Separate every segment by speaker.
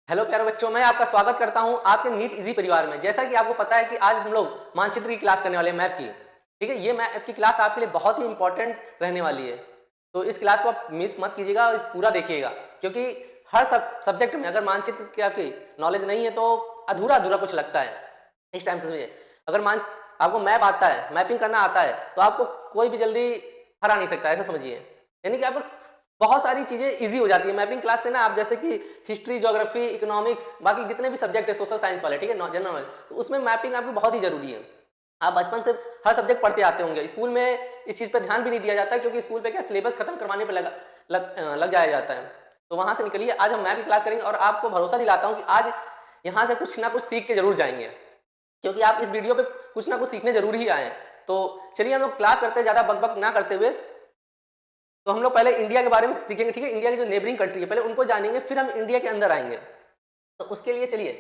Speaker 1: Hello प्यारे बच्चों, मैं आपका स्वागत करता हूं आपके नीट इजी परिवार में। जैसा कि आपको पता है कि आज हम लोग मानचित्र की क्लास करने वाले हैं, मैप की। ठीक है, ये मैप की क्लास आपके लिए बहुत ही इंपॉर्टेंट रहने वाली है, तो इस क्लास को आप मिस मत कीजिएगा और पूरा देखिएगा, क्योंकि हर सब्जेक्ट में अगर मानचित्र की आपकी नॉलेज नहीं है तो अधूरा अधूरा कुछ लगता है। इस टाइम से समझिए, अगर आपको मैप आता है, मैपिंग करना आता है, तो आपको कोई भी जल्दी हरा नहीं सकता, ऐसा समझिए। यानी कि आपको बहुत सारी चीज़ें इजी हो जाती है मैपिंग क्लास से ना। आप जैसे कि हिस्ट्री, ज्योग्राफी, इकोनॉमिक्स, बाकी जितने भी सब्जेक्ट है, सोशल साइंस वाले, ठीक है, जनरल नॉलेज, तो उसमें मैपिंग आपकी बहुत ही जरूरी है। आप बचपन से हर सब्जेक्ट पढ़ते आते होंगे, स्कूल में इस चीज़ पर ध्यान भी नहीं दिया जाता, क्योंकि स्कूल पे क्या सिलेबस खत्म करवाने पर लग जाया जाता है। तो वहाँ से निकलिए, आज हम मैप की क्लास करेंगे और आपको भरोसा दिलाता हूँ कि आज यहाँ से कुछ ना कुछ सीख के जरूर जाएंगे, क्योंकि आप इस वीडियो पे कुछ ना कुछ सीखने जरूर ही आए हैं। तो चलिए हम लोग क्लास करते हैं, ज़्यादा बकबक ना करते हुए। तो हम लोग पहले इंडिया के बारे में सीखेंगे, ठीक है। इंडिया की जो नेबरिंग कंट्री है पहले उनको जानेंगे, फिर हम इंडिया के अंदर आएंगे। तो उसके लिए चलिए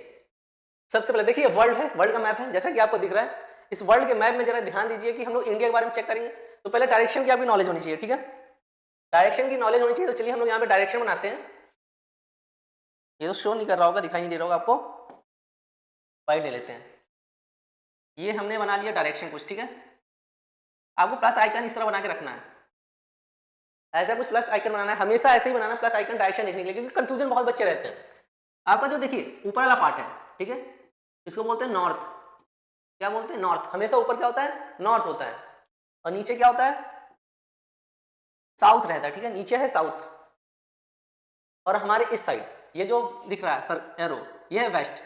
Speaker 1: सबसे पहले देखिए, वर्ल्ड है, वर्ल्ड का मैप है जैसा कि आपको दिख रहा है। इस वर्ल्ड के मैप में जरा ध्यान दीजिए कि हम लोग इंडिया के बारे में चेक करेंगे, तो पहले डायरेक्शन की आपकी नॉलेज होनी चाहिए, ठीक है। डायरेक्शन की नॉलेज होनी चाहिए। तो चलिए हम लोग यहाँ पे डायरेक्शन बनाते हैं। ये तो शो नहीं कर रहा होगा, दिखाई नहीं दे रहा होगा आपको, वाइट ले लेते हैं। ये हमने बना लिया डायरेक्शन कुछ, ठीक है। आपको प्लस आइकन इस तरह बना के रखना है, ऐसा कुछ प्लस आइकन बनाना है, हमेशा ऐसे ही बनाना प्लस आइकन डायरेक्शन देखने के लिए, क्योंकि कंफ्यूजन बहुत बच्चे रहते हैं। आपका जो देखिए ऊपर वाला पार्ट है, ठीक है, इसको बोलते हैं नॉर्थ। क्या बोलते हैं? नॉर्थ। हमेशा ऊपर क्या होता है? नॉर्थ होता है। और नीचे क्या होता है? साउथ रहता है, ठीक है। नीचे है साउथ, और हमारे इस साइड ये जो दिख रहा है सर एरो, ये है वेस्ट,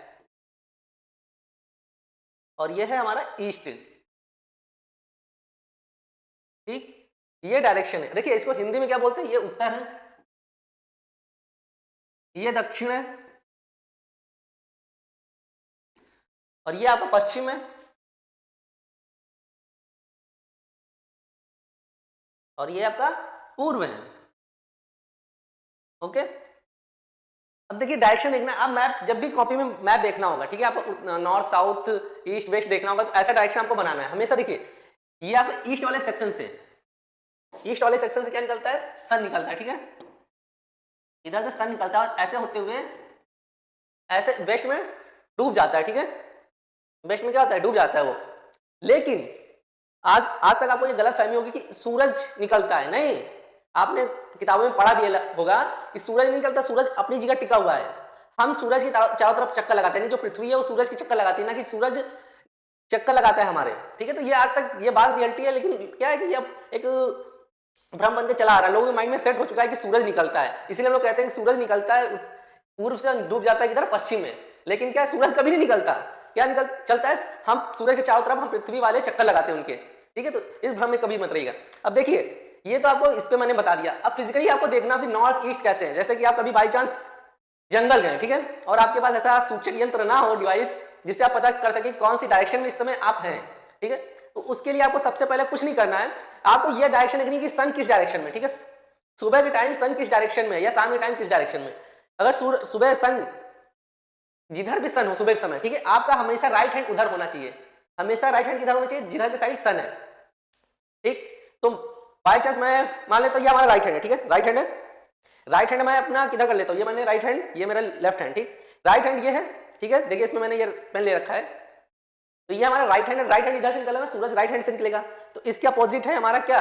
Speaker 1: और ये है हमारा ईस्ट, ठीक। ये डायरेक्शन है। देखिए इसको हिंदी में क्या बोलते हैं? ये उत्तर है, ये दक्षिण है, और ये आपका पश्चिम है, और ये आपका पूर्व है। ओके, अब देखिए डायरेक्शन देखना। आप मैप जब भी कॉपी में मैप देखना होगा, ठीक है, आपको नॉर्थ साउथ ईस्ट वेस्ट देखना होगा, तो ऐसा डायरेक्शन आपको बनाना है हमेशा। देखिए ये आपको ईस्ट वाले सेक्शन से, ईस्ट वाले सेक्शन से क्या निकलता है? सन निकलता है, ठीक है। इधर से सन निकलता है और ऐसे होते हुए ऐसे वेस्ट में डूब जाता है, ठीक है। वेस्ट में क्या होता है? डूब जाता है वो। लेकिन आज आज तक आपको ये गलत फहमी होगी कि सूरज निकलता है। नहीं, आपने किताबों में पढ़ा भी होगा कि सूरज नहीं निकलता, सूरज अपनी जगह टिका हुआ है। हम सूरज की चारों तरफ चक्कर लगाते हैं, नहीं, जो पृथ्वी है वो सूरज की चक्कर लगाती है, ना कि सूरज चक्कर लगाता है हमारे, ठीक है। तो ये आज तक ये बात रियलिटी है, लेकिन क्या है कि ये एक भ्रम बन के चला आ रहा है, लोगों के माइंड में सेट हो चुका है कि सूरज निकलता है, इसलिए हम लोग कहते हैं कि सूरज निकलता है पूर्व से, डूब जाता है किधर? पश्चिम में। लेकिन क्या, सूरज कभी नहीं निकलता। क्या चलता है? हम सूरज के चारों तरफ हम पृथ्वी वाले चक्कर लगाते हैं उनके, ठीक है। तो इस भ्रम में कभी मत रहिएगा। अब देखिए ये तो आपको इस पे मैंने बता दिया। अब फिजिकली आपको देखना भी नॉर्थ ईस्ट कैसे है। जैसे कि आप कभी बाई चांस जंगल गए, ठीक है, और आपके पास ऐसा सूचक यंत्र ना हो, डिवाइस, जिससे आप पता कर सके कौन सी डायरेक्शन में इस समय आप हैं, ठीक है। तो उसके लिए आपको सबसे पहले कुछ नहीं करना है, आपको यह डायरेक्शन देखनी है कि सन किस डायरेक्शन में, ठीक है। सुबह के टाइम सन किस डायरेक्शन में या शाम के टाइम किस डायरेक्शन में। अगर सुबह सन, जिधर भी सन हो सुबह के समय, ठीक है, आपका हमेशा राइट हैंड उधर होना चाहिए, हमेशा राइट हैंड किधर होना चाहिए? जिधर के साइड सन है, ठीक। तो बाई चांस मैं मान लेता हूं ये हमारा राइट हैंड है, ठीक है, राइट हैंड है। राइट हैंड मैं अपना किधर कर लेता हूं? ये मैंने राइट हैंड, ये मेरा लेफ्ट हैंड, ठीक। राइट हैंड ये है, ठीक है, देखिए इसमें मैंने ये पेन ले रखा है, तो ये हमारा राइट हैंड है। राइट हैंड इधर से निकलेगा, सूरज राइट हैंड से निकलेगा, तो इसके अपोजिट है हमारा क्या?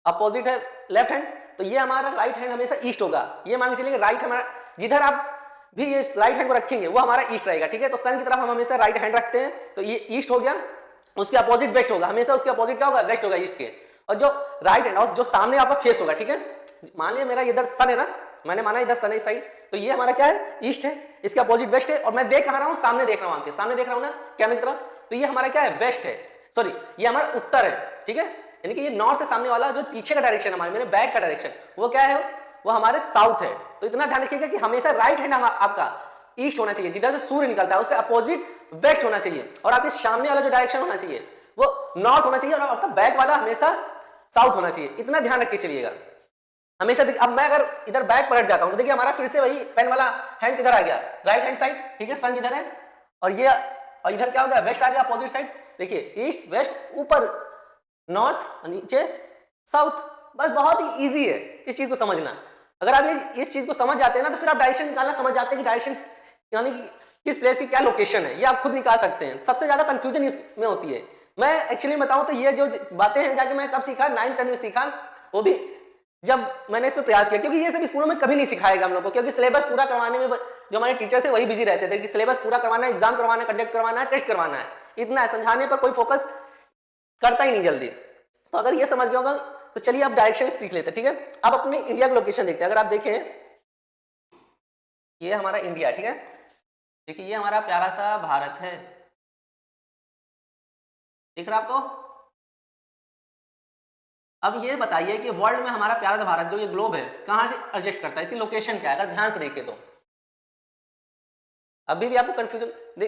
Speaker 1: अपोजिट है लेफ्ट हैंड। तो ये हमारा राइट हैंड हमेशा ईस्ट होगा। ये मान के चलिए राइट हमारा, जिधर आप भी ये राइट हैंड को रखेंगे वो हमारा ईस्ट रहेगा, ठीक है। तो सन की तरफ हम हमेशा राइट हैंड रखते हैं, तो ये ईस्ट हो गया। उसके अपोजिट वेस्ट होगा, हमेशा उसके अपोजिट क्या होगा? वेस्ट होगा, ईस्ट के। और जो राइट हैंड और जो सामने आपका फेस होगा, ठीक है, मान लिया मेरा इधर सन है ना, मैंने माना इधर सन है इस साइड, तो ये हमारा क्या है? ईस्ट है, इसका अपोजिट वेस्ट है। और मैं देख कहां रहा हूं? सामने देख रहा हूं, आपके सामने देख रहा हूं ना कैमरे की तरफ, तो ये हमारा क्या है? वेस्ट है, सॉरी ये हमारा उत्तर है, ठीक है। यानी कि ये नॉर्थ है सामने वाला, जो पीछे का डायरेक्शन हमारे मेरे बैक का डायरेक्शन वो क्या है? वो हमारे साउथ है। तो इतना ध्यान रखिएगा कि हमेशा राइट हैंड आपका ईस्ट होना चाहिए, जिधर से सूर्य निकलता है उसका अपोजिट वेस्ट होना चाहिए, और आपके सामने वाला जो डायरेक्शन होना चाहिए वो नॉर्थ होना चाहिए, और आपका बैक वाला हमेशा साउथ होना चाहिए। इतना ध्यान रख के चलिएगा हमेशा। अब मैं अगर इधर बैक पलट जाता हूं तो देखिए हमारा फिर से वही पेन वाला हैंड किधर आ गया? राइट हैंड साइड, ठीक है, सन इधर है, और ये और इधर क्या हो गया? वेस्ट आ गया, अपोजिट साइड। देखिए ईस्ट वेस्ट, ऊपर नॉर्थ, नीचे साउथ। बस बहुत ही इजी है इस चीज को समझना। अगर आप इस चीज को समझ जाते हैं ना, तो फिर आप डायरेक्शन निकालना समझ जाते हैं कि डायरेक्शन यानी कि किस प्लेस की क्या लोकेशन है, ये आप खुद निकाल सकते हैं। सबसे ज्यादा कंफ्यूजन इसमें होती है। मैं एक्चुअली बताऊं तो ये जो बातें हैं जाके मैं कब सीखा, 9th में सीखा, वो भी जब मैंने इसमें प्रयास किया, क्योंकि ये सब स्कूलों में कभी नहीं सिखाएगा हम लोग को, क्योंकि सिलेबस पूरा करवाने में जो हमारे टीचर थे वही बिजी रहते थे कि सिलेबस पूरा करवाना है, एग्जाम करवाना है, कंडक्ट करवाना है, टेस्ट करवाना है, इतना है, समझाने पर कोई फोकस करता ही नहीं जल्दी। तो अगर ये समझ गया होगा तो चलिए अब डायरेक्शन सीख लेते हैं, ठीक है। अब अपनी इंडिया की लोकेशन देखते हैं। अगर आप देखें ये हमारा इंडिया, ठीक है, देखिए ये हमारा प्यारा सा भारत है, दिख रहा आपको। अब ये बताइए कि वर्ल्ड में हमारा प्यारा सा भारत जो ये ग्लोब है कहां से एडजस्ट करता है, इसकी लोकेशन क्या है, अगर ध्यान से देखें तो अभी भी आपको कंफ्यूजन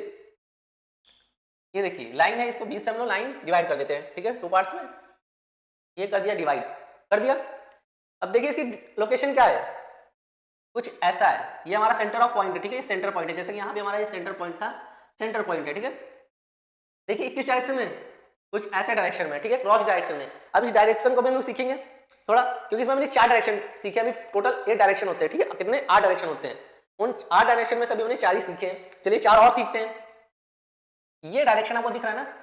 Speaker 1: ये देखिए लाइन है, इसको 20 से हम लोग लाइन डिवाइड कर देते हैं, ठीक है, 2 पार्ट्स में, ये कर दिया, डिवाइड कर दिया। अब देखिए इसकी लोकेशन क्या है, कुछ ऐसा है, ये हमारा सेंटर ऑफ पॉइंट है, ठीक है, सेंटर पॉइंट है, जैसे कि यहाँ पे हमारा ये सेंटर पॉइंट था, सेंटर पॉइंट है, ठीक है। देखिए किस डायरेक्शन में, कुछ ऐसे डायरेक्शन में, ठीक है, क्रॉस डायरेक्शन में। अब इस डायरेक्शन को भी हम लोग सीखेंगे थोड़ा, क्योंकि इसमें हमने 4 डायरेक्शन सीखे, अभी टोटल 8 डायरेक्शन होते हैं, ठीक है, कितने 8 डायरेक्शन होते हैं, उन 8 डायरेक्शन में सभी हमने 4 ही सीखे हैं। चलिए 4 और सीखते हैं। ये डायरेक्शन आपको दिख रहा है ना,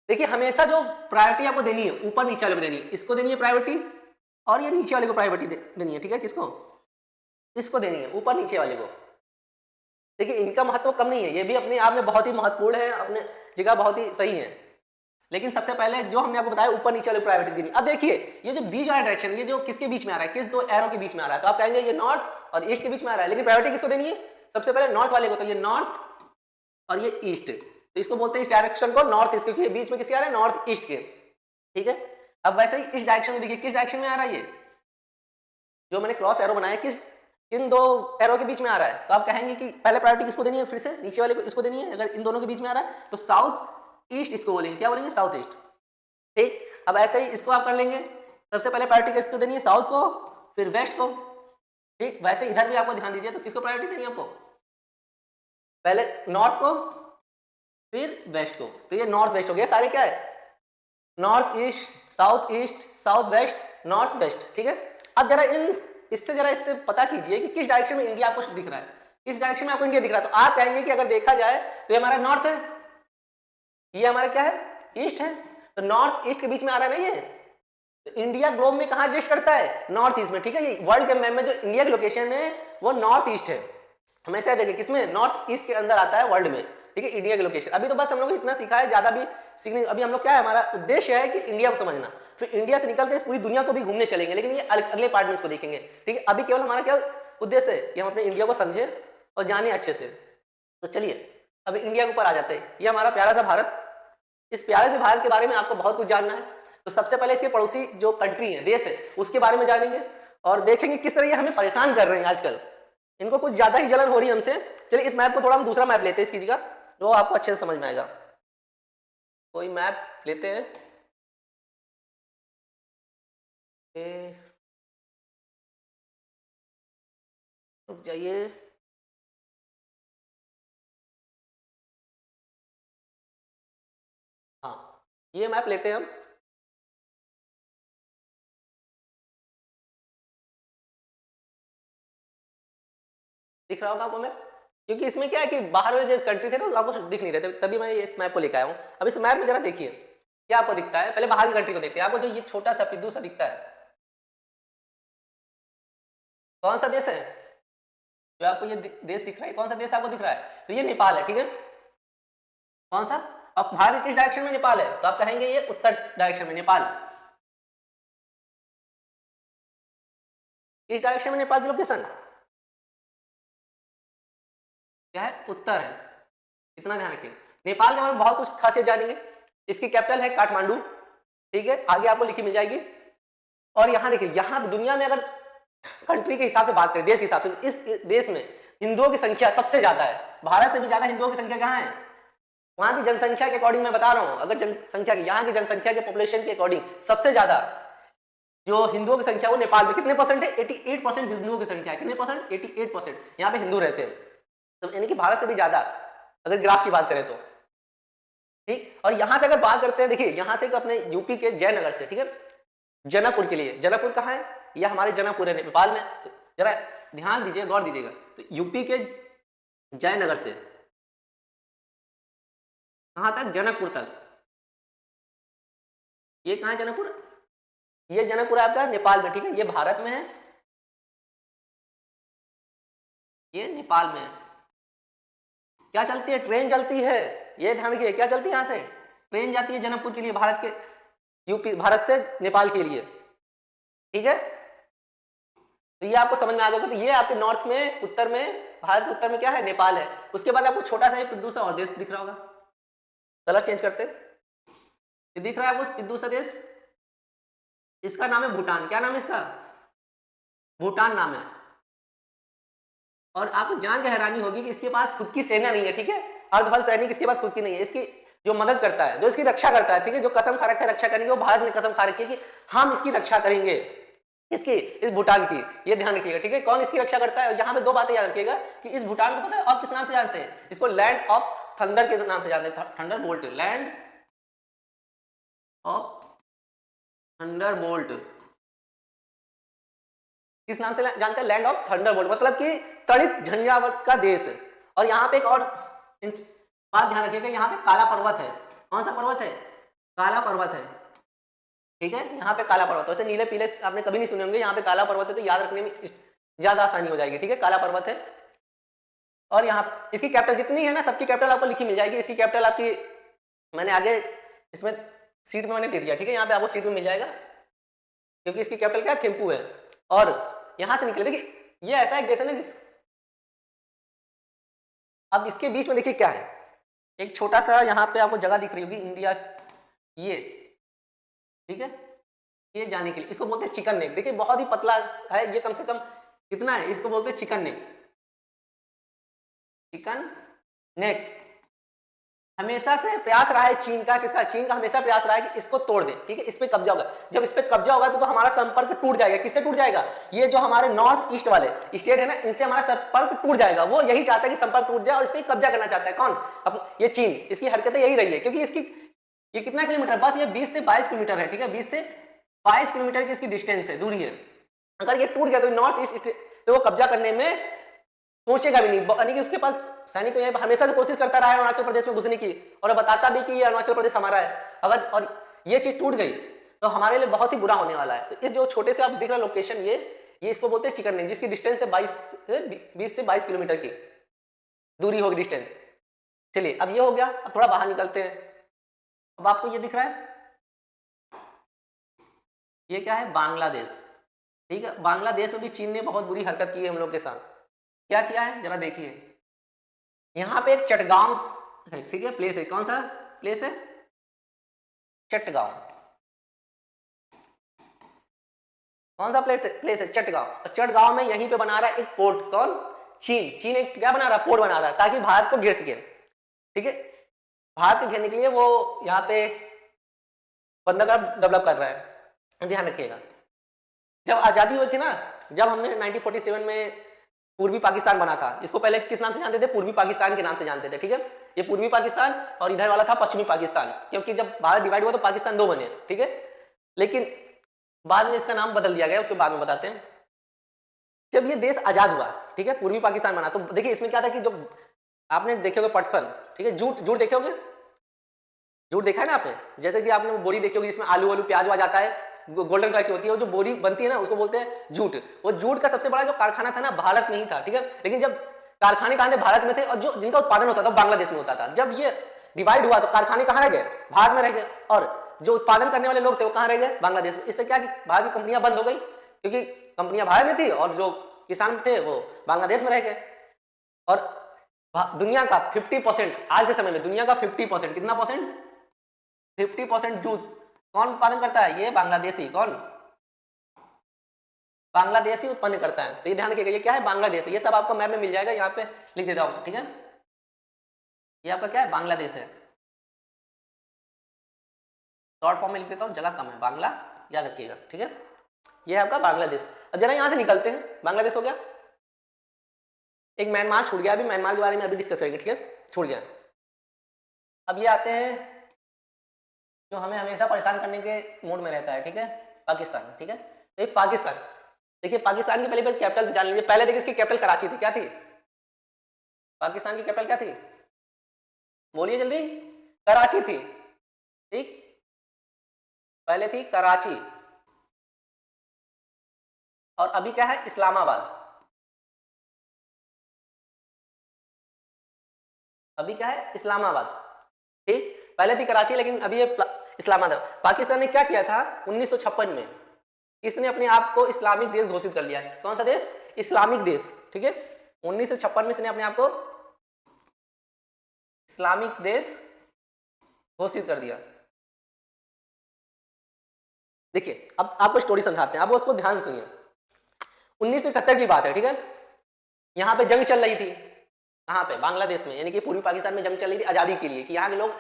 Speaker 1: देखिए हमेशा जो प्रायोरिटी आपको देनी है ऊपर नीचे वाले को देनी है, इसको देनी है प्रायोरिटी, और ये नीचे वाले को प्रायोरिटी देनी है, ठीक है, किसको, इसको देनी है, ऊपर नीचे वाले को। देखिए इनका महत्व कम नहीं है, ये भी अपने आप में बहुत ही महत्वपूर्ण है, अपने जगह बहुत ही सही है, लेकिन सबसे पहले जो हमने आपको बताया ऊपर नीचे वाले को प्रायोरिटी देनी। अब देखिए ये जो बीच वाला डायरेक्शन, ये जो किसके बीच में आ रहा है, किस 2 एरो के बीच में आ रहा है, तो आप कहेंगे ये नॉर्थ और ईस्ट के बीच में आ रहा है, लेकिन प्रायोरिटी किसको देनी है, सबसे पहले नॉर्थ वाले को, तो ये नॉर्थ और ये ईस्ट, तो इसको बोलते हैं इस डायरेक्शन को नॉर्थ ईस्ट, क्योंकि ये बीच में किसके आ रहा है, नॉर्थ ईस्ट के, ठीक है। अब वैसे ही इस डायरेक्शन में देखिए किस डायरेक्शन में आ रहा है, ये जो मैंने क्रॉस एरो बनाया किस इन 2 एरो के बीच में आ रहा है, तो आप कहेंगे कि पहले प्रायोरिटी किसको देनी है, फिर से नीचे वाले को इसको देनी है। अगर इन दोनों के बीच में आ रहा है तो साउथ ईस्ट इसको बोलेंगे, क्या बोलेंगे, साउथ ईस्ट, ठीक। अब ऐसे ही इसको आप कर लेंगे, सबसे पहले प्रायोरिटी किसको देनी है, साउथ को, फिर वेस्ट को, ठीक। वैसे इधर भी आपको ध्यान दीजिए, तो किसको प्रायोरिटी देनी है आपको, पहले नॉर्थ को फिर वेस्ट को, तो ये नॉर्थ वेस्ट हो गया, सारे क्या है, north east, south west, north west, ठीक है। अब जरा इससे पता कीजिए कि किस डायरेक्शन में इंडिया आपको दिख रहा है, किस डायरेक्शन में आपको इंडिया दिख रहा है। तो आप कहेंगे कि अगर देखा जाए तो ये हमारा नॉर्थ है, ये हमारा क्या है, ईस्ट है, तो नॉर्थ ईस्ट के बीच में आ रहा है ना ये, तो इंडिया ग्लोब में कहां एडजस्ट करता है, नॉर्थ ईस्ट में, ठीक है। ये वर्ल्ड के मैप में जो इंडिया की लोकेशन है वो नॉर्थ ईस्ट है, हमेशा देखिए किसमें, नॉर्थ ईस्ट के अंदर आता है वर्ल्ड में, ठीक है, इंडिया की लोकेशन। अभी तो बस हम लोग इतना सीखा है, ज्यादा भी सीखने, अभी हम लोग क्या है, हमारा उद्देश्य है कि इंडिया को समझना, फिर इंडिया से निकल के पूरी दुनिया को भी घूमने चलेंगे, लेकिन ये अगले पार्ट में इसको देखेंगे, ठीक है। अभी केवल हमारा क्या उद्देश्य है कि हम अपने इंडिया को समझे और जाने अच्छे से। तो चलिए अभी इंडिया के ऊपर आ जाते हैं, ये हमारा प्यारा सा भारत, इस प्यारे से भारत के बारे में आपको बहुत कुछ जानना है। तो सबसे पहले इसके पड़ोसी जो कंट्री है, देश है, उसके बारे में जानेंगे और देखेंगे किस तरह ये हमें परेशान कर रहे हैं आजकल, इनको कुछ ज्यादा ही जलन हो रही है हमसे। चलिए इस मैप को थोड़ा हम दूसरा मैप लेते हैं इसकी जगह, तो आपको अच्छे से समझ में आएगा। कोई मैप लेते हैं, रुक जाइए, हाँ ये मैप लेते हैं हम, दिख रहा होगा आपको मैप, क्योंकि इसमें क्या है कि बाहर वाले जो कंट्री थे ना आपको दिख नहीं रहे थे, तभी मैं इस मैप को लेकर आया हूँ। अब इस मैप में जरा देखिए क्या आपको दिखता है, पहले बाहर की कंट्री को देखते हैं। आपको जो ये छोटा सा पिद्दू सा दिखता है, कौन सा देश है, जो आपको ये देश दिख रहा है, कौन सा देश आपको दिख रहा है, तो ये नेपाल है, ठीक है। कौन सा, अब भारत किस डायरेक्शन में नेपाल है, तो आप कहेंगे ये उत्तर डायरेक्शन में नेपाल, इस डायरेक्शन में नेपाल की लोकेशन क्या है, उत्तर है, इतना ध्यान रखिए। नेपाल के बारे में बहुत कुछ खासियत जानेंगे, इसकी कैपिटल है काठमांडू, ठीक है, आगे आपको लिखी मिल जाएगी। और यहाँ देखिए, यहाँ दुनिया में अगर कंट्री के हिसाब से बात करें, देश के हिसाब से, तो इस देश में हिंदुओं की संख्या सबसे ज्यादा है, भारत से भी ज्यादा हिंदुओं की संख्या कहाँ है, वहां की जनसंख्या के अकॉर्डिंग मैं बता रहा हूं, अगर जनसंख्या की, यहाँ की जनसंख्या के पॉपुलेशन के अकॉर्डिंग सबसे ज्यादा जो हिंदुओं की संख्या वो नेपाल में कितने परसेंट है, 88% हिंदुओं की संख्या है, कितने परसेंट, 88% यहाँ पे हिंदू रहते हैं, तो यानी कि भारत से भी ज्यादा अगर ग्राफ की बात करें तो, ठीक। और यहां से अगर बात करते हैं, देखिए यहां से अपने यूपी के जयनगर से, ठीक है, जनकपुर के लिए, जनकपुर कहाँ है, यह हमारे जनकपुर है नेपाल में, तो जरा ध्यान दीजिए, गौर दीजिएगा, तो यूपी के जयनगर से कहाँ तक, जनकपुर तक। ये कहाँ है जनकपुर, ये जनकपुर आपका नेपाल में, ठीक है, ये भारत में है, ये नेपाल में है। क्या चलती है, ट्रेन चलती है, ये ध्यान रखिए, क्या चलती है, यहाँ से ट्रेन जाती है जनकपुर के लिए, भारत के यूपी, भारत से नेपाल के लिए, ठीक है। तो ये आपको समझ में आ गया। तो ये आपके नॉर्थ में, उत्तर में, भारत के उत्तर में क्या है, नेपाल है। उसके बाद आपको छोटा सा पिद्दू सा और देश दिख रहा होगा, कलर चेंज करते, ये दिख रहा है आपको पिद्दू सा देश, इसका नाम है भूटान। क्या नाम है इसका, भूटान नाम है। और आपको जान के हैरानी होगी कि इसके पास खुद की सेना नहीं है, ठीक है, अर्धबल सैनिक इसके पास खुद की नहीं है। इसकी जो मदद करता है, जो इसकी रक्षा करता है, ठीक है, जो कसम खा रखा है रक्षा करने की, वो भारत ने कसम खा रखी है कि हम इसकी रक्षा करेंगे, इसकी, इस भूटान की, ये ध्यान रखिएगा, ठीक है। कौन इसकी रक्षा करता है, यहाँ पे दो बातें याद रखिएगा कि इस भूटान को पता है और किस नाम से जानते हैं, इसको लैंड ऑफ थंडर के नाम से जानते हैं, thunder bolt, land of thunder bolt, किस नाम से जानते हैं, लैंड ऑफ थंडर बोल्ट, मतलब कि तड़ित झंझावत का देश। और यहाँ पे एक और बात ध्यान रखिएगा, यहाँ पे काला पर्वत है। कौन सा पर्वत है, काला पर्वत है, ठीक है, यहाँ पे काला पर्वत। वैसे नीले पीले आपने कभी नहीं सुने होंगे, यहाँ पे काला पर्वत है, तो याद रखने में ज्यादा आसानी हो जाएगी, ठीक है, काला पर्वत है। और यहाँ इसकी कैपिटल जितनी है ना, सबकी कैपिटल आपको लिखी मिल जाएगी। इसकी कैपिटल आपकी मैंने आगे इसमें सीट में मैंने दे दिया, ठीक है, यहाँ पे आपको सीट में मिल जाएगा, क्योंकि इसकी कैपिटल क्या है, थिम्पू है। और यहां से निकले, देखिए ये ऐसा एक देश है ना जिस, अब इसके बीच में देखिए क्या है, एक छोटा सा यहाँ पे आपको जगह दिख रही होगी, इंडिया, ये, ठीक है, ये जाने के लिए इसको बोलते हैं चिकन नेक। देखिए बहुत ही पतला है ये, कम से कम कितना है, इसको बोलते हैं चिकन नेक, चिकन नेक। हमेशा से प्रयास रहा है चीन का, किसका, चीन का हमेशा प्रयास रहा है कि इसको तोड़ दे, ठीक है, इस पे कब्जा होगा। जब इस पे कब्जा होगा तो हमारा संपर्क टूट जाएगा। किससे टूट जाएगा, ये जो हमारे नॉर्थ ईस्ट वाले स्टेट है ना, इनसे हमारा संपर्क टूट जाएगा। वो यही चाहता है कि संपर्क टूट जाए और इस पे कब्जा करना चाहता है। कौन, अब ये चीन, इसकी हरकतें यही रही है, क्योंकि इसकी ये कितना किलोमीटर, बस ये 20 से 22 किलोमीटर है, ठीक है, 20 से 22 किलोमीटर की इसकी डिस्टेंस है, दूरी है। अगर ये टूट गया तो नॉर्थ ईस्ट पे वो कब्जा करने में सोचेगा भी नहीं, यानी कि उसके पास सैनिक तो ये हमेशा से कोशिश करता रहा है अरुणाचल प्रदेश में घुसने की, और बताता भी कि ये अरुणाचल प्रदेश हमारा है। अगर और ये चीज टूट गई तो हमारे लिए बहुत ही बुरा होने वाला है। तो इस जो छोटे से आप दिख रहा लोकेशन, ये इसको बोलते हैं चिकन नेक, जिसकी डिस्टेंस है 20 से 22 किलोमीटर की दूरी होगी डिस्टेंस। चलिए अब ये हो गया, अब थोड़ा बाहर निकलते हैं। अब आपको ये दिख रहा है, ये क्या है, बांग्लादेश, ठीक है। बांग्लादेश में भी चीन ने बहुत बुरी हरकत की है हम लोग के साथ। क्या किया है जरा देखिए, यहां पे एक चटगांव है, ठीक है, प्लेस है। कौन सा प्लेस है, चटगांव। कौन सा प्लेस है, चटगांव। और चटगांव में यहीं पे बना रहा है एक पोर्ट, कौन, चीन एक क्या बना रहा है, पोर्ट बना रहा है, ताकि भारत को घेर सके, ठीक है। भारत को घेरने के लिए वो यहाँ पे बंदरगाह डेवलप कर रहा है, ध्यान रखिएगा। जब आजादी हुई थी ना, जब हमने 1947 में पूर्वी पाकिस्तान बना था, इसको पहले किस नाम से जानते थे, पूर्वी पाकिस्तान के नाम से जानते थे, ठीक है। ये पूर्वी पाकिस्तान और इधर वाला था पश्चिमी पाकिस्तान, क्योंकि जब भारत डिवाइड हुआ तो पाकिस्तान 2 बने, ठीक है। लेकिन बाद में इसका नाम बदल दिया गया, उसके बाद में बताते हैं। जब ये देश आजाद हुआ, ठीक है, पूर्वी पाकिस्तान बना, तो देखिए इसमें क्या था कि जो आपने देखे होगे पटसन, ठीक है, जूट देखे होगे, जूट देखा है ना आपने, जैसे कि आपने बोरी देखी होगी जिसमें आलू प्याज आ जाता है, गोल्डन कलर की होती है, वो जो बोरी बनती है ना उसको बोलते हैं जूट। वो जूट का सबसे बड़ा जो कारखाना था ना भारत में ही था, ठीक है। लेकिन जब कारखाने कहाँ थे, भारत में थे, और जो जिनका उत्पादन होता था बांग्लादेश में होता था। जब ये डिवाइड हुआ तो कारखाने कहाँ रह गए, भारत में रह गए, और जो उत्पादन करने वाले लोग थे वो कहाँ रह गए, बांग्लादेश में। इससे क्या कि भारत की कंपनियां बंद हो गई, क्योंकि कंपनियां भारत में थी और जो किसान थे वो बांग्लादेश में रह गए। और दुनिया का 50%, आज के समय में दुनिया का 50%, कितना परसेंट, 50% जूट कौन उत्पादन करता है, ये बांग्लादेशी, कौन, बांग्लादेशी उत्पन्न करता है। तो ये ध्यान रखिएगा, ये क्या है, बांग्लादेश। ये सब आपको मैप में मिल जाएगा, यहाँ पे लिख देता हूं, ठीक है। ये आपका क्या है, बांग्लादेश है, शॉर्ट फॉर्म में लिख देता हूं, जगह कम है, बांग्ला याद रखिएगा, ठीक है। ये है आपका बांग्लादेश। अब जरा यहाँ से निकलते हैं, बांग्लादेश हो गया, एक म्यांमार छूट गया, अभी म्यांमार के बारे में अभी डिस्कस करेंगे, ठीक है, छूट गया। अब ये आते हैं जो हमें हमेशा परेशान करने के मूड में रहता है, ठीक है, पाकिस्तान, ठीक है। तो पाकिस्तान, देखिए पाकिस्तान की पहले कैपिटल जान लीजिए। पहले देखिए इसकी कैपिटल कराची थी, क्या थी, पाकिस्तान की कैपिटल क्या थी, बोलिए जल्दी। कराची थी, ठीक, पहले थी कराची और अभी क्या है, इस्लामाबाद। अभी क्या है, इस्लामाबाद, ठीक। पहले थी कराची लेकिन अभी ये इस्लामाबाद। पाकिस्तान ने क्या किया था 1956 में, इसने अपने आप को इस्लामिक देश घोषित कर लिया है। कौन सा देश, इस्लामिक देश, ठीक है। 1956 में इसने अपने आप को इस्लामिक देश घोषित कर दिया। देखिए अब आपको स्टोरी समझाते हैं, आप उसको ध्यान से सुनिए। 1971 की बात है, ठीक है। यहाँ पे जंग चल रही थी, कहाँ पे, बांग्लादेश में, यानी कि पूर्वी पाकिस्तान में जंग चल रही थी आज़ादी के लिए, कि यहाँ के लोग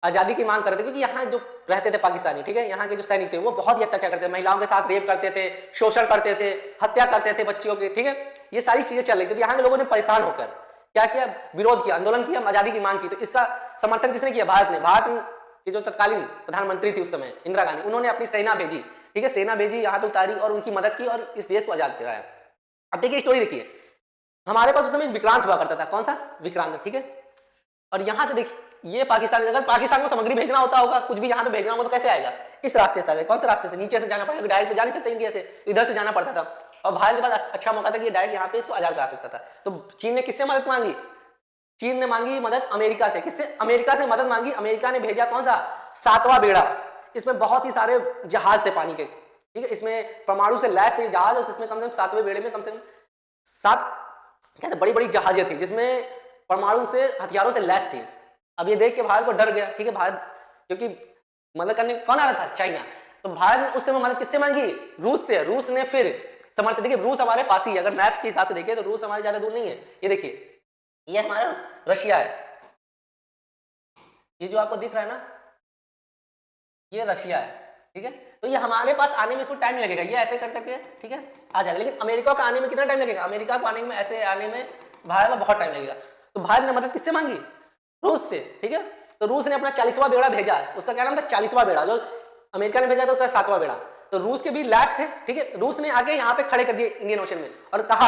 Speaker 1: आज़ादी की मांग करते थे, क्योंकि यहाँ जो रहते थे पाकिस्तानी, ठीक है, यहाँ के जो सैनिक थे वो बहुत ही अत्याचार करते थे, महिलाओं के साथ रेप करते थे, शोषण करते थे, हत्या करते थे बच्चियों की, ठीक है। ये सारी चीजें चल रही थी, तो यहाँ के लोगों ने परेशान होकर क्या किया, विरोध किया, आंदोलन किया, आज़ादी की मांग की। तो इसका समर्थन किसने किया, भारत ने। भारत की जो तत्कालीन प्रधानमंत्री थी उस समय, इंदिरा गांधी, उन्होंने अपनी सेना भेजी, ठीक है, सेना भेजी, यहाँ पे उतारी और उनकी मदद की और इस देश को आजाद कराया। अब देखिए स्टोरी देखिए, हमारे पास उस समय विक्रांत हुआ करता था, कौन सा, विक्रांत, ठीक है। और यहां से देखिए ये पाकिस्तान, अगर पाकिस्तान को सामग्री भेजना होता होगा, कुछ भी यहाँ पे भेजना होगा तो कैसे आएगा, इस रास्ते से आएगा। कौन से रास्ते से, नीचे से जाना पड़ेगा, डायरेक्ट तो जा नहीं सकता इंडिया से, इधर से जाना पड़ता था। और भारत के पास अच्छा मौका था कि डायरेक्ट यहाँ पे इसको आजाद करा सकता था। तो चीन ने किससे मदद मांगी, चीन ने मांगी मदद अमेरिका से। किससे, अमेरिका से मदद मांगी। अमेरिका ने भेजा कौन सा, 7वां बेड़ा। इसमें बहुत ही सारे जहाज थे पानी के, ठीक है, इसमें परमाणु से लैस थे जहाज, और इसमें कम से कम 7वें बेड़े में कम से कम 7 कहते बड़ी बड़ी जहाजें थी जिसमें परमाणु से हथियारों से लैस थी। अब ये देख के भारत को डर गया, ठीक है, भारत क्योंकि मदद करने कौन आ रहा था, चाइना। तो भारत ने उस समय मदद किससे मांगी, रूस से। रूस ने फिर समर्थन, देखिए रूस हमारे पास ही है, अगर मैप के हिसाब से देखें तो रूस हमारे ज्यादा दूर नहीं है। ये देखिए ये हमारा रशिया है, ये जो आपको दिख रहा है ना, ये रशिया है, ठीक है। तो ये हमारे पास आने में इसको टाइम नहीं लगेगा, ये ऐसे कर करके, ठीक है, आ जाएगा। लेकिन अमेरिका को आने में कितना टाइम लगेगा, अमेरिका को आने में, ऐसे आने में भारत में बहुत टाइम लगेगा। तो भारत ने मदद किससे मांगी, रूस से, ठीक है। तो रूस ने अपना 40वां बेड़ा भेजा, उसका क्या नाम था, 40वां बेड़ा। जो अमेरिका ने भेजा था उसका 7वां बेड़ा। तो रूस के भी लास्ट थे, ठीक है। रूस ने आके यहाँ पे खड़े कर दिए इंडियन ओशन में और कहा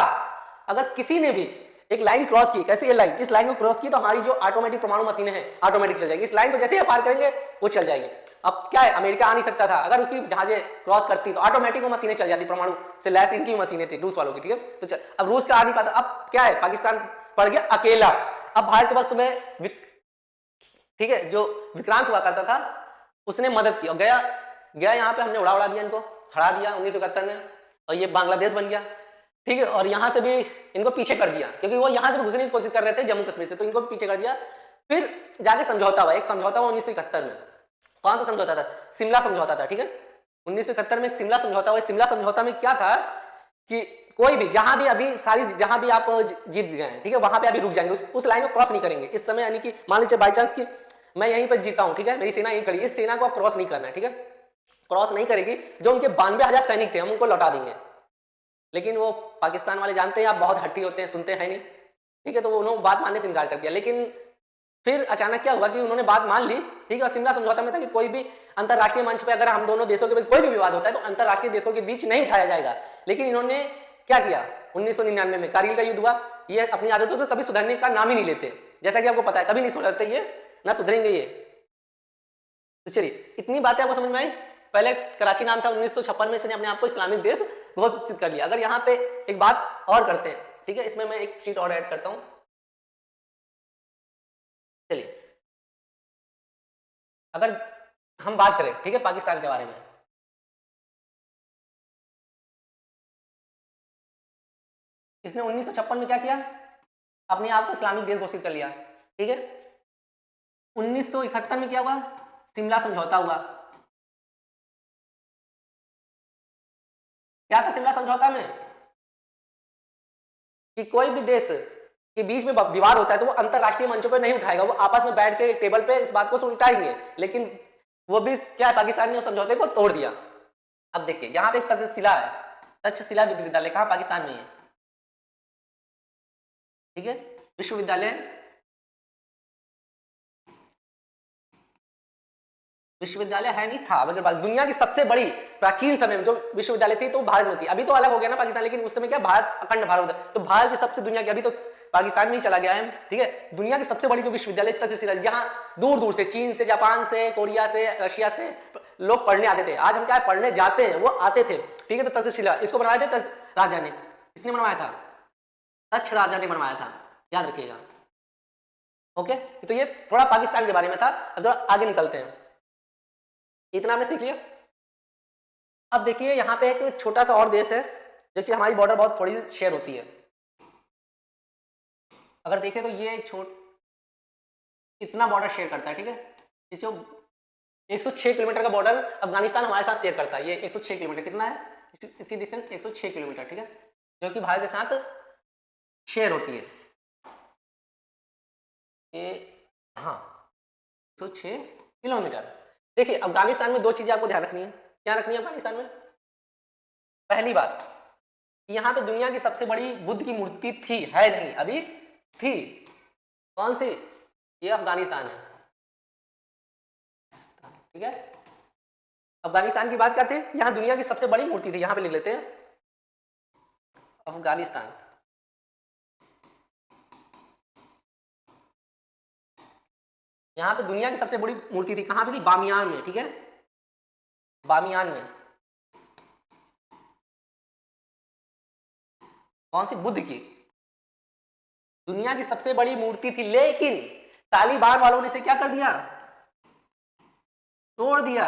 Speaker 1: अगर किसी ने भी एक लाइन क्रॉस की, कैसे ये लाइन, इस लाइन को क्रॉस की तो हमारी जो ऑटोमेटिक परमाणु मशीनें हैं ऑटोमेटिक चल जाएगी। इस लाइन को जैसे ही पार करेंगे वो चल जाएंगे। अब क्या है, अमेरिका आ नहीं सकता था, अगर उसकी जहाजें क्रॉस करती तो ऑटोमेटिक वो मशीनें चल जाती, परमाणु से लैस इनकी मशीनें थी रूस वालों की, ठीक है। तो अब रूस का आ नहीं पाता, अब क्या है, पाकिस्तान पड़ गया अकेला। अब भारत के पास सुबह, ठीक है, जो विक्रांत हुआ करता था उसने मदद की और गया यहाँ पे, हमने उड़ा दिया, इनको हरा दिया 1971 में, और ये बांग्लादेश बन गया, ठीक है। और यहाँ से भी इनको पीछे कर दिया क्योंकि वो यहाँ से घुसने की कोशिश कर रहे थे जम्मू कश्मीर से, तो इनको पीछे कर दिया। फिर जाके समझौता हुआ, एक समझौता हुआ 1971 में। कौन सा समझौता था, शिमला समझौता था, ठीक है। 1971 में एक शिमला समझौता हुआ। शिमला समझौता में क्या था कि कोई भी जहां भी अभी सारी जहां भी आप जीत गए हैं, ठीक है, वहां पे अभी रुक जाएंगे, उस लाइन को क्रॉस नहीं करेंगे इस समय। यानी कि मान लीजिए बाई चांस की मैं यहीं पर जीता हूं, ठीक है, मेरी सेना यहीं खड़ी, इस सेना को आप क्रॉस नहीं करना है, ठीक है, क्रॉस नहीं करेगी। जो उनके 92,000 सैनिक थे हम उनको लौटा देंगे। लेकिन वो पाकिस्तान वाले जानते हैं आप बहुत हट्टी होते हैं, सुनते हैं नहीं, ठीक है। तो उन्होंने बात मानने से इनकार कर दिया। लेकिन फिर अचानक क्या हुआ कि उन्होंने बात मान ली, ठीक है। और शिमला समझौता में था कि कोई भी अंतरराष्ट्रीय मंच पे अगर हम दोनों देशों के बीच कोई भी विवाद होता है तो अंतरराष्ट्रीय देशों के बीच नहीं उठाया जाएगा। लेकिन इन्होंने क्या किया, 1999 में कारगिल का युद्ध हुआ, ये अपनी आदतों तो कभी सुधरने का नाम ही नहीं लेते, जैसा कि आपको पता है, कभी नहीं सुधरते ये, ना सुधरेंगे ये। तो चलिए इतनी बातें आपको समझ में आई। पहले कराची नाम था, 1956 में इसने अपने आप को इस्लामिक देश घोषित कर लिया। अगर यहाँ पे एक बात और करते हैं, ठीक है, इसमें मैं एक चीज और ऐड करता हूं। चलिए अगर हम बात करें, ठीक है, पाकिस्तान के बारे में, इसने 1956 में क्या किया, अपने आप को इस्लामिक देश घोषित कर लिया, ठीक है। 1971 में क्या हुआ, शिमला समझौता हुआ। क्या था शिमला समझौता में कि कोई भी देश के बीच में विवाद होता है तो वो अंतरराष्ट्रीय मंचों पर नहीं उठाएगा, वो आपस में बैठ के टेबल पे इस बात को सुलझाएंगे। लेकिन वो भी क्या है, पाकिस्तान ने उस समझौते को तोड़ दिया। अब देखिए यहाँ पे एक तक्षशिला है, तक्षशिला विश्वविद्यालय, कहाँ, पाकिस्तान में है, ठीक है, विश्वविद्यालय है नहीं था। अगर बात दुनिया की सबसे बड़ी प्राचीन समय में जो विश्वविद्यालय थी तो भारत में थी, अभी तो अलग हो गया ना पाकिस्तान, लेकिन उस समय क्या भारत अखंड भारत होता, तो भारत की सबसे दुनिया की अभी तो पाकिस्तान में ही चला गया है, ठीक है। दुनिया की सबसे बड़ी जो विश्वविद्यालय तक्षशिला, जहां दूर दूर से, चीन से, जापान से, कोरिया से, रशिया से लोग पढ़ने आते थे। आज हम क्या है, पढ़ने जाते हैं, वो आते थे, ठीक है। तो तक्षशिला इसको बनवाए थे राजा ने। किसने बनवाया था? तक्ष राजा ने बनवाया था, याद रखिएगा। ओके, तो ये थोड़ा पाकिस्तान के बारे में था। अब थोड़ा आगे निकलते हैं। इतना आपने सीख लिया। अब देखिए यहाँ पे एक छोटा सा और देश है जो कि हमारी बॉर्डर बहुत थोड़ी सी शेयर होती है। अगर देखें तो ये इतना बॉर्डर शेयर करता है, ठीक है। ये जो 106 किलोमीटर का बॉर्डर अफगानिस्तान हमारे साथ शेयर करता है। ये 106 किलोमीटर कितना है, इसकी डिस्टेंस 106 किलोमीटर, ठीक है, जो कि भारत के साथ शेयर होती है। ये हाँ 106 किलोमीटर। देखिए अफगानिस्तान में दो चीजें आपको ध्यान रखनी है। क्या रखनी है अफगानिस्तान में? पहली बात, यहाँ पे दुनिया की सबसे बड़ी बुद्ध की मूर्ति थी, है नहीं, अभी थी। कौन सी? ये अफगानिस्तान है, ठीक है। अफगानिस्तान की बात करते हैं, यहाँ दुनिया की सबसे बड़ी मूर्ति थी। यहाँ पे लिख लेते हैं अफगानिस्तान। यहाँ पे दुनिया की सबसे बड़ी मूर्ति थी। कहाँ पे थी? बामियान में, ठीक है, बामियान में। कौन सी? बुद्ध की। दुनिया की सबसे बड़ी मूर्ति थी, लेकिन तालिबान वालों ने इसे क्या कर दिया? तोड़ दिया।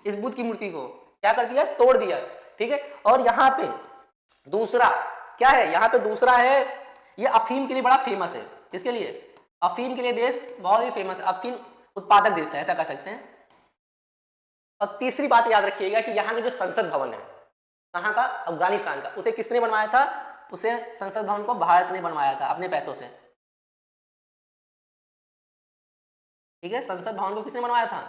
Speaker 1: इस बुद्ध की मूर्ति को क्या कर दिया? तोड़ दिया, ठीक है। और यहाँ पे दूसरा क्या है? यहाँ पे दूसरा है, ये अफीम के लिए बड़ा फेमस है। इसके लिए अफीम के लिए देश बहुत ही फेमस है, अफीम उत्पादक देश है, ऐसा कह सकते हैं। और तीसरी बात याद रखिएगा कि यहाँ के जो संसद भवन है, कहाँ का? अफगानिस्तान का, उसे किसने बनवाया था? उसे संसद भवन को भारत ने बनवाया था अपने पैसों से, ठीक है। संसद भवन को किसने बनवाया था?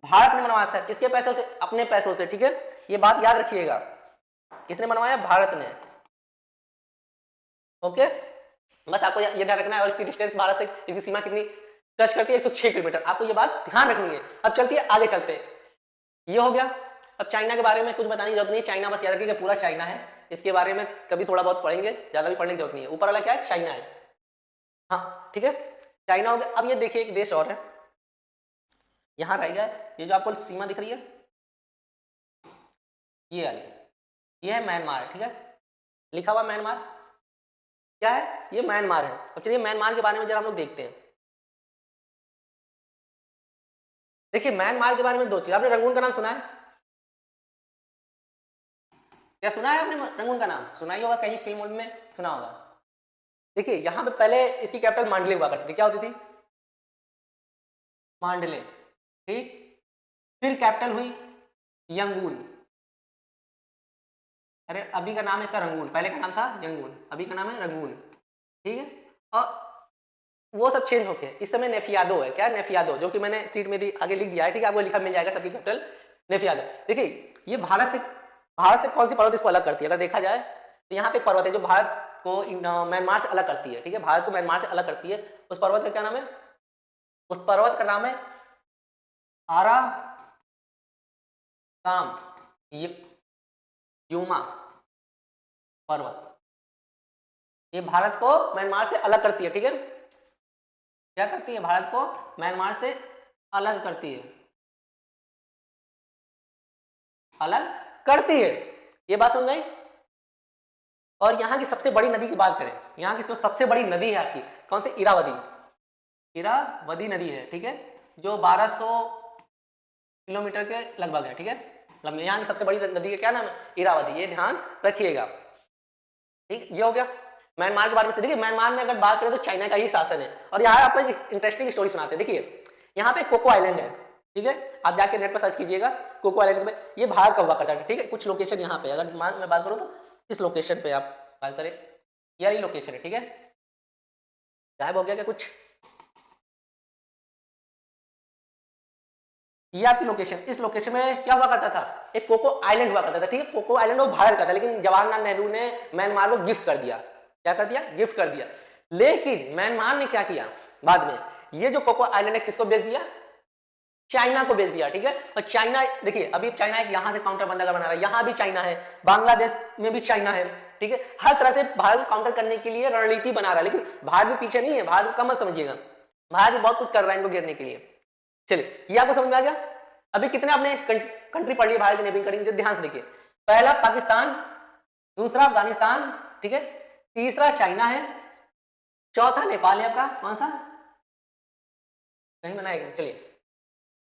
Speaker 1: भारत ने बनवाया था। किसके पैसों से? अपने पैसों से, ठीक है। ये बात याद रखिएगा, किसने बनवाया? भारत ने। ओके, बस आपको ये ध्यान रखना है। और इसकी डिस्टेंस भारत से, इसकी सीमा कितनी टच करती है? 106 किलोमीटर। आपको ये बात ध्यान रखनी है। अब चलती है आगे, चलते ये हो गया। अब चाइना के बारे में कुछ बताने की जरूरत नहीं है। चाइना बस याद रखिए कि पूरा चाइना है। इसके बारे में कभी थोड़ा बहुत पढ़ेंगे, ज्यादा भी पढ़ने की जरूरत नहीं है। ऊपर वाला क्या है? चाइना है, हाँ, ठीक है, चाइना हो गया। अब ये देखिए एक देश और है, यहां रह गया, ये जो आपको सीमा दिख रही है, ये वाली, ये है म्यांमार, ठीक है, लिखा हुआ म्यांमार। क्या है? ये म्यांमार है। अब चलिए म्यांमार के बारे में जरा हम लोग देखते हैं। देखिए म्यांमार के बारे में दो चीज। आपने रंगून का नाम सुना है? क्या सुना है आपने? रंगून का नाम सुना ही होगा, कहीं फिल्म में सुना होगा। देखिए यहाँ पे पहले इसकी कैपिटल मांडले हुआ करती थी। क्या होती थी? मांडले, ठीक। फिर कैपिटल हुई यंगून। अरे अभी का नाम है इसका रंगून, पहले का नाम था यंगून, अभी का नाम है रंगून, ठीक है। और वो सब चेंज होके इस समय नेफियादो है। क्या? नेफियादो, जो कि मैंने सीट में आगे लिख दिया है, ठीक है, आपको लिखा मिल जाएगा सबकी कैपिटल नेफियादो। देखिए ये भारत से कौन सी पर्वत इसको अलग करती है? अगर देखा जाए तो यहाँ पे एक पर्वत है जो भारत को म्यांमार से अलग करती है, ठीक है, भारत को म्यांमार से अलग करती है। उस पर्वत का क्या नाम है? उस पर्वत का नाम है आरा काम यूमा पर्वत। ये भारत को म्यांमार से अलग करती है, ठीक है। क्या करती है? भारत को म्यांमार से अलग करती है, अलग करती है। ये बात समझ में? और यहाँ की सबसे बड़ी नदी की बात करें, यहाँ की जो सबसे बड़ी नदी है आपकी, कौन सी? इरावदी। इरावदी नदी है, ठीक है, जो 1200 किलोमीटर के लगभग है, ठीक है। यहाँ की सबसे बड़ी नदी का क्या नाम है? इरावदी। ये ध्यान रखिएगा, ठीक। ये हो गया म्यांमार के बारे में। देखिए म्यांमार में अगर बात करें तो चाइना का ही शासन है। और यहाँ आपको एक इंटरेस्टिंग स्टोरी सुनाते हैं। देखिए यहाँ पे कोको आइलैंड है, ठीक है, आप जाके नेट पर सर्च कीजिएगा कोको आइलैंड पे। ये भारत का हुआ करता है, ठीक है। कुछ लोकेशन यहाँ पे, अगर मैं बात करूँ तो इस लोकेशन पे आप बात करें, यही लोकेशन है, ठीक है। गायब हो गया क्या कुछ? ये आपकी लोकेशन, इस लोकेशन में क्या हुआ करता था? एक कोको आइलैंड हुआ करता था, ठीक है। कोको आइलैंड वो भारत का था, लेकिन जवाहरलाल नेहरू ने म्यांमार को गिफ्ट कर दिया। क्या कर दिया? गिफ्ट कर दिया। लेकिन म्यांमार ने क्या किया बाद में? ये जो कोको आइलैंड है किसको बेच दिया? चाइना को बेच दिया, ठीक है। और चाइना देखिए अभी चाइना एक यहां से काउंटर बंदरगाह बना रहा है, यहां भी चाइना है, बांग्लादेश में भी चाइना है, ठीक है। हर तरह से भारत को काउंटर करने के लिए रणनीति बना रहा है, लेकिन भारत भी पीछे नहीं है, भारत को कम मत समझिएगा, भारत भी बहुत कुछ कर रहा है इनको गिरने के लिए। चलिए ये आपको समझ में आ गया। अभी कितने आपने कंट्री पढ़ ली भारत की नेबरिंग कंट्री, ध्यान से देखिए। पहला पाकिस्तान, दूसरा अफगानिस्तान, ठीक है, तीसरा चाइना है, चौथा नेपाल है आपका, कौन सा कहीं बनाएगा, चलिए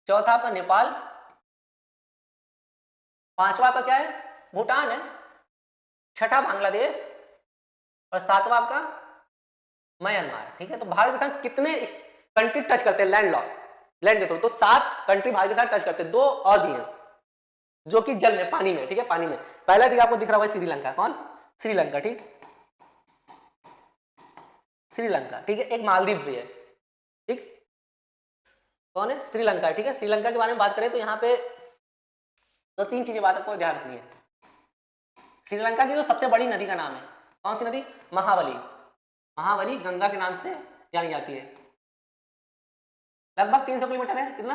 Speaker 1: चौथा आपका नेपाल, पांचवा आपका क्या है, भूटान है, छठा बांग्लादेश और सातवां आपका म्यांमार, ठीक है। तो भारत के साथ कितने कंट्री टच करते हैं लैंड के थ्रू, तो 7 कंट्री भारत के साथ टच करते हैं, 2 और भी हैं जो कि जल में, पानी में, ठीक है, पानी में। पहला दिखा आपको दिख रहा होगा श्रीलंका, कौन, श्रीलंका, ठीक, श्रीलंका, ठीक है। एक मालदीव भी है, ठीक, कौन है, श्रीलंका, ठीक है। श्रीलंका के बारे में बात करें तो यहाँ पे तो 3 चीजें बात आपको ध्यान रखनी है। श्रीलंका की जो सबसे बड़ी नदी का नाम है, कौन सी नदी, महावली, महावली गंगा के नाम से जानी जाती है। लगभग 300 किलोमीटर है, कितना,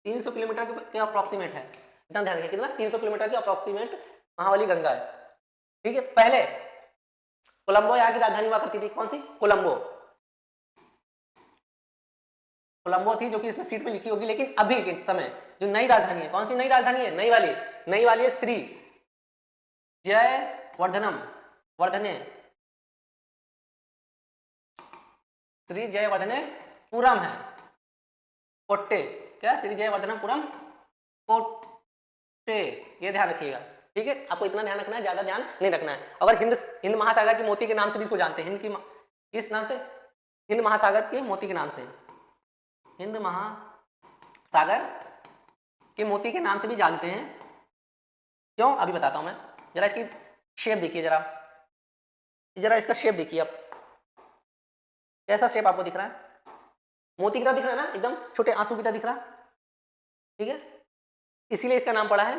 Speaker 1: 300 किलोमीटर के अप्रोक्सीमेट है, इतना ध्यान रखिए, कितना, 300 किलोमीटर के अप्रोक्सीमेट महावली गंगा है, ठीक है। पहले कोलंबो यहाँ की राजधानी हुआ करती थी, कौन सी, कोलंबो, कोलंबो थी, जो कि इसमें सीट में लिखी होगी, लेकिन अभी के समय जो नई राजधानी है, कौन सी नई राजधानी है, नई वाली है श्री जयवर्धनम, श्री जयवर्धनेपुरम है, कोट्टे, क्या, श्री जयवर्धनपुरम कोट्टे, ये ध्यान रखिएगा, ठीक है। आपको इतना ध्यान रखना है, ज्यादा ध्यान नहीं रखना है। अगर हिंद महासागर के मोती के नाम से भी इसको जानते हैं, किस नाम से, हिंद महासागर के मोती के नाम से, हिंद महासागर के मोती के नाम से भी जानते हैं, क्यों, अभी बताता हूं मैं। जरा इसकी शेप देखिए, जरा इसका शेप देखिए आप, कैसा शेप आपको दिख रहा है, मोती की तरह दिख रहा है ना, एकदम छोटे आंसू की तरह दिख रहा, ठीक है, इसीलिए इसका नाम पड़ा है।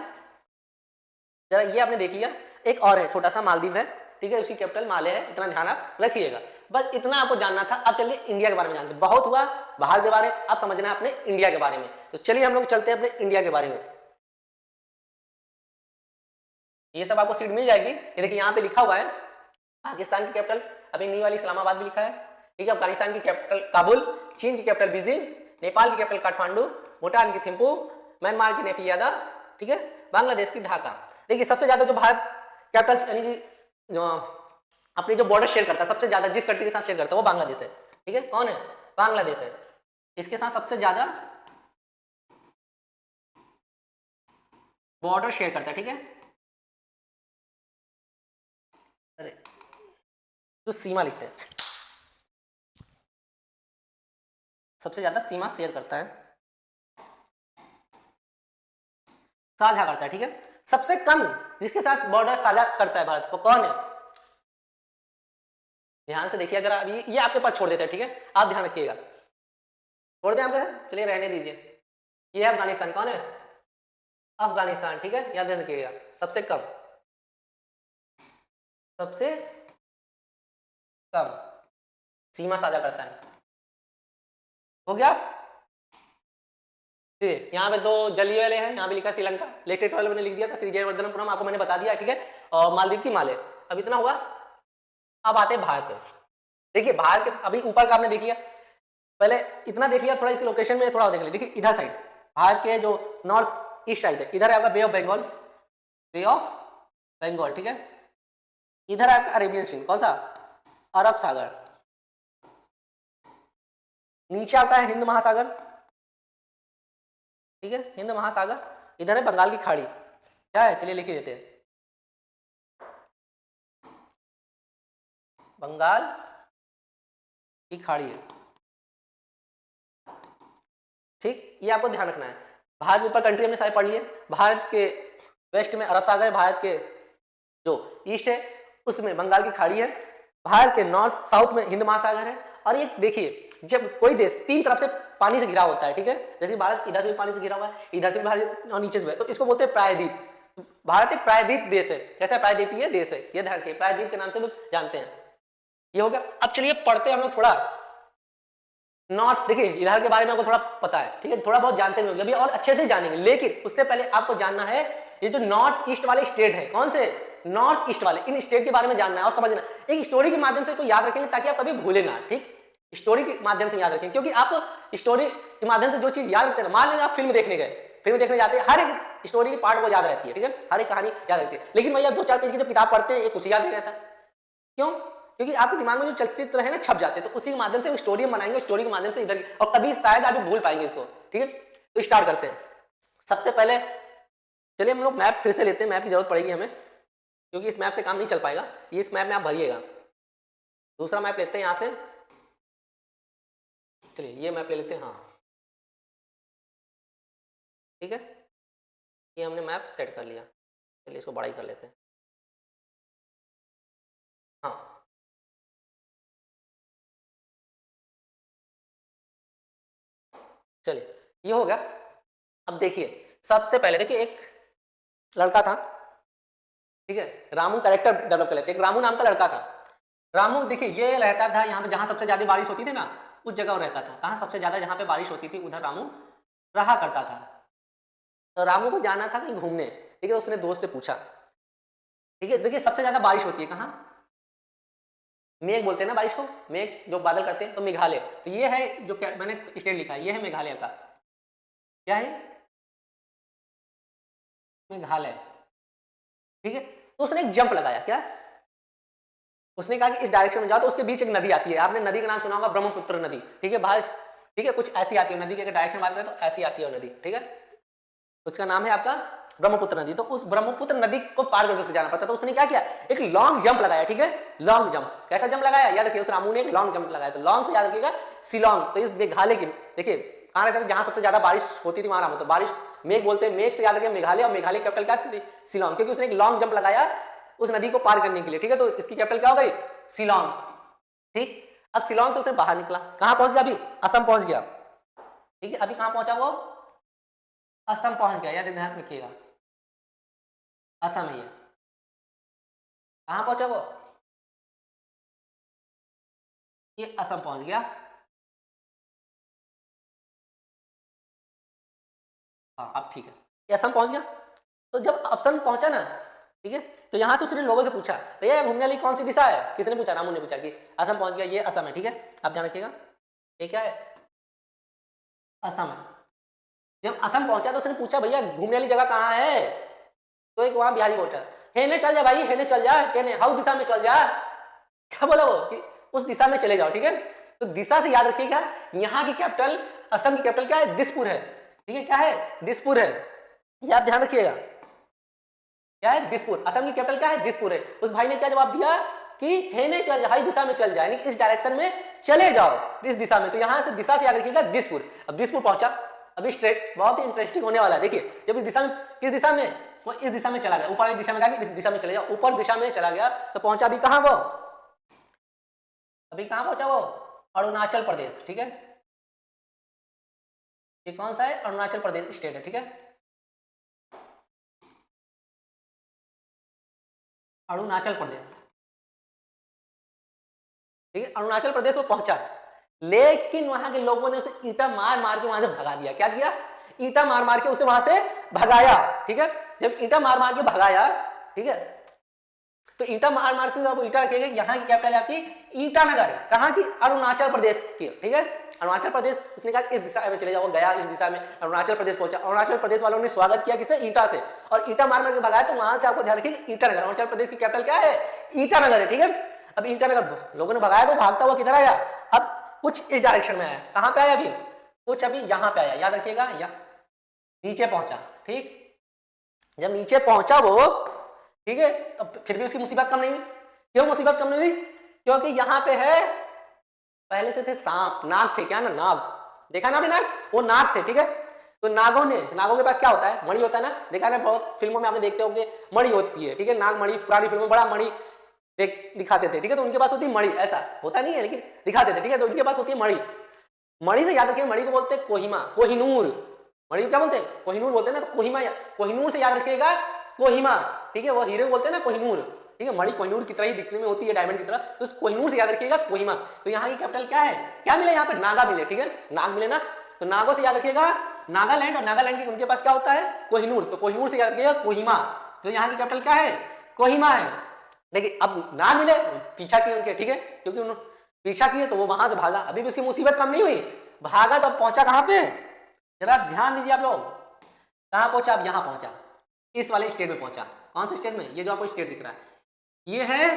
Speaker 1: जरा ये आपने देख लिया। एक और है, छोटा सा मालदीव है, ठीक है, उसकी कैपिटल माले है, इतना ध्यान आप रखिएगा, बस इतना आपको जानना था। अब चलिए इंडिया के बारे में जानते हैं, बहुत हुआ बाहर के बारे में, अब समझना है अपने इंडिया के बारे में। तो चलिए हम लोग चलते हैं अपने इंडिया के बारे में। ये सब आपको सीट मिल जाएगी, ये देखिए यहाँ पे लिखा हुआ है पाकिस्तान की कैपिटल, अभी नई वाली इस्लामाबाद भी लिखा है, ठीक है। अफगानिस्तान की कैपिटल काबुल, चीन की कैपिटल बीजिंग, नेपाल की कैपिटल काठमांडू, भूटान की थिम्पू, म्यांमार की नेफियादा, ठीक है, बांग्लादेश की ढाका। देखिए सबसे ज्यादा जो भारत कैपिटल यानी कि जो अपनी जो बॉर्डर शेयर करता है, सबसे ज्यादा जिस कंट्री के साथ शेयर करता है वो बांग्लादेश है, ठीक है, कौन है, बांग्लादेश है, इसके साथ सबसे ज्यादा बॉर्डर शेयर करता है, ठीक है। अरे तो सीमा लिखते हैं, सबसे ज्यादा सीमा शेयर करता है, साझा करता है, ठीक है। सबसे कम जिसके साथ बॉर्डर साझा करता है भारत को, कौन है, ध्यान से देखिए। अगर अभी ये आपके पास छोड़ देते हैं, ठीक है, आप ध्यान रखिएगा, छोड़ दें आपके, चलिए रहने दीजिए। ये है अफगानिस्तान, कौन है, अफगानिस्तान, ठीक है, याद रखिएगा, सबसे कम सीमा साझा करता है, हो गया। यहाँ पे 2 जलीय वाले हैं, यहाँ पे लिखा श्रीलंका, लेटेस्ट वाले मैंने लिख दिया था, श्री जयवर्धनपुरम आपको मैंने बता दिया, ठीक है, और मालदीव की माले। अब इतना हुआ, अब आते हैं भारत पे। देखिए भारत के अभी ऊपर का आपने देख लिया, पहले इतना देख लिया, थोड़ा इसकी लोकेशन में थोड़ा और देख लिया। देखिए इधर साइड भारत के जो नॉर्थ ईस्ट साइड है, इधर है आपका बे ऑफ बंगाल, ठीक है, इधर है आपका अरेबियन सी, कौन सा, अरब सागर, नीचे आपका है हिंद महासागर, ठीक है, हिंद महासागर, इधर है बंगाल की खाड़ी, क्या है, चलिए लिख देते हैं, बंगाल की खाड़ी है, ठीक। ये आपको ध्यान रखना है। भारत के ऊपर कंट्री हमने सारे पढ़ लिए, भारत के वेस्ट में अरब सागर है, भारत के जो ईस्ट है उसमें बंगाल की खाड़ी है, भारत के नॉर्थ साउथ में हिंद महासागर है। और ये देखिए जब कोई देश 3 तरफ से पानी से घिरा होता है, ठीक है, जैसे भारत इधर से भी पानी से घिरा हुआ है, इधर से भी भारत और नीचे से है, तो इसको बोलते हैं प्रायद्वीप। भारत एक प्रायद्वीप देश है, कैसा प्रायद्वीपीय देश है, ये ध्यान रखिए, प्रायद्वीप के नाम से लोग जानते हैं। ये हो गया। अब चलिए पढ़ते हैं हम लोग थोड़ा नॉर्थ, देखिए इधर के बारे में आपको थोड़ा पता है, ठीक है, थोड़ा बहुत जानते भी होंगे अभी और अच्छे से जानेंगे, लेकिन उससे पहले आपको जानना है ये जो नॉर्थ ईस्ट वाले स्टेट है, कौन से नॉर्थ ईस्ट वाले, इन स्टेट के बारे में जानना है और समझना, एक स्टोरी के माध्यम से इसको याद रखेंगे ताकि आप कभी भूले ना, ठीक, स्टोरी के माध्यम से याद रखेंगे, क्योंकि आप स्टोरी के माध्यम से जो चीज याद रखते हैं, मान लीजिए आप फिल्म देखने गए, फिल्म देखने जाते हैं, हर एक स्टोरी की पार्ट को याद रहती है, ठीक है, हर एक कहानी याद रहती है, लेकिन भैया 2-4 पेज की जब किताब पढ़ते हैं एक कुछ याद नहीं रहता, क्यों? क्योंकि आपके दिमाग में जो चलचित्र है ना छप जाते हैं, तो उसी के माध्यम से स्टोरी हम बनाएंगे, स्टोरी के माध्यम से इधर, और कभी शायद आप भूल पाएंगे इसको, ठीक है। तो स्टार्ट करते हैं। सबसे पहले चलिए हम लोग मैप फिर से लेते हैं, मैप की जरूरत पड़ेगी हमें, क्योंकि इस मैप से काम नहीं चल पाएगा, ये इस मैप में आप भरिएगा। दूसरा मैप लेते हैं यहाँ से, चलिए ये मैप ले लेते हैं, हाँ ठीक है, ये हमने मैप सेट कर लिया, चलिए इसको बड़ा ही कर लेते हैं, हाँ चलिए ये हो गया। अब देखिए सबसे पहले देखिए एक लड़का था, ठीक है, रामू कैरेक्टर डेवलप कर लेते हैं, एक रामू नाम का लड़का था। रामू देखिए ये रहता था यहाँ पे जहाँ सबसे ज्यादा बारिश होती थी ना, उस जगह वो रहता था, कहाँ सबसे ज्यादा जहाँ पे बारिश होती थी उधर रामू रहा करता था। तो रामू को जाना था कहीं घूमने, ठीक है, उसने दोस्त से पूछा, ठीक है, देखिए सबसे ज्यादा बारिश होती है कहाँ, मेघ बोलते हैं ना बारिश को, मेघ जो बादल करते हैं, तो मेघालय, तो ये है जो मैंने स्टेट लिखा है, ये है मेघालय का, क्या है मेघालय, ठीक है। तो उसने एक जंप लगाया, क्या उसने कहा कि इस डायरेक्शन में जाओ, तो उसके बीच एक नदी आती है, आपने नदी का नाम सुना होगा, ब्रह्मपुत्र नदी, ठीक है, बाहर, ठीक है, कुछ ऐसी आती है नदी की अगर डायरेक्शन बात करें तो ऐसी आती है नदी, ठीक है, उसका नाम है आपका ब्रह्मपुत्र नदी। तो उस ब्रह्मपुत्र नदी को पार करके उसे जाना पड़ता, तो उसने क्या किया, एक लॉन्ग जंप लगाया, ठीक है, लॉन्ग जंप, कैसा जंप लगाया याद रखिए, उस रामू ने एक लॉन्ग जंप लगाया, तो लॉन्ग से याद रखिएगा शिलोंग, तो इस मेघालय की, देखिए कहाँ रहता था, जहां सबसे ज्यादा बारिश होती थी वहां रामू, तो बारिश मेघ बोलते हैं, मेघ से याद रखिए मेघालय, और मेघालय कैपिटल क्या थी शिलोंग, क्योंकि उसने एक लॉन्ग जंप लगाया उस नदी को पार करने के लिए, ठीक है, तो इसकी कैपिटल क्या हो गई शिलोंग, ठीक। अब शिलोंग से उसने बाहर निकला, कहां पहुंच गया, अभी असम पहुंच गया, ठीक है, अभी कहां पहुंचा वो, असम पहुंच गया, याद ध्यान रखिएगा असम है ये, कहां पहुंचा वो, ये असम पहुंच गया, हाँ अब ठीक है, ये असम पहुंच गया। तो जब असम पहुंचा ना, ठीक है, तो यहां से उसने लोगों से पूछा, भैया घूमने वाली कौन सी दिशा है, किसने पूछा, रामू ने पूछा कि असम पहुंच गया, ये असम है, ठीक है, आप ध्यान रखिएगा ये क्या है, असम है। जब असम पहुंचा तो उसने पूछा भैया घूमने वाली जगह कहाँ है, तो एक वहां बिहारी बोलता हेने चल जा भाई, हेने चल जा, कहने हाउ दिशा में चल जा, क्या बोला वो कि उस दिशा में चले जाओ, ठीक है। तो दिशा से याद रखिएगा, यहाँ की कैपिटल, असम की कैपिटल क्या है, दिसपुर है, ठीक है, क्या है दिसपुर है, ये आप ध्यान रखिएगा, क्या है दिसपुर, असम की कैपिटल क्या है दिसपुर है। उस भाई ने क्या जवाब दिया कि हेने चल जा, हाई दिशा में चल जाए, इस डायरेक्शन में चले जाओ, इस दिशा में, तो यहाँ से दिशा से याद रखिएगा दिसपुर। अब दिसपुर पहुंचा, अभी स्ट्रेट बहुत ही इंटरेस्टिंग होने वाला है, देखिए जब इस दिशा में, किस दिशा में, वो इस दिशा में चला गया, ऊपर वाली दिशा में जाके इस दिशा में चले जाओ, ऊपर दिशा में चला गया, तो पहुंचा अभी कहां वो, अभी कहां पहुंचा वो, अरुणाचल प्रदेश, ठीक है, ये कौन सा है, अरुणाचल प्रदेश स्टेट है, ठीक है, अरुणाचल प्रदेश, ठीक है, अरुणाचल प्रदेश वो पहुंचा, लेकिन वहां के लोगों ने उसे ईंटा मार मार के वहां से भगा दिया, क्या किया, ईंटा मार मार के उसे वहां से भगाया, ठीक है। जब ईंटा मार मार के भगाया, ठीक है, तो ईंटा मार मार से आप ईंटा रखिएगा, यहाँ की कैपिटल है आपकी ईटानगर, कहाँ की, अरुणाचल प्रदेश की, ठीक है, अरुणाचल प्रदेश, उसने कहा इस दिशा में चले जाओ, गया इस दिशा में, अरुणाचल प्रदेश पहुंचा, अरुणाचल प्रदेश वालों ने स्वागत किया किसे, ईंटा से, और ईंटा मार मार के भगाया, तो वहां से आपको ध्यान रखिए ईटानगर, अरुणाचल प्रदेश की कैपिटल क्या है ईटानगर है, ठीक है। अब ईटानगर लोगों ने भगाया, तो भागता हुआ किधर आया, अब कुछ इस डायरेक्शन में आया, कहां पे आया अभी, कुछ अभी यहां पे आया, याद रखिएगा, या नीचे पहुंचा, ठीक, जब नीचे पहुंचा वो, ठीक है, तो फिर भी उसकी मुसीबत कम नहीं हुई, क्यों मुसीबत कम नहीं हुई, क्योंकि यहां पे है पहले से थे सांप, नाग थे, क्या ना नाग, देखा ना अभी नाग, वो नाग थे, ठीक है। तो नागों ने, नागों के पास क्या होता है, मणि होता है ना, देखा ना बहुत फिल्मों में आपने देखते होंगे मणि होती है, ठीक है, नाग मणि, पुरानी फिल्मों में बड़ा मणि दिखाते थे, ठीक है, तो उनके पास होती है मणि, ऐसा होता नहीं है लेकिन दिखाते थे, ठीक है, तो उनके पास होती है मणि, मणि से याद रखिए, मणि को बोलते हैं कोहिमा, कोहिनूर, मणि को क्या बोलते हैं कोहिनूर बोलते हैं ना, तो कोहिमा, कोहिनूर से याद रखिएगा कोहिमा, ठीक है, वो हीरो बोलते हैं ना कोहिनूर, ठीक है, मणि कोहिनूर की तरह ही दिखने में होती है, डायमंड की तरह, तो उस कोहिनूर से याद रखिएगा कोहिमा। तो यहाँ की कैपिटल क्या है, क्या मिले यहाँ पे, नागा मिले, ठीक है, नाग मिले ना, तो नागों से याद रखिएगा नागालैंड, और नागालैंड के उनके पास क्या होता है, कोहिनूर, तो कोहिनूर से याद रखिएगा कोहिमा। तो यहाँ की कैपिटल क्या है, कोहिमा है। देखिए अब ना मिले, पीछा किए उनके, ठीक है, क्योंकि उन्होंने पीछा किए तो वो वहां से भागा, अभी भी उसकी मुसीबत कम नहीं हुई, भागा तो पहुंचा कहां पे, जरा ध्यान दीजिए आप लोग, कहां पहुंचा, अब यहां पहुंचा, इस वाले स्टेट में पहुंचा। कौन से स्टेट में, ये जो आपको स्टेट दिख रहा है ये है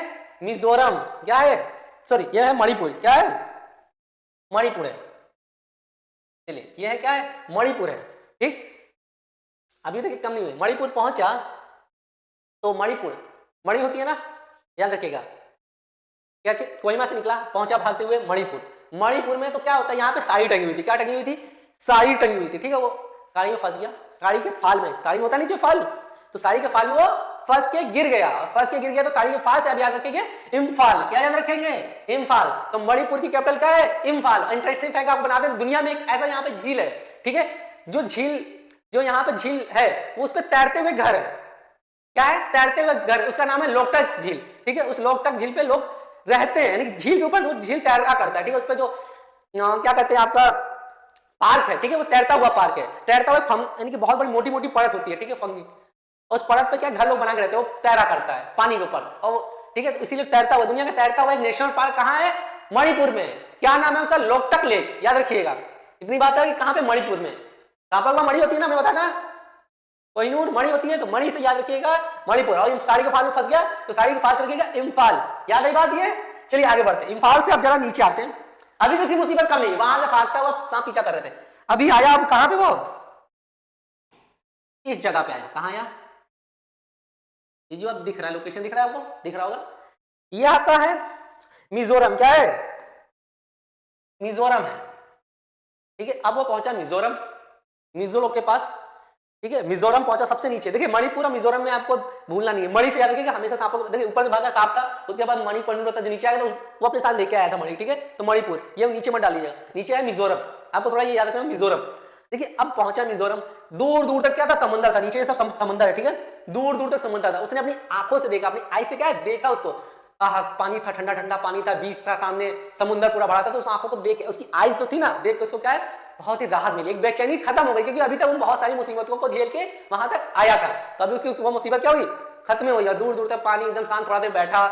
Speaker 1: मिजोरम, क्या है, सॉरी ये है मणिपुर, क्या है, मणिपुर है, चलिए ये है क्या है, मणिपुर है, ठीक। अभी तक कम नहीं हुई, मणिपुर पहुंचा तो मणिपुर, मणि होती है ना, याद रखिएगा, क्या चीज, कोहिमा से निकला, पहुंचा भागते हुए मणिपुर। मणिपुर में तो क्या होता है, यहाँ पे साड़ी टंगी हुई थी, क्या टंगी हुई थी, साड़ी टंगी हुई थी, ठीक है, वो साड़ी में फंस गया, साड़ी के फाल में, साड़ी में होता नीचे फाल, तो साड़ी के फाल में वो फंस के गिर गया, और फंस के गिर गया तो साड़ी के फाल से अब याद रखेंगे इम्फाल, क्या याद रखेंगे, इम्फाल। तो मणिपुर की कैपिटल क्या है, इम्फाल। इंटरेस्टिंग फैक्ट आपको बना दें, दुनिया में एक ऐसा यहाँ पे झील है, ठीक है, जो झील, जो यहाँ पे झील है वो उस पर तैरते हुए घर है, क्या है, तैरते हुए घर, उसका नाम है लोकटक झील, ठीक है, उस लोकटक झील पे लोग रहते हैं, यानी झील के ऊपर वो झील तैरा करता है, ठीक है, उस पे जो क्या कहते हैं आपका पार्क है, ठीक है, वो तैरता हुआ पार्क है, तैरता हुआ यानी कि बहुत बड़ी मोटी मोटी परत होती है, ठीक है, फंगी, उस परत पे क्या घर लोग बना के रहते हैं, वो तैरा करता है पानी के ऊपर, और ठीक है, तो इसीलिए तैरता हुआ, दुनिया का तैरता हुआ एक नेशनल पार्क कहाँ है, मणिपुर में, क्या नाम है उसका, लोकटक लेक, याद रखिएगा, इतनी बात है कि कहाँ पे, मणिपुर में, कहाँ पर मणि होती है ना, मैं बताता, कोहिनूर मणि होती है, तो मणि से याद रखिएगा मणिपुर, और साड़ी के फाल में फंस गया तो साड़ी के फाल से रखिएगा इम्फाल, याद है बात ये। चलिए आगे बढ़ते हैं, इम्फाल से अब जरा नीचे आते हैं, अभी किसी मुसीबत कम नहीं, वहां से भागता हुआ पीछा कर रहे थे, अभी आया, अब कहां पे वो, इस जगह पे आया, कहां आया, ये जो अब दिख रहा है, लोकेशन दिख रहा है आपको, दिख रहा होगा, ये आता है मिजोरम, क्या है, मिजोरम है, ठीक है, अब वो पहुंचा मिजोरम, मिजो के पास, ठीक है, मिजोरम पहुंचा सबसे नीचे, देखिए मणिपुर और मिजोरम में आपको भूलना नहीं है, मणि से याद रखिएगा हमेशा सांप को, देखिए ऊपर से भागा सांप था, उसके बाद मणि कोहिनूर होता, जो नीचे आया तो वो अपने साथ लेके आया था मणि, ठीक है, तो मणिपुर, ये नीचे मत डालिएगा, नीचे है मिजोरम, आपको थोड़ा ये याद रखना, मिजोरम। देखिए अब पहुंचा मिजोरम, दूर दूर तक क्या था, समुद्र था, नीचे सब समुद्र है, ठीक है, दूर दूर तक समुद्र था, उसने अपनी आंखों से देखा, अपनी आई से क्या देखा उसको, पानी था, ठंडा ठंडा पानी था, बीच था, सामने समुद्र पूरा भरा था, तो उस आंखों को देख, उसकी आईज जो थी ना, देख के उसको क्या है, बहुत ही राहत मिली, एक बेचैनी खत्म हो गई, क्योंकि अभी तक वो बहुत सारी मुसीबतों को झेल के वहां तक आया था, तो अभी उसकी वो मुसीबत क्या हुई, खत्म हुई, और दूर दूर तक पानी, एकदम शांत, थोड़ा देर बैठा,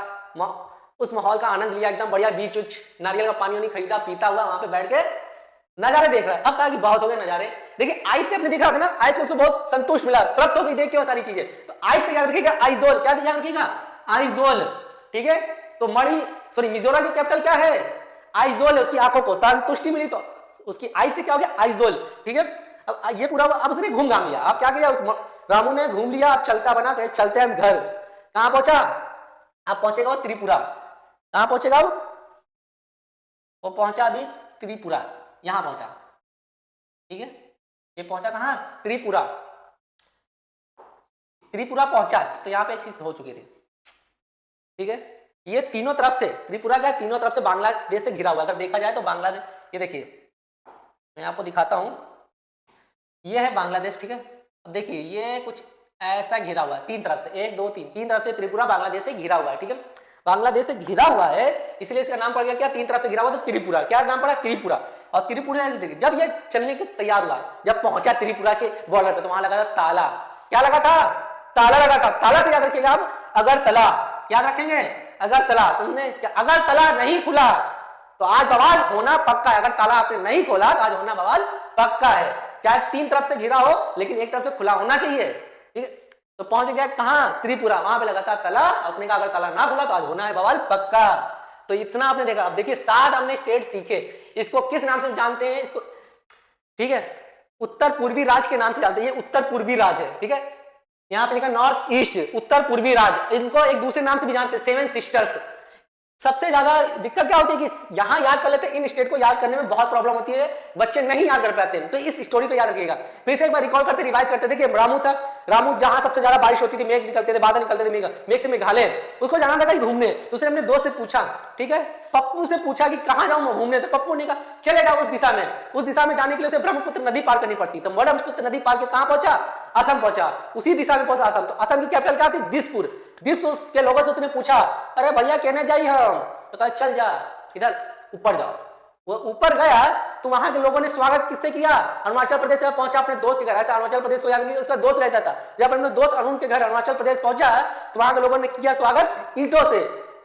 Speaker 1: उस माहौल का आनंद लिया, एकदम बढ़िया बीच उच, नारियल का पानी वानी खरीदा, पीता हुआ वहां पे बैठ के नजारे देख रहा है। अब कहा कि बहुत हो गए नजारे, देखिए आइज से अपने दिख रहा था ना, आइज को उसको बहुत संतुष्ट मिला, तृप्त हो गई देख के वो सारी चीजें, तो आइज से याद रखिएगा आइजोल, क्या याद रखिएगा, आइजोल, ठीक है, तो मणि सॉरी मिजोरम की कैपिटल क्या है, आइजोल है, उसकी आंखों को संतुष्टि मिली तो उसकी आई से क्या हो गया, आइजोल, ठीक है। अब ये पूरा अब उसने घूम घाम लिया, अब क्या किया उस रामू ने, घूम लिया, अब चलता बना, कहे चलते हैं हम घर, कहां पहुंचा, अब पहुंचेगा वो त्रिपुरा, कहां पहुंचेगा वो पहुंचा अभी त्रिपुरा, यहां पहुंचा, ठीक है, ये पहुंचा कहां, त्रिपुरा, त्रिपुरा पहुंचा, तो यहां पे एक चीज हो चुकी थी, ठीक है, ये तीनों तरफ से त्रिपुरा का तीनों तरफ से बांग्लादेश से घिरा हुआ, अगर देखा जाए तो बांग्लादेश, ये देखिए मैं आपको दिखाता हूं, ये है बांग्लादेश, ठीक है, अब देखिए ये कुछ ऐसा घिरा हुआ है तीन तरफ से, एक दो तीन, तीन तरफ से त्रिपुरा बांग्लादेश से घिरा हुआ है, ठीक है, बांग्लादेश से घिरा हुआ है, इसलिए इसका नाम पड़ गया क्या, तीन तरफ से घिरा हुआ तो त्रिपुरा, क्या नाम पड़ा, त्रिपुरा। और त्रिपुरा जब ये चलने को तैयार हुआ, जब पहुंचा त्रिपुरा के बॉर्डर पे, तो वहां लगा था ताला, क्या लगा था, ताला लगा था, ताला से याद रखिएगा आप, अगरतला, क्या रखेंगे, अगरतला, तुमने अगरतला नहीं खुला तो आज बवाल होना पक्का है, अगर ताला आपने नहीं खोला तो आज होना बवाल पक्का है, चाहे तीन तरफ से घिरा हो लेकिन एक तरफ से खुला होना चाहिए, ठीक है, तो पहुंच गया कहां, त्रिपुरा, वहां पे लगा था ताला, उसने कहा अगर ताला ना खुला तो आज होना है बवाल पक्का। तो इतना आपने देखा, अब देखिए 7 हमने स्टेट सीखे, इसको किस नाम से जानते हैं, इसको, ठीक है, उत्तर पूर्वी राज के नाम से जानते हैं, ये उत्तर पूर्वी राज है, ठीक है, यहाँ पे लिखा नॉर्थ ईस्ट, उत्तर पूर्वी राज, इनको एक दूसरे नाम से भी जानते हैं, 7 सिस्टर्स। सबसे ज्यादा दिक्कत क्या होती है कि यहां याद कर लेते हैं, इन स्टेट को याद करने में बहुत प्रॉब्लम होती है, बच्चे नहीं याद कर पाते हैं, तो इस स्टोरी को याद रखिएगा, फिर से एक बार रिकॉल करते, रिवाइज करते। देखिए रामू था, रामू जहां सबसे ज्यादा बारिश होती थी, मेघ निकलते थे, बादल निकलते थे, मेघ से मेघालय, उसको जाना था घूमने, तो उसने अपने दोस्त से पूछा, ठीक है, पप्पू से पूछा कि कहां जाऊं मैं घूमने, तो पप्पू ने कहा चले जाओ उस दिशा में, उस दिशा में जाने के लिए उसे ब्रह्मपुत्र नदी पार करनी पड़ती, तो ब्रह्मपुत्र नदी पार के कहां पहुंचा, असम पहुंचा, उसी दिशा में पहुंचा असम। तो असम की कैपिटल क्या थी? दिसपुर। दिसपुर के लोगों से उसने पूछा, अरे भैया कहने जाइए हम, तो कहा चल जा इधर ऊपर जाओ। वो ऊपर गया तो वहां के लोगों ने स्वागत किससे किया? अरुणाचल प्रदेश से पहुंचा अपने दोस्त के घर। ऐसा अरुणाचल प्रदेश को याद नहीं, उसका दोस्त रहता था। जब अपने दोस्त अरुण के घर अरुणाचल प्रदेश पहुंचा तो वहां के लोगों ने किया स्वागत ईंटों से।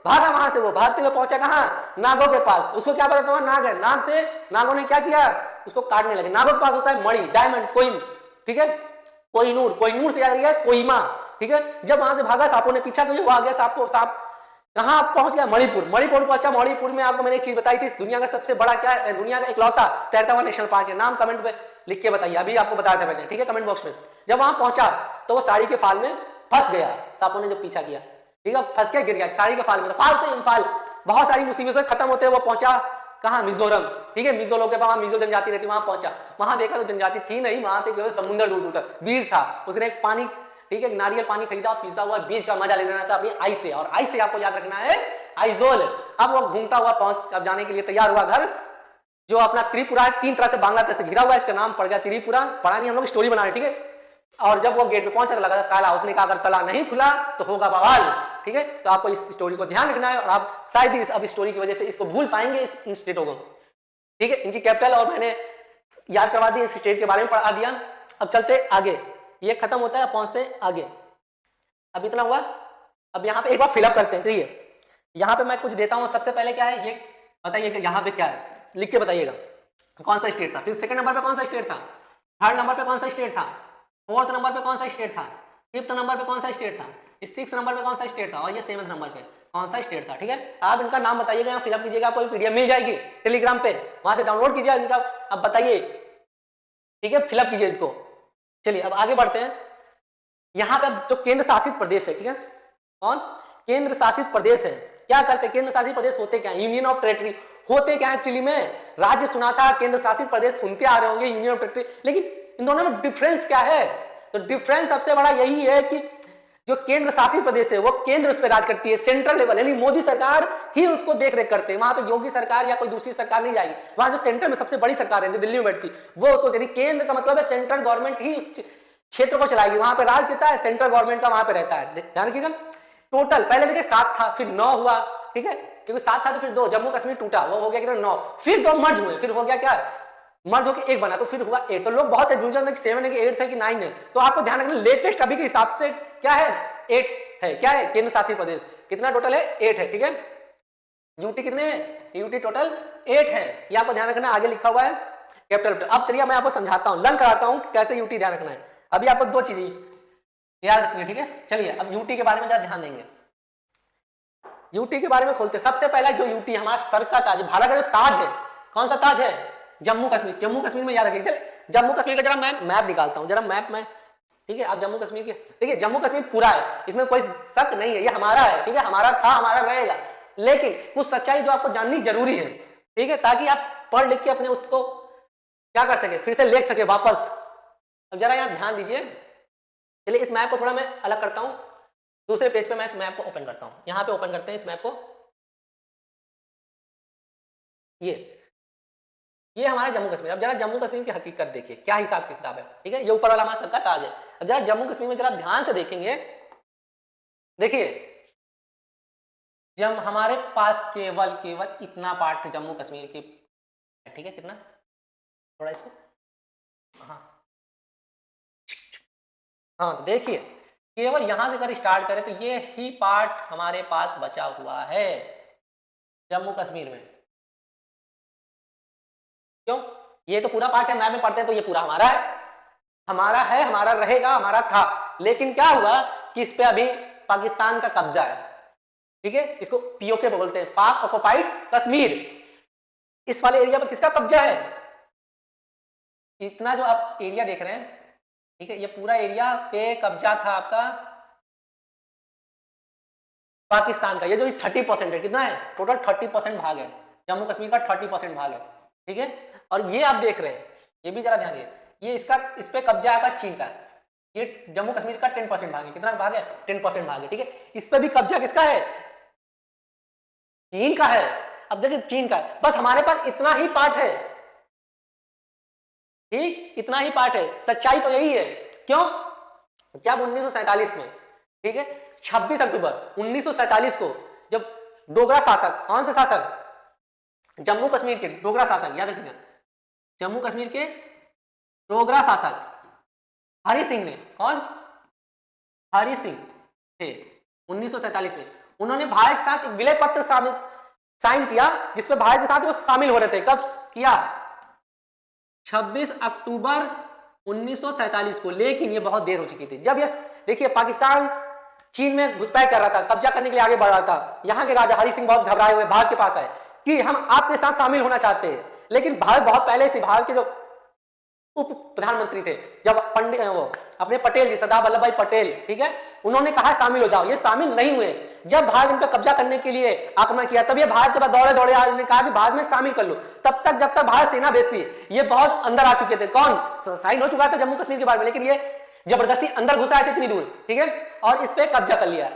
Speaker 1: भागा वहां से, वो भागते हुए पहुंचा कहां? नागों के पास। उसको क्या पता था वहां नाग है? नाग थे। नागों ने क्या किया? उसको काटने लगे। नागों के पास होता है मणि, डायमंड, कोइन, ठीक है, कोहिनूर। कोहिनूर से याद रखिए कोहिमा, ठीक है। जब वहां से भागा, सांपों ने पीछा किया, वो आ गया सांप कहां पहुंच गया? मणिपुर। मणिपुर पहुंचा। मणिपुर में आपको मैंने एक चीज बताई थी, दुनिया का सबसे बड़ा क्या है? दुनिया का इकलौता तैरता हुआ नेशनल पार्क है। नाम कमेंट में लिख के बताइए, अभी आपको बताया था मैंने, ठीक है, कमेंट बॉक्स में। जब वहां पहुंचा तो वो साड़ी के फाल में फंस गया, सांपों ने जब पीछा किया, ठीक है, फंस के गिर गया साड़ी के फाल में। फाल से इम्फाल, बहुत सारी मुसीबतें खत्म होते हुए वो पहुंचा कहां? मिजोरम, ठीक है। मिजो लोग के पास मिजो जनजाति रहती, वहां पहुंचा। वहां देखा तो जनजाति थी नहीं, वहां थे केवल समुद्र दूर दूर तक, बीज था। उसने एक पानी, ठीक है, नारियल पानी खरीदा, पीसता हुआ बीज का मजा लेना था अपनी आई से। और आई से आपको याद रखना है आइजोल। अब वो घूमता हुआ पहुंच, अब जाने के लिए तैयार हुआ घर, जो अपना त्रिपुरा है, 3 तरह से बांग्लादेश से घिरा हुआ है, इसका नाम पड़ गया त्रिपुरा। पढ़ा नहीं हम लोग, स्टोरी बना रहे, ठीक है। और जब वो गेट पे पहुंचा तो लगा था ताला, उसने कहा अगर ताला नहीं खुला तो होगा बवाल, ठीक है। तो आपको इस स्टोरी को ध्यान रखना है, और आप शायद ही अब इस स्टोरी की वजह से इसको भूल पाएंगे, इन स्टेटों को, ठीक है, इनकी कैपिटल। और मैंने याद करवा दी, इस स्टेट के बारे में पढ़ा दिया। अब चलते आगे, ये खत्म होता है, पहुंचते आगे। अब इतना हुआ। अब यहाँ पे एक बार फिलअप करते हैं, चलिए। यहाँ पे मैं कुछ देता हूँ। सबसे पहले क्या है ये बताइए कि यहाँ पे क्या है, लिख के बताइएगा कौन सा स्टेट था। फिर सेकंड नंबर पे कौन सा स्टेट था, थर्ड नंबर पे कौन सा स्टेट था, फोर्थ नंबर पे कौन सा स्टेट था, फिफ्थ नंबर पे कौन सा स्टेट था, सिक्स नंबर पे कौन सा स्टेट था, और ये सेवंथ नंबर पे कौन सा स्टेट था, ठीक है। आप इनका नाम बताइएगा, यहाँ फिलअप कीजिएगा, आपको पीडीएफ मिल जाएगी टेलीग्राम पे, वहां से डाउनलोड कीजिए इनका। अब बताइए, ठीक है, फिलअप कीजिए इनको। चलिए अब आगे बढ़ते हैं। यहाँ पे जो केंद्र शासित प्रदेश है, ठीक है, कौन? केंद्र शासित प्रदेश है। क्या करते हैं केंद्र शासित प्रदेश? होते क्या? यूनियन ऑफ टेरिटरी होते क्या एक्चुअली में? राज्य सुना था, केंद्र शासित प्रदेश सुनते आ रहे होंगे, यूनियन ऑफ टेरिटरी। लेकिन इन दोनों में डिफरेंस क्या है? तो डिफरेंस सबसे बड़ा यही है कि जो केंद्र शासित प्रदेश है वो केंद्र उस पर राज करती है, सेंट्रल लेवल, यानी मोदी सरकार ही उसको देख रेख करते हैं। वहां पे योगी सरकार या कोई दूसरी सरकार नहीं जाएगी। वहां जो सेंटर में सबसे बड़ी सरकार है जो दिल्ली में बैठती, वो उसको, यानी केंद्र का मतलब है सेंट्रल गवर्नमेंट ही उस क्षेत्र को चलाएगी। वहां पे राज कितना है? सेंट्रल गवर्नमेंट का वहां पे रहता है। ध्यान रखिएगा। टोटल पहले देखिए 7 था, फिर 9 हुआ, ठीक है, क्योंकि 7 था तो फिर 2, जम्मू कश्मीर टूटा, वो हो गया कितना? 9, फिर 2 मर्ज हुए, फिर हो गया क्या? मर्ज होकर 1 बना, तो फिर हुआ 8। तो लोग बहुत कंफ्यूजन है कि 7 है कि 8 है कि 9 है। तो आपको ध्यान रखना, लेटेस्ट अभी के हिसाब से क्या है? 8 है। क्या है? केंद्र शासित प्रदेश। कितना टोटल है? 8 है, ठीक है। यूटी कितने हैं? यूटी टोटल 8 है, ये आपको ध्यान रखना। आगे लिखा हुआ है कैपिटल। अब चलिए मैं आपको समझाता हूँ, लर्न कराता हूँ कैसे यूटी ध्यान रखना है। अभी आपको 2 चीजें याद रखनी है, ठीक है। चलिए अब यूटी के बारे में जरा ध्यान देंगे। यूटी के बारे में खोलते। सबसे पहला जो यूटी हमारा सर का ताज, भारत का जो ताज है, कौन सा ताज है? जम्मू कश्मीर। जम्मू कश्मीर में याद रखिए। चलिए जम्मू कश्मीर का जरा मैं मैप निकालता हूँ, जरा मैप में, ठीक है। आप जम्मू कश्मीर के देखिए, जम्मू कश्मीर पूरा है, इसमें कोई शक नहीं है, ये हमारा है, ठीक है, हमारा था, हमारा रहेगा। लेकिन कुछ सच्चाई जो आपको जाननी जरूरी है, ठीक है, ताकि आप पढ़ लिख के अपने उसको क्या कर सके, फिर से लिख सके वापस। अब जरा यहाँ ध्यान दीजिए। चलिए इस मैप को थोड़ा मैं अलग करता हूँ, दूसरे पेज पे मैं इस मैप को ओपन करता हूँ। यहाँ पे ओपन करते हैं इस मैप को। ये हमारा जम्मू कश्मीर। अब जरा जम्मू कश्मीर की हकीकत देखिए, क्या हिसाब किताब है, ठीक है। ये ऊपर वाला हमारा सबका ताज है। अब जरा जम्मू कश्मीर में जरा ध्यान से देखेंगे, देखिए जब हमारे पास केवल इतना पार्ट जम्मू कश्मीर की, ठीक है, कितना, थोड़ा इसको, हाँ तो देखिए केवल यहां से अगर स्टार्ट करें तो ये ही पार्ट हमारे पास बचा हुआ है जम्मू कश्मीर में। क्यों? ये तो पूरा पार्ट है, मैप में पढ़ते हैं तो ये पूरा हमारा है, हमारा रहेगा, हमारा था। लेकिन क्या हुआ कि इस पे अभी पाकिस्तान का कब्जा है, ठीक है, इसको पीओके बोलते हैं, पाक ऑक्युपाइड कश्मीर। इस वाले एरिया पर किसका कब्जा है? इतना जो आप एरिया देख रहे हैं, ठीक है, ये पूरा एरिया पे कब्जा था आपका पाकिस्तान का। ये जो 30% है, कितना है टोटल? 30% भाग है जम्मू कश्मीर का, 30% भाग है, ठीक है। और ये आप देख रहे हैं, ये भी जरा ध्यान दिए, ये इसका, इस पे कब्जा आपका चीन का। ये जम्मू कश्मीर का 10% भाग है। कितना भाग है? 10% भाग है, ठीक है। इस पे भी कब्जा किसका है? चीन का है। अब देखिए चीन का है, बस हमारे पास इतना ही पार्ट है, ठीक, इतना ही पार्ट है। सच्चाई तो यही है। क्यों? जब 1947 में, ठीक है, 26 अक्टूबर 1947 को जब डोगरा शासक, कौन से शासक, जम्मू कश्मीर के डोगरा शासक, याद रखिएगा, जम्मू कश्मीर के डोगरा शासक हरि सिंह ने, कौन, हरि सिंह थे 1947 में, उन्होंने भारत के साथ एक विलय पत्र साइन किया जिसमें भारत के साथ वो शामिल हो रहे थे। कब किया, 26 अक्टूबर 1947 को। लेकिन ये बहुत देर हो चुकी थी जब ये, देखिए, पाकिस्तान चीन में घुसपैठ कर रहा था, कब्जा करने के लिए आगे बढ़ रहा था। यहाँ के राजा हरि सिंह बहुत घबराए हुए भारत के पास आए कि हम आपके साथ शामिल होना चाहते हैं, लेकिन भारत बहुत पहले से, भारत के जो उप प्रधानमंत्री थे जब पंडित वो अपने पटेल जी, सरदार वल्लभ भाई पटेल, ठीक है, उन्होंने कहा शामिल हो जाओ, ये शामिल नहीं हुए। जब भारत इन पर कब्जा करने के लिए आक्रमण किया तब ये भारत के बाद दौड़े दौड़े आए, ने कहा कि भारत में शामिल कर लो। तब तक जब तक भारत सेना भेजती, ये बहुत अंदर आ चुके थे। कौन, साइन हो चुका था जम्मू कश्मीर के बारे में, लेकिन ये जबरदस्ती अंदर घुस आए थे इतनी दूर, ठीक है, और इस पे कब्जा कर लिया।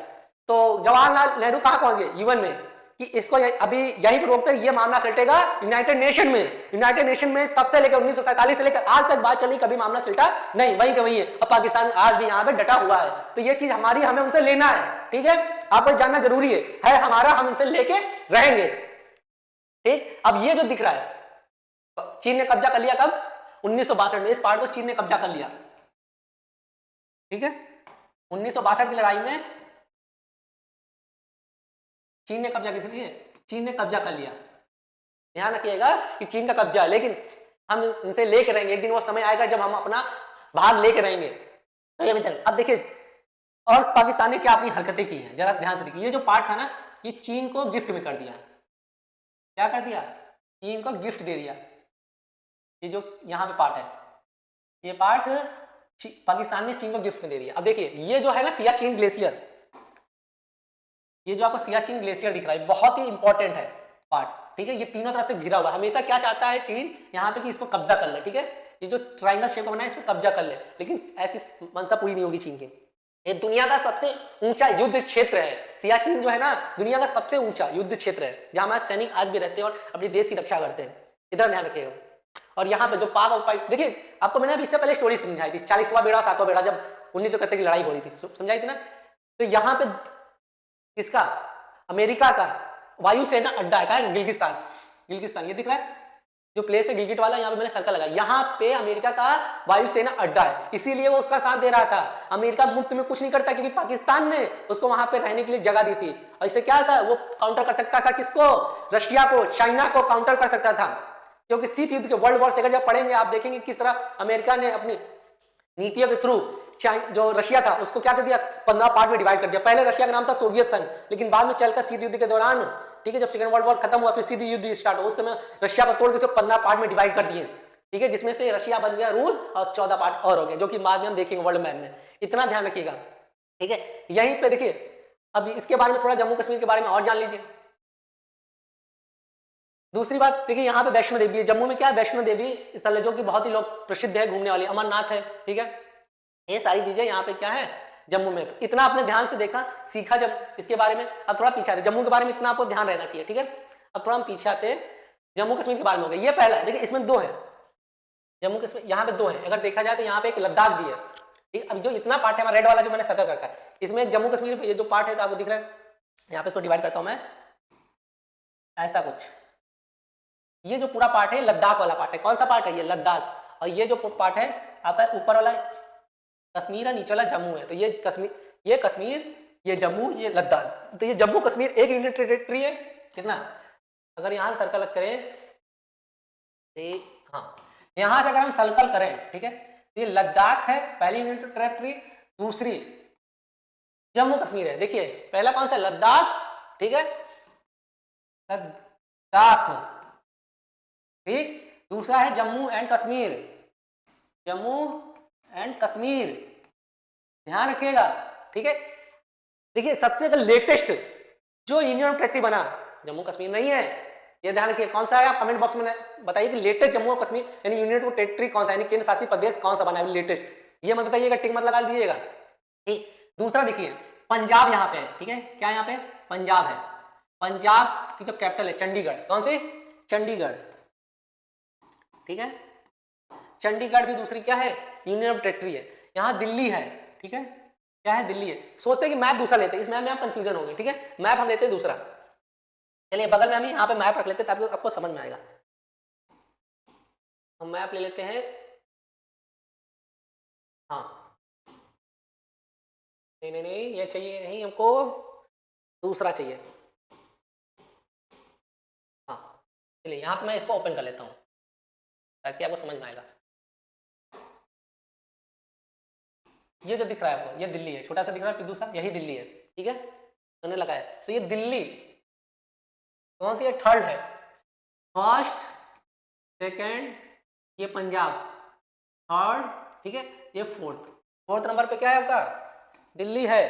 Speaker 1: तो जवाहरलाल नेहरू कहां पहुंच गए, यूएन में, कि इसको अभी यहीं पर रोकते, ये मामला सलटेगा यूनाइटेड नेशन में। यूनाइटेड नेशन में तब से लेकर 1947 से लेकर आज तक बात चली, कभी मामला सलटा नहीं, वहीं के वहीं है। अब पाकिस्तान आज भी यहाँ पे डटा हुआ है। तो ये चीज हमारी, हमें उनसे लेना है, ठीक है, आपको जानना जरूरी है हमारा, हम इनसे लेके रहेंगे, ठीक। अब ये जो दिख रहा है, चीन ने कब्जा कर लिया कब, 1962 में, इस पार्ट को चीन ने कब्जा कर लिया, ठीक है। 1962 की लड़ाई में चीन ने कब्जा किस लिए, चीन ने कब्जा कर लिया। ध्यान रखिएगा कि चीन का कब्जा है, लेकिन हम इनसे लेके रहेंगे। एक दिन वो समय आएगा जब हम अपना भाग लेके रहेंगे। तो ये मित्र, अब देखिए, और पाकिस्तान ने क्या अपनी हरकतें की हैं, जरा ध्यान से देखिए। ये जो पार्ट था ना, ये चीन को गिफ्ट में कर दिया। क्या कर दिया, चीन को गिफ्ट दे दिया। ये जो यहाँ पे पार्ट है, ये पार्ट पाकिस्तान ने चीन को गिफ्ट में दे दिया। अब देखिए, ये जो है ना सियाचिन ग्लेशियर, ये जो आपको सियाचिन ग्लेशियर दिख रहा है, बहुत ही इंपॉर्टेंट है पार्ट, ठीक है। ये तीनों तरफ से घिरा हुआ है। हमेशा क्या चाहता है चीन, यहाँ पे कि इसको कब्जा कर ले, ठीक है। ये जो ट्रायंगल शेप बना है, इसको कब्जा कर ले, लेकिन ऐसी मंशा पूरी नहीं होगी चीन की। ये दुनिया का सबसे ऊंचा युद्ध क्षेत्र है। सियाचिन जो है ना, दुनिया का सबसे ऊंचा युद्ध क्षेत्र है, जहां हमारे सैनिक आज भी रहते हैं और अपने देश की रक्षा करते हैं। इधर ध्यान रखिएगा। और यहाँ पे जो पाक और पाइप, देखिए, आपको मैंने अभी इससे पहले स्टोरी समझाई थी, 40वां बेड़ा 7वां बेड़ा, जब 1971 की लड़ाई हो रही थी, समझाई थी ना। तो यहाँ पे किसका, अमेरिका का वायुसेना अड्डा है, गिलगिस्तान, गिलगिस्तान, ये दिख रहा है जो प्लेस है गिलगिट वाला, यहाँ पे मैंने सर्कल लगाया, यहाँ पे अमेरिका का वायुसेना अड्डा है, इसीलिए वो उसका साथ दे रहा था। अमेरिका मुफ्त में कुछ नहीं करता, क्योंकि पाकिस्तान ने उसको वहां पे रहने के लिए जगह दी थी, और इससे क्या था, वो काउंटर कर सकता था किसको, रशिया को, चाइना को काउंटर कर सकता था। क्योंकि शीत युद्ध के वर्ल्ड वॉर से जब पढ़ेंगे आप देखेंगे किस तरह अमेरिका ने अपनी नीतियों के थ्रू जो रशिया था उसको क्या कर दिया, 15 पार्ट में डिवाइड कर दिया। पहले रशिया का नाम था सोवियत संघ, लेकिन बाद में चलकर शीत युद्ध के दौरान, ठीक है, जब सेकंड वर्ल्ड वॉर खत्म हुआ, फिर शीत युद्ध स्टार्ट हुआ, उस समय रशिया को तोड़ के 15 पार्ट में डिवाइड कर दिए, ठीक है, जिसमें से रशिया बन गया रूस और 14 पार्ट और हो गए, जो कि बाद में हम देखेंगे वर्ल्ड मैप में। इतना ध्यान रखिएगा, ठीक है। यहीं पे देखिए, अब इसके बारे में थोड़ा जम्मू कश्मीर के बारे में और जान लीजिए। दूसरी बात देखिए, यहाँ पे वैष्णो देवी है, जम्मू में क्या है, वैष्णो देवी स्थल है, जो कि बहुत ही लोग प्रसिद्ध है घूमने वाली, अमरनाथ है, ठीक है। ये सारी चीजें यहाँ पे क्या है, जम्मू में। तो इतना आपने ध्यान से देखा, सीखा जब इसके बारे में। अब थोड़ा पीछे आते, जम्मू के बारे में इतना आपको ध्यान रहना चाहिए, ठीक है। अब थोड़ा हम पीछे आते हैं, जम्मू कश्मीर के बारे में हो गया। ये पहला है, देखिए, इसमें 2 है, जम्मू कश्मीर यहाँ पे 2 है। अगर देखा जाए तो यहाँ पे एक लद्दाख भी है, ठीक। अब जो इतना पार्ट है, रेड वाला जो मैंने सर्कल रखा है, इसमें जम्मू कश्मीर ये जो पार्ट है, तो आपको दिख रहा है, यहाँ पे इसको डिवाइड करता हूँ मैं, ऐसा कुछ। ये जो पूरा पार्ट है लद्दाख वाला पार्ट है। कौन सा पार्ट है, ये लद्दाख। और ये जो पार्ट है आपका ऊपर वाला कश्मीर है, नीचे वाला जम्मू है। तो ये कश्मीर, ये जम्मू, ये लद्दाख। तो ये जम्मू कश्मीर एक यूनिट टेरिटरी है, कितना, अगर यहाँ से सर्कल करें, हाँ, यहाँ से अगर हम सर्कल करें, ठीक है, तो ये लद्दाख है पहली यूनिट टेरिटरी, दूसरी जम्मू कश्मीर है। देखिए, पहला कौन सा, लद्दाख, ठीक है, लद्दाख, ठीक। दूसरा है जम्मू एंड कश्मीर, जम्मू एंड कश्मीर, ध्यान रखिएगा, ठीक है। देखिए, सबसे लेटेस्ट जो यूनियन टेरिटरी बना जम्मू कश्मीर नहीं है, ये ध्यान रखिए। कौन सा है, आप कमेंट बॉक्स में बताइए कि लेटेस्ट जम्मू और कश्मीर यानी यूनियन टेरिटरी कौन सा, यानी केंद्र शासित प्रदेश कौन सा बना है लेटेस्ट, ये मत बताइएगा, टिक मत लगा दीजिएगा, ठीक। दूसरा देखिए, पंजाब यहाँ पे है, ठीक है, क्या यहाँ पे, पंजाब है। पंजाब की जो कैपिटल है चंडीगढ़, कौन सी, चंडीगढ़, ठीक है। चंडीगढ़ भी दूसरी क्या है, यूनियन टेरिटरी है। यहाँ दिल्ली है, ठीक है, क्या है, दिल्ली है। सोचते हैं कि मैप दूसरा लेते हैं, इस मैप में आप कंफ्यूजन होंगे, ठीक है, मैप हम लेते हैं दूसरा। चलिए बगल में हम यहाँ पे मैप रख लेते हैं ताकि आपको समझ में आएगा। हम मैप ले लेते हैं, हाँ नहीं नहीं नहीं, ये चाहिए नहीं हमको, दूसरा चाहिए। हाँ चलिए यहाँ पे मैं इसको ओपन कर लेता हूँ ताकि आपको समझ में आएगा। ये जो दिख रहा है आपको, ये दिल्ली है, छोटा सा दिख रहा है पिद्दू सा, यही दिल्ली है, ठीक है, मैंने लगाया। तो ये दिल्ली कौन सी है, थर्ड है, फर्स्ट सेकंड ये पंजाब थर्ड, ठीक है, ये फोर्थ, फोर्थ नंबर पे क्या है आपका, दिल्ली है,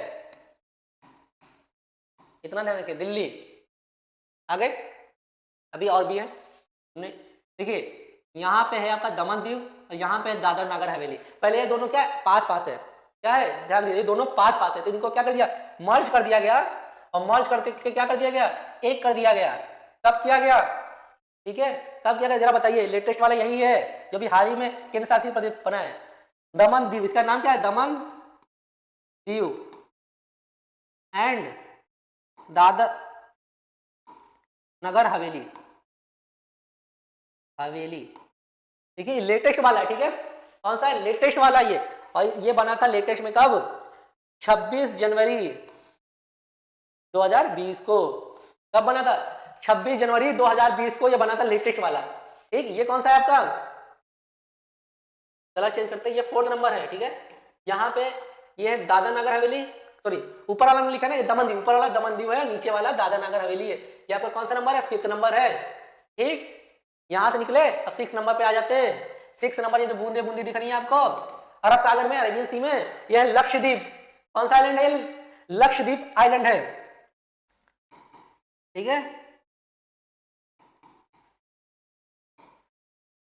Speaker 1: इतना ध्यान रखिए, दिल्ली। आगे अभी और भी है, देखिए यहाँ पे है आपका दमन दीव और यहाँ पे है दादर नगर हवेली। पहले ये दोनों क्या है, पास पास है, क्या है, ध्यान दीजिए, ये दोनों पास पास है, तो इनको क्या कर दिया, मर्ज कर दिया गया, और मर्ज करते के क्या कर दिया गया, एक कर दिया गया। कब किया गया, ठीक है, कब किया गया जरा बताइए, लेटेस्ट वाला यही है जो भी हाल ही में केंद्र शासित प्रदेश बना है, दमन दीव, इसका नाम क्या है, दमन दीव एंड दादर नगर हवेली, हवेली, देखिए लेटेस्ट वाला है, ठीक है, कौन सा है, लेटेस्ट वाला ये, और ये बना था लेटेस्ट में कब, 26 जनवरी 2020 को, कब बना था, 26 जनवरी 2020 को ये बना था लेटेस्ट वाला, ठीक। ये कौन सा है आपका, कलर चेंज करते हैं, ये फोर्थ नंबर है, ठीक है, यहाँ पे ये है दादर नगर हवेली, सॉरी ऊपर वाला में लिखा है ना, ये दमन दीव, ऊपर वाला दमन दीव है, नीचे वाला दादर नगर हवेली है। ये आपका कौन सा नंबर है, फिफ्थ नंबर है, ठीक। यहां से निकले अब 6 नंबर पे आ जाते हैं। 6 नंबर, ये जो बूंदे बूंदी दिख रही है आपको अरब सागर में, अरेबियन सी में, यह है लक्षद्वीप। कौन सा आइलैंड है, लक्षद्वीप आइलैंड है, ठीक है,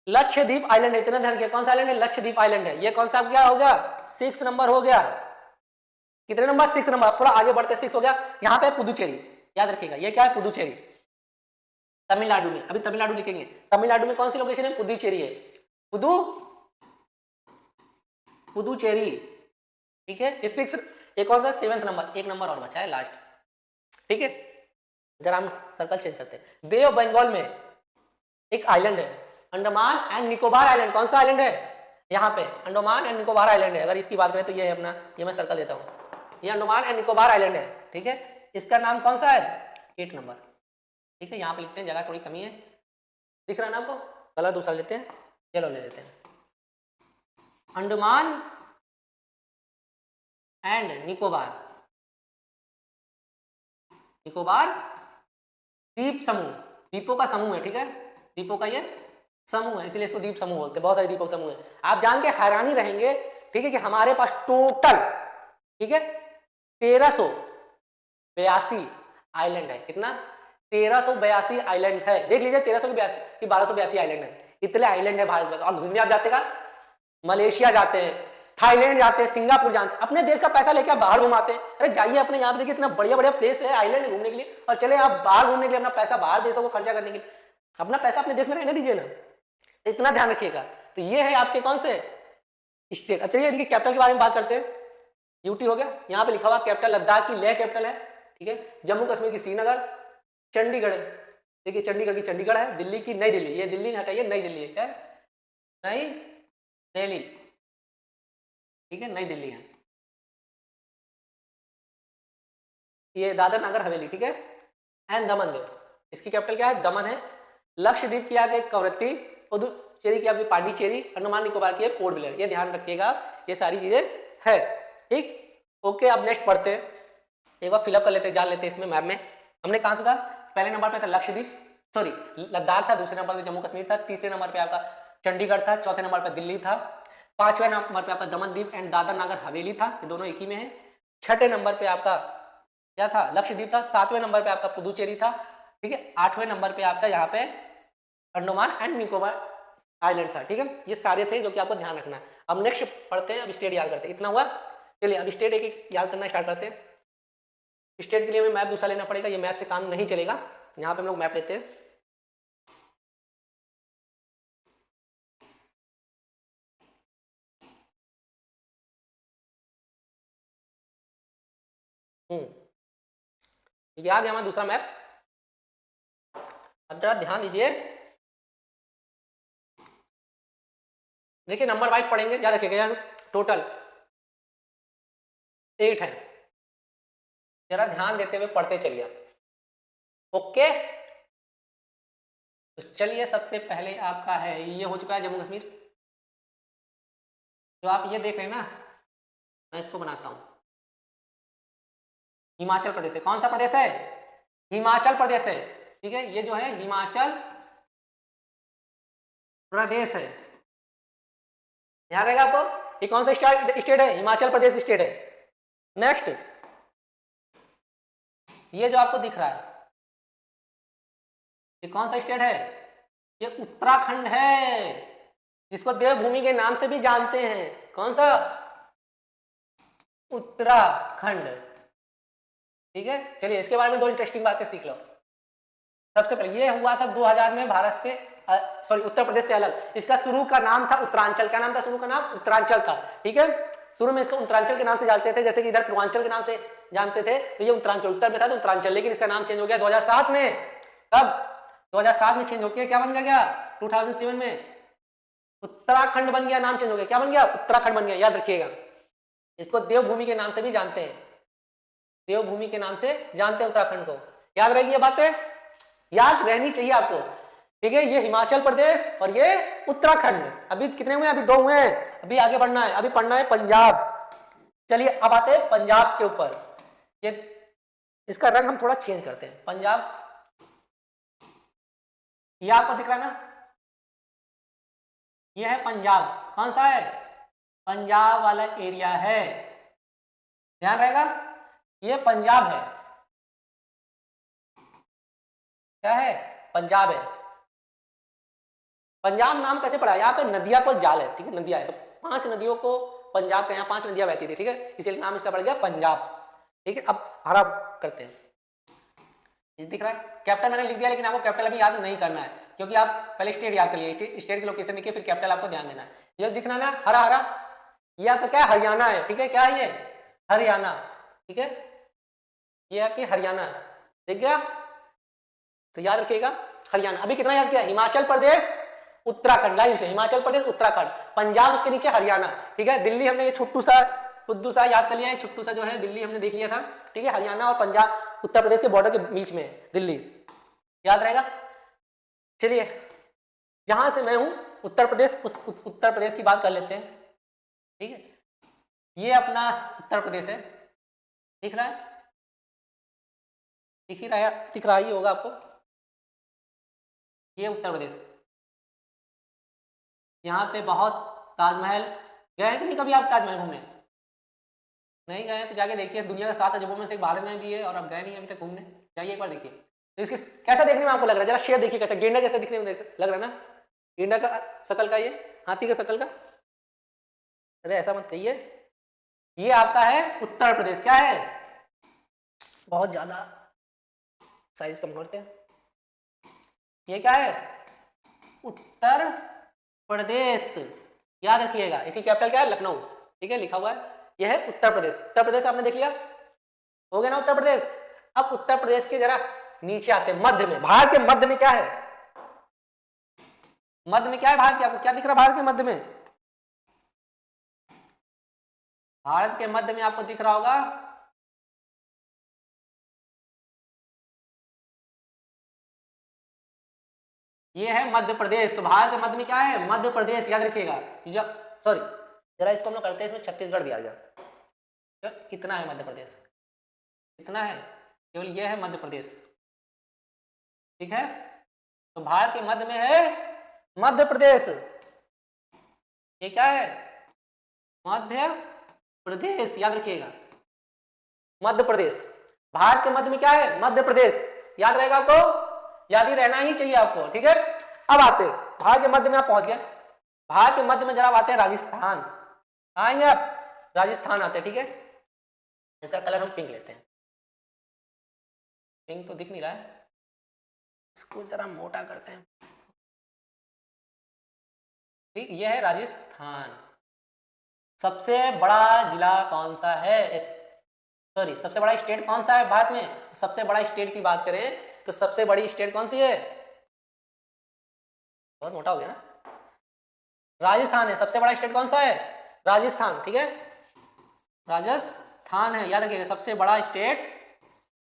Speaker 1: लक्षद्वीप आइलैंड है, इतना ध्यान रखिए, कौन सा आइलैंड है, लक्षद्वीप आइलैंड है। ये कौन सा क्या हो गया, 6 नंबर हो गया, कितने नंबर, 6 नंबर, थोड़ा आगे बढ़ते 6 हो गया। यहाँ पे पुदुचेरी, याद रखिएगा, ये क्या है, पुदुचेरी, तमिलनाडु में, अभी तमिलनाडु लिखेंगे, तमिलनाडु में कौन सी लोकेशन है, पुदुचेरी है, पुदुचेरी, ठीक है। ये 6, एक कौन सा, 7th नंबर, एक नंबर और बचा है लास्ट, ठीक है। जरा हम सर्कल चेंज करते हैं। बे ऑफ बंगाल में एक आइलैंड है, अंडमान एंड निकोबार आइलैंड, कौन सा आइलैंड है, यहाँ पे अंडमान एंड निकोबार आइलैंड है। अगर इसकी बात करें तो ये है अपना, ये मैं सर्कल देता हूँ, ये अंडमान एंड निकोबार आइलैंड है, ठीक है। इसका नाम कौन सा है, 8 नंबर, ठीक है। यहाँ पे लिखते हैं, जगह थोड़ी कमी है, दिख रहा है ना आपको, कलर दूसरा लेते हैं, येलो ले लेते हैं, अंडमान एंड निकोबार, निकोबार द्वीप समूह, द्वीपों का समूह है, ठीक है, द्वीपों का ये समूह है, इसलिए इसको द्वीप समूह बोलते हैं, बहुत सारे द्वीपों का समूह है। आप जान के हैरानी रहेंगे, ठीक है, कि हमारे पास टोटल, ठीक है, 1382 आइलैंड है, कितना, 1382 आइलैंड है, देख लीजिए 1382 कि 1282 आइलैंड है, इतने आइलैंड है भारत में। और घूमने आप जाते का, मलेशिया जाते हैं, थाईलैंड जाते हैं, सिंगापुर जाते हैं, अपने देश का पैसा लेके आप बाहर घुमाते हैं। अरे जाइए अपने यहाँ पे, देखिए इतना बढ़िया बढ़िया प्लेस है आइलैंड घूमने के लिए, और चले आप बाहर घूमने के लिए, अपना पैसा बाहर देशों को खर्चा करने के लिए, अपना पैसा अपने देश में रहने दीजिए ना, इतना ध्यान रखिएगा। तो ये है आपके कौन से स्टेट। अच्छा, ये इनके कैपिटल के बारे में बात करते हैं। यूटी हो गया, यहाँ पे लिखा हुआ कैपिटल लद्दाख की लेह कैपिटल है, ठीक है। जम्मू कश्मीर की श्रीनगर, चंडीगढ़, देखिए चंडीगढ़ की चंडीगढ़ है, दिल्ली की नई दिल्ली, ये दिल्ली हटाइए, नई दिल्ली है, क्या नई दिल्ली, ठीक है, नई दिल्ली है। ये दादर नगर हवेली, ठीक है, एंड दमन दीव, इसकी कैपिटल क्या है, दमन है। लक्षद्वीप की आगे कवरत्ती, पुदुचेरी की आपकी पांडिचेरी, अंडमान निकोबार की पोर्ट ब्लेयर, ये ध्यान रखिएगा, ये सारी चीजें है, ठीक। ओके, अब नेक्स्ट पढ़ते हैं, एक बार फिलअप कर लेते हैं, जान लेते हैं इसमें मैप में हमने कहां से था। पहले नंबर पे था लक्षद्वीप, सॉरी लद्दाख था, दूसरे नंबर पे जम्मू कश्मीर था, तीसरे नंबर पे आपका चंडीगढ़ था, चौथे नंबर पे दिल्ली था, पांचवें नंबर पे आपका दमन दीव एंड दादर नगर हवेली था, ये दोनों एक ही में है। छठे नंबर पे आपका क्या था, लक्षद्वीप था। सातवें नंबर पे आपका पुदुचेरी था, ठीक है। आठवें नंबर पे आपका यहाँ पे अंडमान एंड निकोबार आइलैंड था, ठीक है। ये सारे थे जो कि आपको ध्यान रखना है। अब नेक्स्ट पढ़ते हैं, अब स्टेट याद करते हैं, इतना हुआ। चलिए अब स्टेट एक एक याद करना स्टार्ट करते हैं। स्टेट के लिए हमें मैप दूसरा लेना पड़ेगा, ये मैप से काम नहीं चलेगा, यहाँ पे हम लोग मैप लेते हैं। ये आ गया हमारा दूसरा मैप। अब जरा ध्यान दीजिए, देखिए नंबर वाइज पढ़ेंगे, याद रखिएगा टोटल 8 है, जरा ध्यान देते हुए पढ़ते चलिए। ओके, तो चलिए सबसे पहले आपका है, ये हो चुका है जम्मू कश्मीर, जो आप ये देख रहे हैं ना, मैं इसको बनाता हूं, हिमाचल प्रदेश है। कौन सा प्रदेश है? हिमाचल प्रदेश है, ठीक है, ये जो है हिमाचल प्रदेश है, ध्यान रहेगा आपको। ये कौन सा स्टेट है? हिमाचल प्रदेश स्टेट है। नेक्स्ट, ये जो आपको दिख रहा है, ये कौन सा स्टेट है? ये उत्तराखंड है, जिसको देवभूमि के नाम से भी जानते हैं। कौन सा? उत्तराखंड, ठीक है। चलिए इसके बारे में 2 इंटरेस्टिंग बातें सीख लो। सबसे पहले ये हुआ था 2000 में भारत से, सॉरी उत्तर प्रदेश से अलग। इसका शुरू का नाम था उत्तरांचल। क्या नाम था शुरू का नाम? उत्तरांचल था, ठीक है। शुरू में इसको उत्तरांचल के नाम से जानते थे, जैसे कि इधर पूर्वांचल के नाम से जानते थे, तो ये उत्तरांचल, उत्तर में था तो उत्तरांचल। लेकिन इसका नाम चेंज हो गया 2007 में। कब? 2007 में चेंज होकर क्या बन गया? 2007 में उत्तराखंड बन गया, नाम चेंज हो गया। क्या बन गया? उत्तराखंड बन गया, याद रखिएगा। इसको देवभूमि के नाम से भी जानते हैं, देवभूमि के नाम से जानते हैं उत्तराखंड को। याद रहेगी ये बातें, याद रहनी चाहिए आपको, ठीक है। ये हिमाचल प्रदेश और ये उत्तराखंड। अभी कितने हुए? अभी 2 हुए हैं, अभी आगे बढ़ना है, अभी पढ़ना है पंजाब। चलिए अब आते हैं पंजाब के ऊपर। ये इसका रंग हम थोड़ा चेंज करते हैं। पंजाब, ये आपको दिख रहा है ना, ये है पंजाब। कौन सा है? पंजाब वाला एरिया है, ध्यान रहेगा, ये पंजाब है। क्या है? पंजाब है। पंजाब नाम कैसे पड़ा? यहाँ पे नदियां को जाल है, ठीक है, नदियां है, तो 5 नदियों को पंजाब के यहाँ 5 नदियां बहती थी, ठीक है, इसलिए नाम इसका पड़ गया पंजाब, ठीक है। अब हरा करते हैं, ये दिख रहा है, कैपिटल मैंने लिख दिया, लेकिन आपको कैपिटल अभी याद नहीं करना है, क्योंकि आप पहले स्टेट याद कर लिए, स्टेट की लोकेशन लिखिए, फिर कैपिटल आपको ध्यान देना है। ये दिखना ना हरा हरा, ये आपका क्या है? हरियाणा है, ठीक है। क्या है ये? हरियाणा, ठीक है, ये आपकी हरियाणा, देख गया, तो याद रखिएगा हरियाणा। अभी कितना याद किया? हिमाचल प्रदेश उत्तराखंड, लाइन से हिमाचल प्रदेश उत्तराखंड, पंजाब उसके नीचे हरियाणा, ठीक है। दिल्ली हमने ये छुट्टू सा याद कर लिया है, छुट्टू सा जो है दिल्ली हमने देख लिया था, ठीक है। हरियाणा और पंजाब उत्तर प्रदेश के बॉर्डर के बीच में है दिल्ली, याद रहेगा। चलिए जहां से मैं हूं उत्तर प्रदेश, उस उत्तर प्रदेश की बात कर लेते हैं, ठीक है। ये अपना उत्तर प्रदेश है, दिख रहा है, दिख रहा ही होगा आपको, ये उत्तर प्रदेश। यहाँ पे बहुत ताजमहल, गए हैं कि नहीं कभी आप ताजमहल घूमने? नहीं गए तो जाके देखिए, दुनिया के 7 अजूबों में से एक भारत में भी है, और आप गए नहीं अभी तक घूमने, जाइए एक बार देखिए। तो इसके कैसा देखने में आपको लग रहा है? जरा शेर देखिए, कैसा गेंडा जैसा दिखने में लग रहा है ना, गेंडा का शकल का, ये हाथी का शकल का। अरे ऐसा मत कहिए, ये आपका है उत्तर प्रदेश। क्या है? बहुत ज्यादा साइज कम करते हैं, ये क्या है? उत्तर प्रदेश, याद रखिएगा। इसकी कैपिटल क्या है? लखनऊ, ठीक है, लिखा हुआ है, यह है उत्तर प्रदेश। उत्तर प्रदेश आपने देख लिया, हो गया ना उत्तर प्रदेश। अब उत्तर प्रदेश के जरा नीचे आते हैं, मध्य में। भारत के मध्य में क्या है? मध्य में क्या है भारत के? आपको क्या दिख रहा है भारत के मध्य में? भारत के मध्य में आपको दिख रहा होगा, ये है मध्य प्रदेश। तो भारत के मध्य में क्या है? मध्य प्रदेश, याद रखिएगा। सॉरी, जरा इसको हम लोग करते हैं, इसमें छत्तीसगढ़ भी आ गया। कितना है मध्य प्रदेश? कितना है? केवल ये है मध्य प्रदेश, ठीक है। तो भारत के मध्य में है मध्य प्रदेश, ये क्या है? मध्य प्रदेश, याद रखिएगा, मध्य प्रदेश। भारत के मध्य में क्या है? मध्य प्रदेश, याद रहेगा आपको, याद ही रहना ही चाहिए आपको, ठीक है। अब आते हैं भारत के मध्य में, आप पहुंच गए। भारत के मध्य में जरा आते हैं राजस्थान, आएंगे आप, राजस्थान आते हैं, ठीक है। इसका कलर हम पिंक लेते हैं, पिंक तो दिख नहीं रहा है, इसको जरा मोटा करते हैं, ठीक। ये है राजस्थान। सबसे बड़ा जिला कौन सा है? सॉरी सबसे बड़ा स्टेट कौन सा है भारत में? सबसे बड़ा स्टेट की बात करें तो सबसे बड़ी स्टेट कौन सी है? बहुत मोटा हो गया ना, राजस्थान है। सबसे बड़ा स्टेट कौन सा है? राजस्थान, ठीक है, राजस्थान है, याद रखिएगा। सबसे बड़ा स्टेट,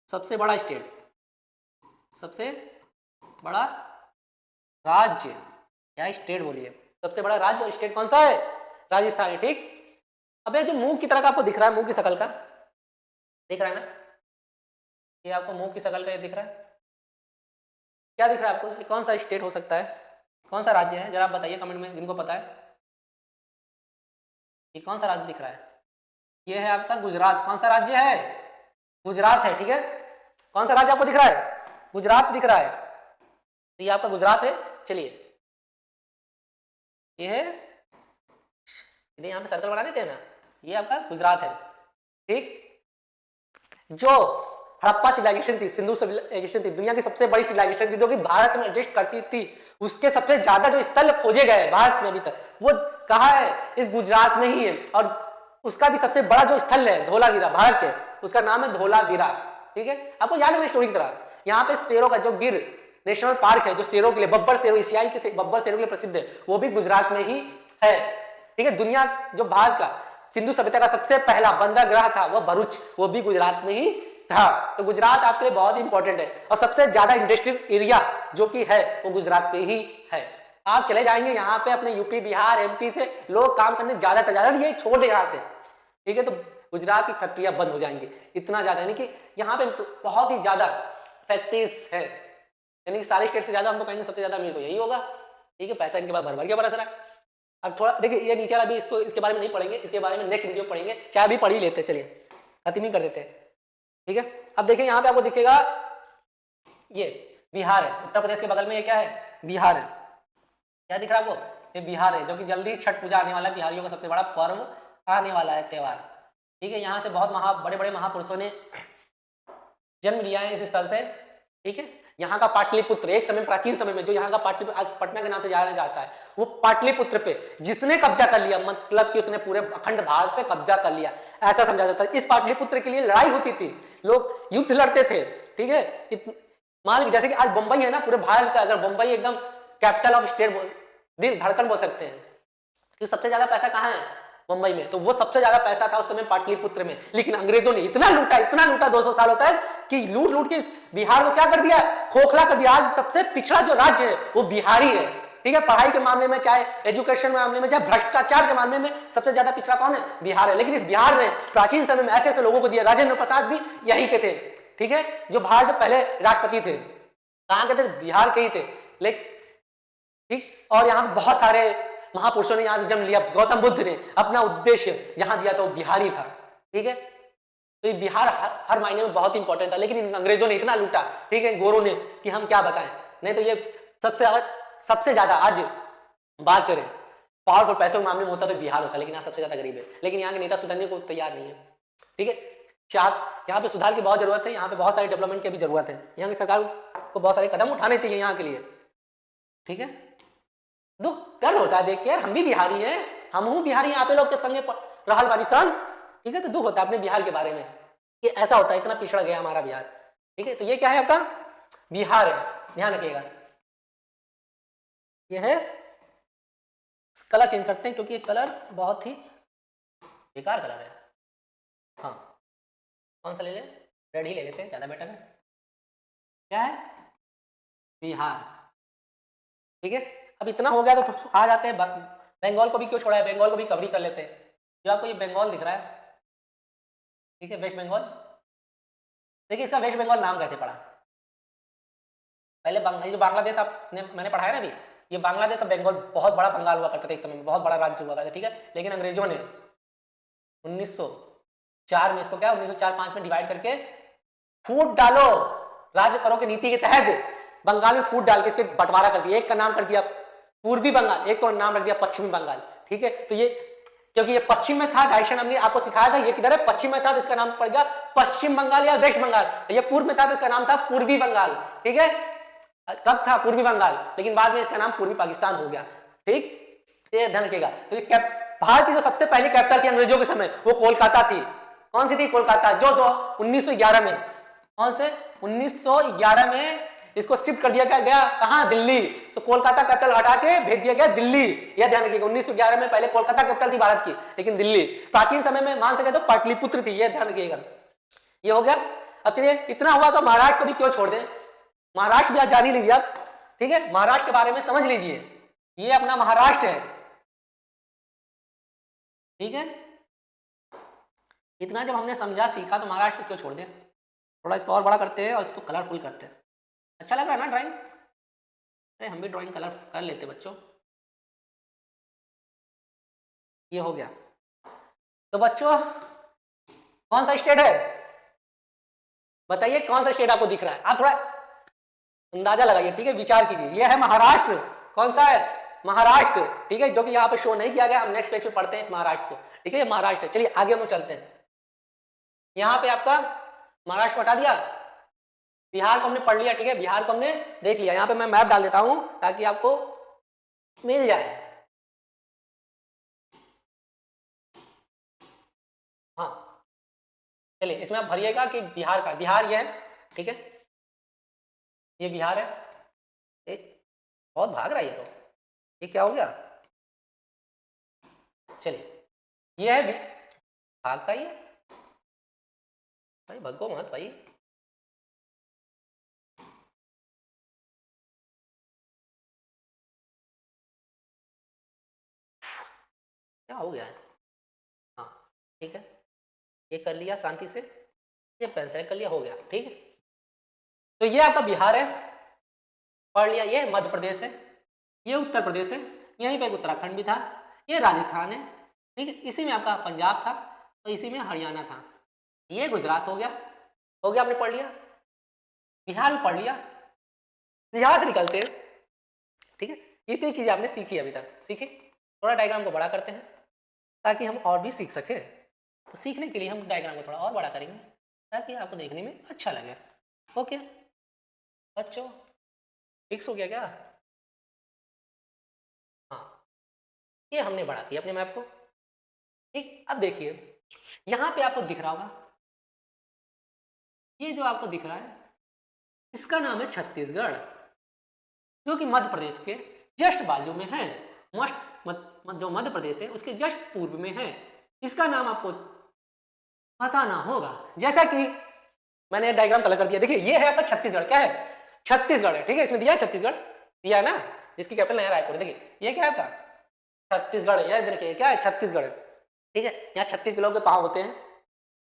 Speaker 1: सबसे बड़ा स्टेट, सबसे बड़ा राज्य या स्टेट बोलिए, सबसे बड़ा राज्य और स्टेट कौन सा है? राजस्थान है, ठीक। अब ये जो मुंह की तरह का आपको दिख रहा है, मुंह की शकल का दिख रहा है ना, ये आपको मुंह की शकल का ये दिख रहा है, क्या दिख रहा है आपको? ये कौन सा स्टेट हो सकता है, कौन सा राज्य है? जरा आप बताइए कमेंट में, जिनको पता है ये कौन सा राज्य दिख रहा है? ये है आपका गुजरात। कौन सा राज्य है? गुजरात है, ठीक है। कौन सा राज्य आपको दिख रहा है? गुजरात दिख रहा है, तो ये आपका गुजरात है। चलिए ये है, यहाँ पे सर्कल बना देते हैं ना, ये आपका गुजरात है, ठीक। जो हड़प्पा सिविलाइजेशन थी, सिंधु सिविलाइजेशन थी, दुनिया की सबसे बड़ी सिविलाइजेशन थी जो कि भारत में एग्जिस्ट करती थी, उसके सबसे ज्यादा जो स्थल खोजे गए भारत में अभी तक, वो कहाँ है? इस गुजरात में ही है। और उसका भी सबसे बड़ा जो स्थल है धोलावीरा, भारत के, उसका नाम है धोलावीरा, ठीक है। आपको याद है स्टोरी की तरह, यहाँ पे शेरों का जो गिर नेशनल पार्क है, जो शेरों के लिए, बब्बर शेरों, एशियाई के बब्बर शेरों के लिए प्रसिद्ध है, वो भी गुजरात में ही है, ठीक है। दुनिया जो भारत का सिंधु सभ्यता का सबसे पहला बंदरगाह था वो भरूच, वो भी गुजरात में ही था। तो गुजरात आपके लिए बहुत ही इंपॉर्टेंट है, और सबसे ज्यादा इंडस्ट्रियल एरिया जो कि है वो गुजरात पे ही है। आप चले जाएंगे यहाँ पे अपने यूपी, बिहार, एमपी से लोग काम करने ज्यादा ये छोड़ दे यहाँ से, ठीक है, तो गुजरात की फैक्ट्रियां बंद हो जाएंगी, इतना ज्यादा, यानी कि यहाँ पे बहुत ही ज्यादा फैक्ट्रीज है, यानी कि सारे स्टेट से ज्यादा हम तो कहेंगे सबसे ज्यादा अमीर तो यही होगा, ठीक है। पैसा इनके पास भर भर के बरस रहा है। अब थोड़ा देखिए, ये नीचे वाला भी इसको, इसके बारे में नहीं पढ़ेंगे, इसके बारे में नेक्स्ट वीडियो पढ़ेंगे, चाहे अभी पढ़ ही लेते, चलिए खत्म ही कर देते हैं, ठीक है। अब देखिए यहाँ पे आपको दिखेगा ये बिहार है, उत्तर प्रदेश के बगल में ये क्या है? बिहार है। क्या दिख रहा है आपको? ये बिहार है, जो कि जल्दी छठ पूजा आने वाला है, बिहारियों का सबसे बड़ा पर्व आने वाला है, त्योहार, ठीक है। यहाँ से बहुत बड़े बड़े महापुरुषों ने जन्म लिया है इस स्थल से, ठीक है। यहाँ का पाटलिपुत्र, एक समय प्राचीन समय में जो यहाँ का पाटलिपुत्र आज पटना के नाम से जाना जाता है, वो पाटलिपुत्र पे जिसने कब्जा कर लिया, मतलब कि उसने पूरे अखंड भारत पे कब्जा कर लिया, ऐसा समझा जाता है। इस पाटलिपुत्र के लिए लड़ाई होती थी, लोग युद्ध लड़ते थे, ठीक है। मान लीजिए जैसे कि आज बंबई है ना पूरे भारत का, अगर बंबई एकदम कैपिटल ऑफ स्टेट, दिल धड़कन बोल सकते हैं, कि सबसे ज्यादा पैसा कहाँ है? मुंबई में। तो वो सबसे ज्यादा पैसा था उस समय पाटलिपुत्र में, लेकिन अंग्रेजों ने इतना लूटा 200 सालों तक कि लूट के बिहार को क्या कर दिया? खोखला कर दिया। आज सबसे पिछड़ा जो राज्य है वो बिहारी है, ठीक है। पढ़ाई के मामले में, चाहे एजुकेशन के मामले में, चाहे भ्रष्टाचार के मामले में सबसे ज्यादा पिछड़ा कौन है? बिहार है। लेकिन इस बिहार ने प्राचीन समय में ऐसे ऐसे लोगों को दिया, राजेंद्र प्रसाद भी यहीं के थे, ठीक है, जो भारत के पहले राष्ट्रपति थे, कहाँ के थे? बिहार के ही थे, लेकिन ठीक। और यहाँ बहुत सारे महापुरुषों ने यहाँ से जन्म लिया। गौतम बुद्ध ने अपना उद्देश्य जहां दिया था वो बिहारी था, ठीक है। तो ये बिहार हर मायने में बहुत इंपॉर्टेंट था, लेकिन इन अंग्रेजों ने इतना लूटा, ठीक है, गोरों ने, कि हम क्या बताएं। नहीं तो ये सबसे ज्यादा आज बात करें पावरफुल पैसों के मामले में होता तो बिहार होता, लेकिन यहाँ सबसे ज्यादा गरीब है। लेकिन यहाँ के नेता सुधरने को तैयार नहीं है, ठीक है। यहाँ पे सुधार की बहुत जरूरत है, यहाँ पे बहुत सारी डेवलपमेंट की भी जरूरत है। यहाँ की सरकार को बहुत सारे कदम उठाने चाहिए यहाँ के लिए, ठीक है। दुख दर्द होता है देख के, हम भी बिहारी हैं, हम हूँ बिहारी, यहाँ पे लोग के संगे रहल बानी सन, ठीक है। तो दुख होता है अपने बिहार के बारे में कि ऐसा होता है, इतना पिछड़ गया हमारा बिहार, ठीक है। तो ये क्या है? आपका बिहार है, ध्यान रखिएगा। ये है, कलर चेंज करते हैं क्योंकि ये कलर बहुत ही बेकार कलर है। हाँ, कौन सा ले लें? रेड ही ले लेते हैं, ज्यादा बेटर है। क्या है? बिहार, ठीक है। अब इतना हो गया तो आ जाते हैं बंगाल को भी क्यों छोड़ा है, बंगाल को भी कवरी कर लेते हैं। जो आपको ये बंगाल दिख रहा है, ठीक है, वेस्ट बंगाल, देखिए इसका वेस्ट बंगाल नाम कैसे पड़ा? पहले जो बांग्लादेश आपने मैंने पढ़ा है ना अभी, ये बांग्लादेश और बंगाल बहुत बड़ा बंगाल हुआ करता था एक समय में, बहुत बड़ा राज्य हुआ करता, ठीक है। लेकिन अंग्रेजों ने 1904 में इसको क्या 1904-5 में डिवाइड करके फूट डालो राज्य करो की नीति के तहत बंगाल में फूट डाल के इसके बंटवारा कर दिया। एक का नाम कर दिया पूर्वी बंगाल, एक को नाम रख दिया पश्चिमी बंगाल, ठीक है। तो ये क्योंकि ये पश्चिम में था, डायरेक्शन हमने आपको सिखाया था, ये किधर है? पश्चिम में था, तो इसका नाम पड़ गया पश्चिम बंगाल या वेस्ट बंगाल। ये पूर्व में था तो इसका नाम था पूर्वी बंगाल, ठीक है। कब था पूर्वी बंगाल, लेकिन बाद में इसका नाम पूर्वी पाकिस्तान हो गया, ठीक। ये ध्यान रखिएगा। तो ये भारत की जो सबसे पहली कैपिटल थी अंग्रेजों के समय वो कोलकाता थी, कौन सी थी? कोलकाता, जो 1911 में, कौन से 1911 में इसको शिफ्ट कर दिया गया कहां? दिल्ली। तो कोलकाता कैपिटल हटा के भेज दिया गया दिल्ली। यह ध्यान रखिएगा, 1911 में पहले कोलकाता कैपिटल थी भारत की, लेकिन दिल्ली। प्राचीन समय में मान सके तो पाटलिपुत्र थी, यह ध्यान रखिएगा। ये हो गया। अब चलिए, इतना हुआ तो महाराष्ट्र को भी क्यों छोड़ दें? महाराष्ट्र भी आज जान ही लीजिए आप, ठीक है, महाराष्ट्र के बारे में समझ लीजिए। ये अपना महाराष्ट्र है, ठीक है। इतना जब हमने समझा सीखा तो महाराष्ट्र को क्यों छोड़ दें? थोड़ा इसको और बड़ा करते हैं और इसको कलरफुल करते हैं। अच्छा लग रहा है ना ड्राइंग? अरे हम भी ड्राइंग कलर कर लेते बच्चों। ये हो गया। तो बच्चों कौन सा स्टेट है बताइए, कौन सा स्टेट आपको दिख रहा है? आप थोड़ा अंदाजा लगाइए, ठीक है, विचार कीजिए। यह है महाराष्ट्र। कौन सा है? महाराष्ट्र, ठीक है, जो कि यहाँ पे शो नहीं किया गया। हम नेक्स्ट पेज पे पढ़ते हैं इस महाराष्ट्र को, ठीक है, महाराष्ट्र। चलिए आगे हम चलते हैं। यहाँ पे आपका महाराष्ट्र हटा दिया, बिहार को हमने पढ़ लिया, ठीक है, बिहार को हमने देख लिया। यहाँ पे मैं मैप डाल देता हूं ताकि आपको मिल जाए। हाँ चलिए, इसमें आप भरिएगा कि बिहार का, बिहार ये है, ठीक है, ये बिहार है। बहुत भाग रहा है ये तो, ये क्या हो गया? चलिए ये है भागता ही है भाई, भगो मत भाई। क्या हो गया है? हाँ ठीक है, ये कर लिया शांति से, ये पेन सेलेक्ट कर लिया, हो गया, ठीक है। तो ये आपका बिहार है, पढ़ लिया। ये मध्य प्रदेश है, ये उत्तर प्रदेश है, यहीं पे उत्तराखंड भी था, ये राजस्थान है, ठीक है, इसी में आपका पंजाब था और इसी में हरियाणा था। ये गुजरात हो गया, हो गया, आपने पढ़ लिया। बिहार में पढ़ लिया। बिहार से निकलते हैं, ठीक है, इतनी चीजें आपने सीखी अभी तक, सीखी। थोड़ा डायग्राम को बड़ा करते हैं ताकि हम और भी सीख सके। तो सीखने के लिए हम डायग्राम को थोड़ा और बड़ा करेंगे ताकि आपको देखने में अच्छा लगे। ओके बच्चों, फिक्स हो गया क्या? हाँ, ये हमने बड़ा किया अपने मैप को, ठीक। अब देखिए यहाँ पे आपको दिख रहा होगा, ये जो आपको दिख रहा है इसका नाम है छत्तीसगढ़, जो कि मध्य प्रदेश के जस्ट बाजू में है। जो मध्य प्रदेश है उसके जस्ट पूर्व में है। इसका नाम आपको बताना होगा, जैसा कि मैंने डायग्राम कलर कर दिया। देखिए ये है आपका छत्तीसगढ़, क्या है? छत्तीसगढ़ है, ठीक है, इसमें दिया है छत्तीसगढ़, दिया है ना, जिसकी कैपिटल नया रायपुर। देखिए ये क्या है आपका? छत्तीसगढ़ है। यह देखिए क्या है? छत्तीसगढ़, ठीक है। यहाँ 36 किलो के पाँव होते हैं,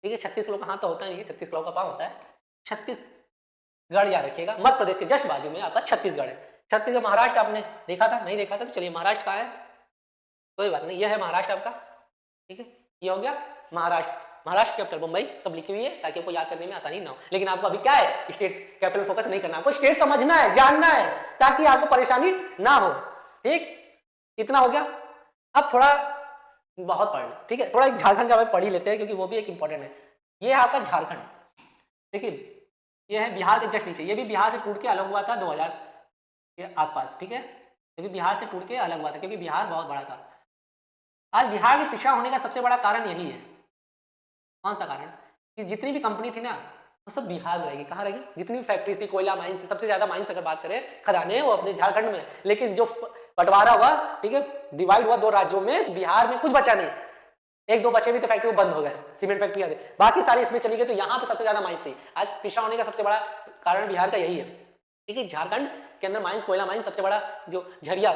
Speaker 1: ठीक है, 36 किलो का हाथ तो होता नहीं है, 36 किलो का पाँव होता है। छत्तीसगढ़ याद रखिएगा, मध्य प्रदेश के जस्ट बाजू में आपका छत्तीसगढ़ है। छत्तीसगढ़, महाराष्ट्र आपने देखा था? नहीं देखा था तो चलिए महाराष्ट्र कहाँ है, कोई बात नहीं, यह है महाराष्ट्र आपका, ठीक है, ये हो गया महाराष्ट्र। महाराष्ट्र कैपिटल मुंबई सब लिखी हुई है ताकि आपको याद करने में आसानी ना हो। लेकिन आपको अभी क्या है, स्टेट कैपिटल फोकस नहीं करना, आपको स्टेट समझना है, जानना है, ताकि आपको परेशानी ना हो, ठीक। इतना हो गया। अब थोड़ा बहुत पढ़, ठीक है, थोड़ा एक झारखंड का पढ़ ही लेते हैं क्योंकि वो भी एक इंपॉर्टेंट है। ये है आपका झारखंड, देखिए ये है बिहार के जस्ट नीचे। ये भी बिहार से टूट के अलग हुआ था 2000 के आसपास, ठीक है, ये भी बिहार से टूट के अलग हुआ था क्योंकि बिहार बहुत बड़ा था। आज बिहार के पिछड़ा होने का सबसे बड़ा कारण यही है। कौन सा कारण? कि जितनी भी कंपनी थी ना वो सब बिहार में रहेगी। कहाँ रहेगी? जितनी भी फैक्ट्रीज थी, कोयला माइंस, सबसे ज्यादा माइंस अगर बात करें, खदानें, वो अपने झारखंड में। लेकिन जो बंटवारा हुआ, ठीक है, डिवाइड हुआ 2 राज्यों में, तो बिहार में कुछ बचा नहीं, 1-2 बचे भी तो फैक्ट्री बंद हो गए, सीमेंट फैक्ट्रियां थी, बाकी सारी इसमें चली गई। तो यहाँ पे सबसे ज्यादा माइंस थी। आज पिछड़ा होने का सबसे बड़ा कारण बिहार का यही है, ठीक है। झारखंड के अंदर माइंस, कोयला माइंस, सबसे बड़ा जो झरिया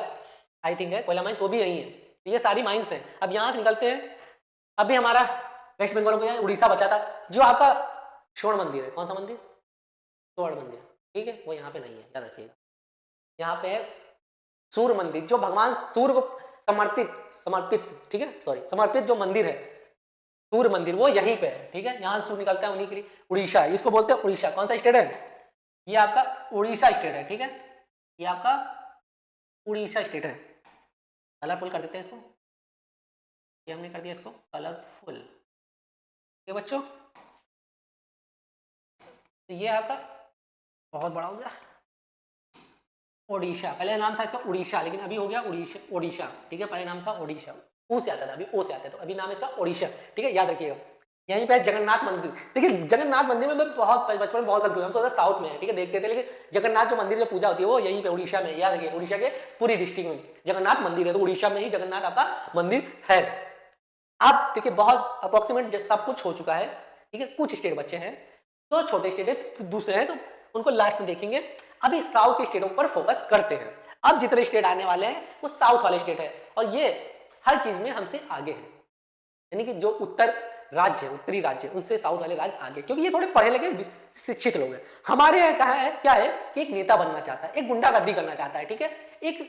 Speaker 1: आई थिंक है कोयला माइंस, वो भी यही है। ये सारी माइंस है। अब यहाँ से निकलते हैं। अभी हमारा वेस्ट बंगाल को उड़ीसा बचा था, जो आपका स्वर्ण मंदिर है। कौन सा मंदिर? स्वर्ण मंदिर, ठीक है, वो यहाँ पे नहीं है, याद रखिएगा। यहाँ पे है सूर्य मंदिर, जो भगवान सूर्य को समर्पित, ठीक है, सॉरी, समर्पित जो मंदिर है सूर्य मंदिर, वो यहीं पे है, ठीक है। यहाँ से सूर्य निकलता है, उन्हीं के लिए उड़ीसा है, इसको बोलते हैं उड़ीसा। कौन सा स्टेट है? ये आपका उड़ीसा स्टेट है, ठीक है, ये आपका उड़ीसा स्टेट है। कलरफुल कर देते हैं इसको, ये हमने कर दिया इसको कलरफुल, ठीक है बच्चों। तो ये आपका बहुत बड़ा हो गया ओडिशा। पहले नाम था इसका उड़ीसा, लेकिन अभी हो गया ओडिशा, ठीक है। पहले नाम था ओडिशा, ऊ से आता था, अभी ओ से आता है, तो अभी नाम इसका ओडिशा, ठीक है, याद रखिएगा। यहीं पे जगन्नाथ मंदिर। देखिए जगन्नाथ मंदिर में मैं बहुत बचपन में बहुत कंफ्यूज, हम सोचा साउथ में है, ठीक है, देखते थे, लेकिन जगन्नाथ जो मंदिर जो पूजा होती है वो यहीं पे उड़ीसा में, याद रखिए उड़ीसा के पूरी डिस्ट्रिक्ट में जगन्नाथ मंदिर है, तो उड़ीसा में ही जगन्नाथ आपका मंदिर है। आप देखिए बहुत अप्रोक्सीमेट सब कुछ हो चुका है, ठीक है, कुछ स्टेट बचे हैं, तो छोटे स्टेट दूसरे हैं, तो उनको लास्ट में देखेंगे। अभी साउथ के स्टेटों पर फोकस करते हैं। अब जितने स्टेट आने वाले हैं वो साउथ वाले स्टेट है, और ये हर चीज में हमसे आगे है, यानी कि जो उत्तर राज्य, उत्तरी राज्य, उनसे साउथ वाले राज्य आगे, क्योंकि ये थोड़े पढ़े लिखे शिक्षित लोग हैं। हमारे यहाँ कहा है क्या है कि एक नेता बनना चाहता है, एक गुंडागर्दी करना चाहता है, ठीक है, एक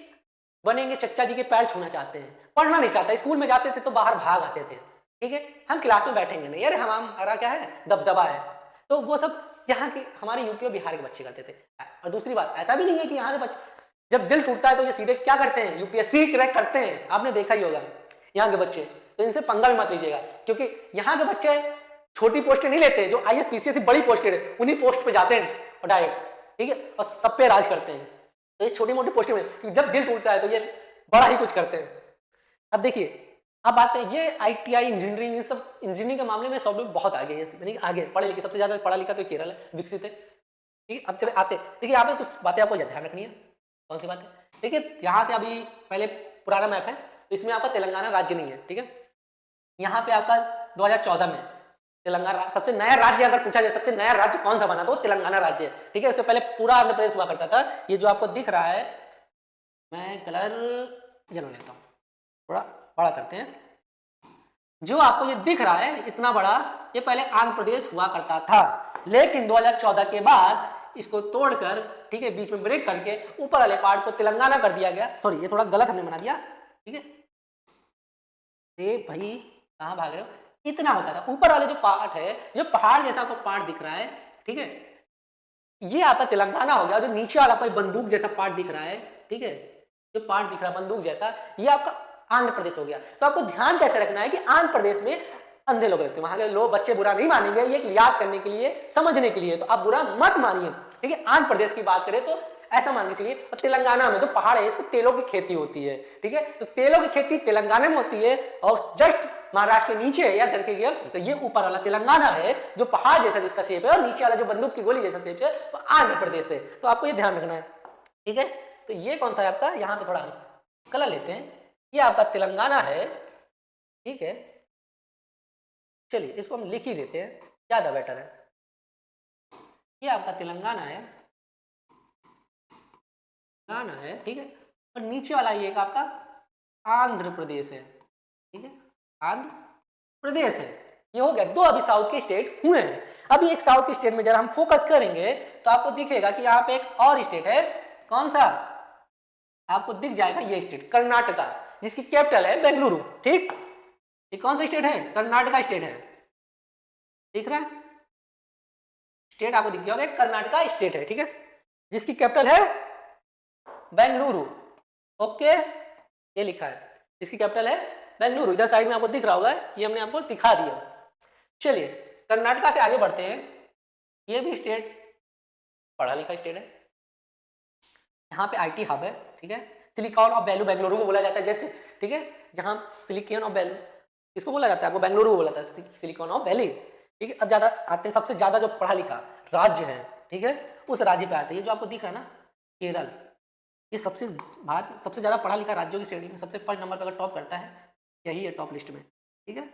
Speaker 1: बनेंगे चच्चा जी के पैर छूना चाहते हैं, पढ़ना नहीं चाहता, स्कूल में जाते थे तो बाहर भाग आते थे, ठीक है, हम क्लास में बैठेंगे नहीं, अरे हमारा क्या है दबदबा है, तो वो सब यहाँ के हमारे यूपी और बिहार के बच्चे करते थे। और दूसरी बात ऐसा भी नहीं है कि यहाँ के बच्चे जब दिल टूटता है तो ये सीधे क्या करते हैं, यूपीएससी क्रैक करते हैं, आपने देखा ही होगा यहाँ के बच्चे, तो इनसे पंगा भी मत लीजिएगा, क्योंकि यहाँ के बच्चे छोटी पोस्टें नहीं लेते, जो आईएएस पीसीएस बड़ी पोस्टें है उन्हीं पोस्ट पे जाते हैं और डायरेक्ट, ठीक है, और सब पे राज करते हैं। तो ये छोटी मोटी पोस्टें में, क्योंकि जब दिल टूटता है तो ये बड़ा ही कुछ करते हैं। अब देखिए अब बात है ये आईटीआई इंजीनियरिंग, ये सब इंजीनियरिंग के मामले में सब लोग बहुत आगे है, आगे पढ़े लिखे, सबसे ज्यादा पढ़ा लिखा तो केरल है, विकसित है, ठीक है। अब चले आते देखिए यहाँ पे कुछ बातें आपको ध्यान रखनी है। कौन सी बात है, देखिए यहाँ से अभी पहले पुराना मैप है, तो इसमें आपका तेलंगाना राज्य नहीं है, ठीक है, यहाँ पे आपका 2014 में तेलंगाना सबसे नया राज्य, अगर पूछा जाए सबसे नया राज्य कौन सा बना तो तेलंगाना राज्य है, ठीक है। उससे पहले पूरा आंध्र प्रदेश हुआ करता था। ये जो आपको दिख रहा है, मैं कलर जला लेता हूँ, थोड़ा बड़ा करते हैं, जो आपको ये दिख रहा है इतना बड़ा, ये पहले आंध्र प्रदेश हुआ करता था, लेकिन 2014 के बाद इसको तोड़कर, ठीक है, बीच में ब्रेक करके ऊपर वाले पार्ट को तेलंगाना कर दिया गया। सॉरी ये थोड़ा गलत हमने बना दिया, ठीक है, ए भाई कहाँ भाग रहे हो, इतना होता था। ऊपर वाले जो पार्ट है, जो पहाड़ जैसा आपको पार्ट दिख रहा है, ठीक है, ये आपका तेलंगाना हो गया। जो नीचे वाला कोई बंदूक जैसा पार्ट दिख रहा है, ठीक है, जो पार्ट दिख रहा है बंदूक जैसा, ये आपका आंध्र प्रदेश हो गया। तो आपको ध्यान कैसे रखना है कि आंध्र प्रदेश में अंधे लोग रहते हैं, वहां के लोग बच्चे बुरा नहीं मानेंगे, ये याद करने के लिए, समझने के लिए, तो आप बुरा मत मानिए, ठीक है। आंध्र प्रदेश की बात करें तो ऐसा मान के चलिए, और तेलंगाना में जो पहाड़ है इसमें तेलों की खेती होती है, ठीक है, तो तेलों की खेती तेलंगाना में होती है, और जस्ट महाराष्ट्र के नीचे या इधर के तो ये ऊपर वाला तेलंगाना है जो पहाड़ जैसा जिसका शेप है, और नीचे वाला जो बंदूक की गोली जैसा शेप है वो आंध्र प्रदेश है। तो आपको ये ध्यान रखना है, ठीक है। तो ये कौन सा है आपका, यहाँ पे थोड़ा कलर लेते हैं, ये आपका तेलंगाना है, ठीक है, चलिए इसको हम लिख ही देते हैं, ज्यादा बेटर है। ये आपका तेलंगाना है, ठीक है, और नीचे वाला ये आपका आंध्र प्रदेश है, ठीक है, आंध्र प्रदेश है। ये हो गया दो अभी साउथ के स्टेट हुए हैं। अभी एक साउथ के स्टेट में जरा हम फोकस करेंगे तो आपको दिखेगा कि यहाँ पे एक और स्टेट है, कौन सा, आपको दिख जाएगा ये स्टेट कर्नाटका, जिसकी कैपिटल है बेंगलुरु, ठीक। ये कौन सा स्टेट है, कर्नाटका स्टेट है, दिख रहा है स्टेट आपको दिख गया होगा, कर्नाटका स्टेट है, ठीक है, जिसकी कैपिटल है बेंगलुरु, ओके, ये लिखा है, इसकी कैपिटल है बेंगलुरु, इधर साइड में आपको दिख रहा होगा, ये हमने आपको दिखा दिया। चलिए कर्नाटका से आगे बढ़ते हैं। ये भी स्टेट पढ़ा लिखा स्टेट है, यहाँ पे आईटी हब है, ठीक है, सिलिकॉन ऑफ वैल्यू बेंगलुरु को बोला जाता है, जैसे, ठीक है, जहाँ सिलिकॉन ऑफ वैल्यू इसको बोला जाता है, आपको बेंगलुरु को बोला जाता है सिलिकॉन ऑफ वैली, ठीक है। अब ज्यादा आते हैं, सबसे ज्यादा जो पढ़ा लिखा राज्य है, ठीक है, उस राज्य पे आते हैं। ये जो आपको दिख रहा है ना केरल, ये सबसे भारत सबसे ज्यादा पढ़ा लिखा राज्यों की श्रेणी में सबसे फर्स्ट नंबर पर अगर टॉप करता है, यही है टॉप लिस्ट में, ठीक है।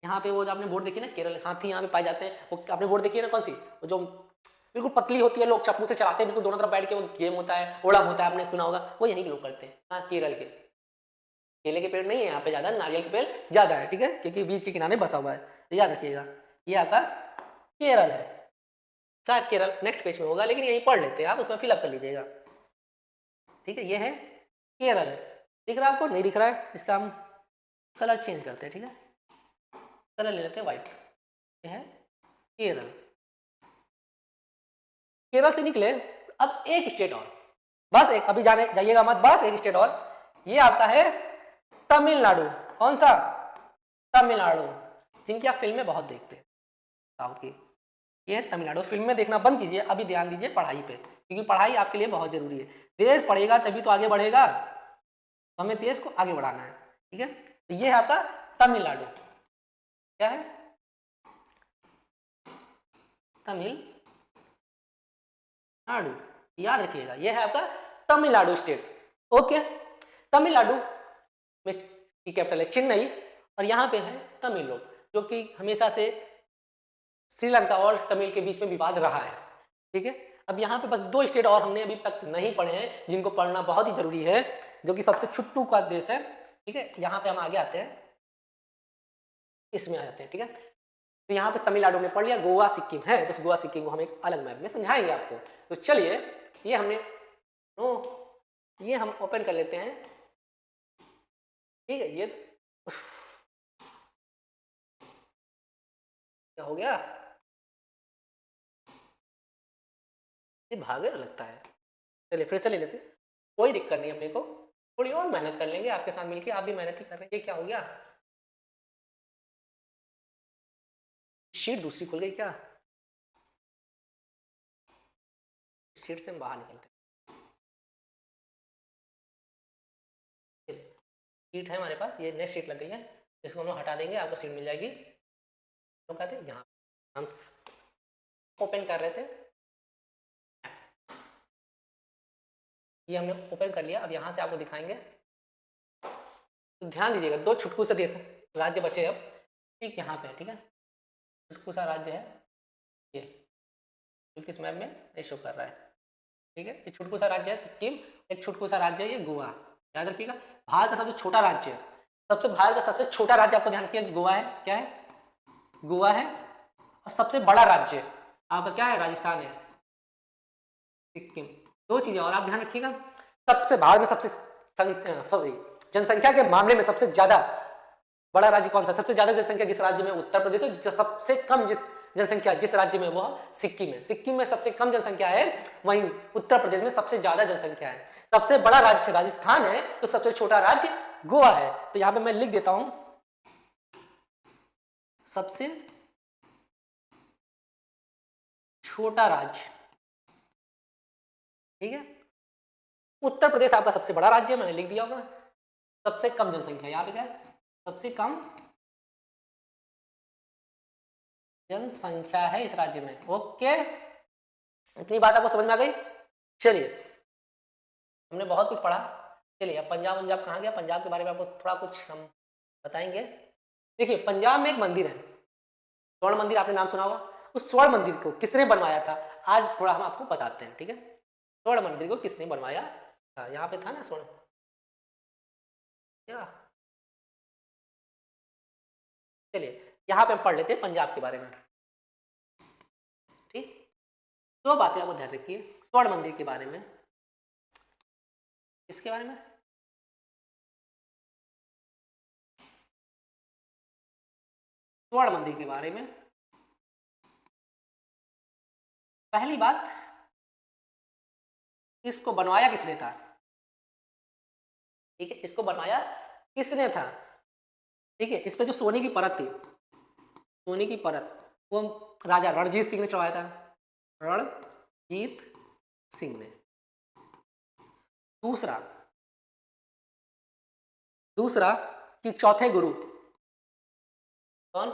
Speaker 1: यहाँ पे वो जो आपने बोर्ड देखी ना केरल, हाथी यहाँ पे पाए जाते हैं, वो आपने बोर्ड देखी है ना कौन सी, वो जो बिल्कुल पतली होती है, लोग चप्पू से चलाते हैं, बिल्कुल दोनों तरफ बैठ के, वो गेम होता है, ओड़म होता है, आपने सुना होगा, वो यहीं के लोग करते हैं। हाँ केरल के, केले के पेड़ नहीं है यहाँ पे ज्यादा, नारियल के पेड़ ज्यादा है, ठीक है, क्योंकि बीच के किनारे बसा हुआ है, तो याद रखिएगा ये आपका केरल है। शायद केरल नेक्स्ट पेज में होगा, लेकिन यही पढ़ लेते हैं आप, उसमें फिलअप कर लीजिएगा, ठीक है। ये है केरल, दिख रहा है आपको, नहीं दिख रहा है, इसका हम कलर चेंज करते हैं, ठीक है, कलर ले लेते हैं व्हाइट। ये है केरल, केरल से निकले अब एक स्टेट और, बस एक, अभी जाने जाइएगा मत, बस एक स्टेट और, ये आपका है तमिलनाडु। कौन सा, तमिलनाडु, जिनकी आप फिल्में बहुत देखते हैं साउथ की, ये है तमिलनाडु। फिल्में देखना बंद कीजिए, अभी ध्यान दीजिए पढ़ाई पे, क्योंकि पढ़ाई आपके लिए बहुत जरूरी है। देश पढ़ेगा तभी तो आगे बढ़ेगा, तो हमें देश को आगे बढ़ाना है, ठीक है। तो ये है आपका तमिलनाडु, क्या है तमिलनाडु, याद रखिएगा ये है आपका तमिलनाडु स्टेट। ओके, तमिलनाडु में की कैपिटल है चेन्नई और यहाँ पे है तमिल लोग, जो कि हमेशा से श्रीलंका और तमिल के बीच में विवाद रहा है। ठीक है, अब यहाँ पे बस 2 स्टेट और हमने अभी तक नहीं पढ़े हैं जिनको पढ़ना बहुत ही जरूरी है, जो कि सबसे छुट्टू का देश है। ठीक है, यहाँ पे हम आगे आते हैं, इसमें आ जाते हैं। ठीक है, तो यहाँ पे तमिलनाडु में पढ़ लिया, गोवा सिक्किम है, तो गोवा सिक्किम को हम एक अलग मैप में समझाएंगे आपको। तो चलिए ये हमने ये हम ओपन कर लेते हैं। ठीक है, ये क्या हो गया, ये भागे लगता है। चलिए फिर से ले लेते हैं, कोई दिक्कत नहीं, अपने को थोड़ी और मेहनत कर लेंगे आपके साथ मिलके, आप भी मेहनत ही कर रहे हैं। ये क्या हो गया, शीट दूसरी खुल गई क्या, शीट से हम बाहर निकलते हैं। शीट है हमारे पास, ये नेक्स्ट शीट लग गई है, इसको हम हटा देंगे, आपको शीट मिल जाएगी। तो कहते हैं यहाँ हम ओपन कर रहे थे, ये हमने ओपन कर लिया। अब यहाँ से आपको दिखाएंगे, तो ध्यान दीजिएगा 2 छुटकू से देश राज्य बचे अब। ठीक, यहाँ पे ठीक है, छुटकू सा राज्य है ये, क्योंकि इस मैप में नहीं शो कर रहा है। ठीक है, ये छुटकू सा राज्य है सिक्किम, एक छुटकू सा राज्य है ये गोवा। याद रखिएगा, भारत का सबसे छोटा राज्य है, भारत का सबसे छोटा राज्य आपको ध्यान रखिएगा गोवा है। क्या है, गोवा है। और सबसे बड़ा राज्य आपका क्या है, राजस्थान है, सिक्किम। 2 चीजें और आप ध्यान रखिएगा, सबसे भारत में सबसे जनसंख्या के मामले में सबसे ज्यादा बड़ा राज्य कौन सा, सबसे ज्यादा जनसंख्या जिस राज्य में उत्तर प्रदेश है, जो सबसे कम जनसंख्या जिस राज्य में वो सिक्किम है। सिक्किम में सबसे कम जनसंख्या है, वहीं उत्तर प्रदेश में सबसे ज्यादा जनसंख्या है। सबसे बड़ा राज्य राजस्थान है, तो सबसे छोटा राज्य गोवा है। तो यहां पे मैं लिख देता हूं, सबसे छोटा राज्य। ठीक है, उत्तर प्रदेश आपका सबसे बड़ा राज्य, मैंने लिख दिया होगा। सबसे कम जनसंख्या, यहाँ पे क्या है, सबसे कम जनसंख्या है इस राज्य में। ओके, इतनी बात आपको समझ में आ गई। चलिए, हमने बहुत कुछ पढ़ा। चलिए अब पंजाब कहाँ गया, पंजाब के बारे में आपको थोड़ा कुछ हम बताएंगे। देखिए, पंजाब में एक मंदिर है, स्वर्ण मंदिर, आपने नाम सुना होगा। उस स्वर्ण मंदिर को किसने बनवाया था, आज थोड़ा हम आपको बताते हैं। ठीक है, स्वर्ण मंदिर को किसने बनवाया था, यहाँ पे था ना स्वर्ण, क्या, चलिए यहाँ पे हम पढ़ लेते हैं पंजाब के बारे में। ठीक, 2 बातें आपको ध्यान रखिए स्वर्ण मंदिर के बारे में। इसके बारे में, स्वर्ण मंदिर के बारे में, पहली बात, इसको बनवाया किसने था। ठीक है, इसको बनवाया किसने था। ठीक है, इस पे जो सोने की परत थी, सोने की परत, वो राजा रणजीत सिंह ने चढ़ाया था, रणजीत सिंह ने। दूसरा कि चौथे गुरु कौन,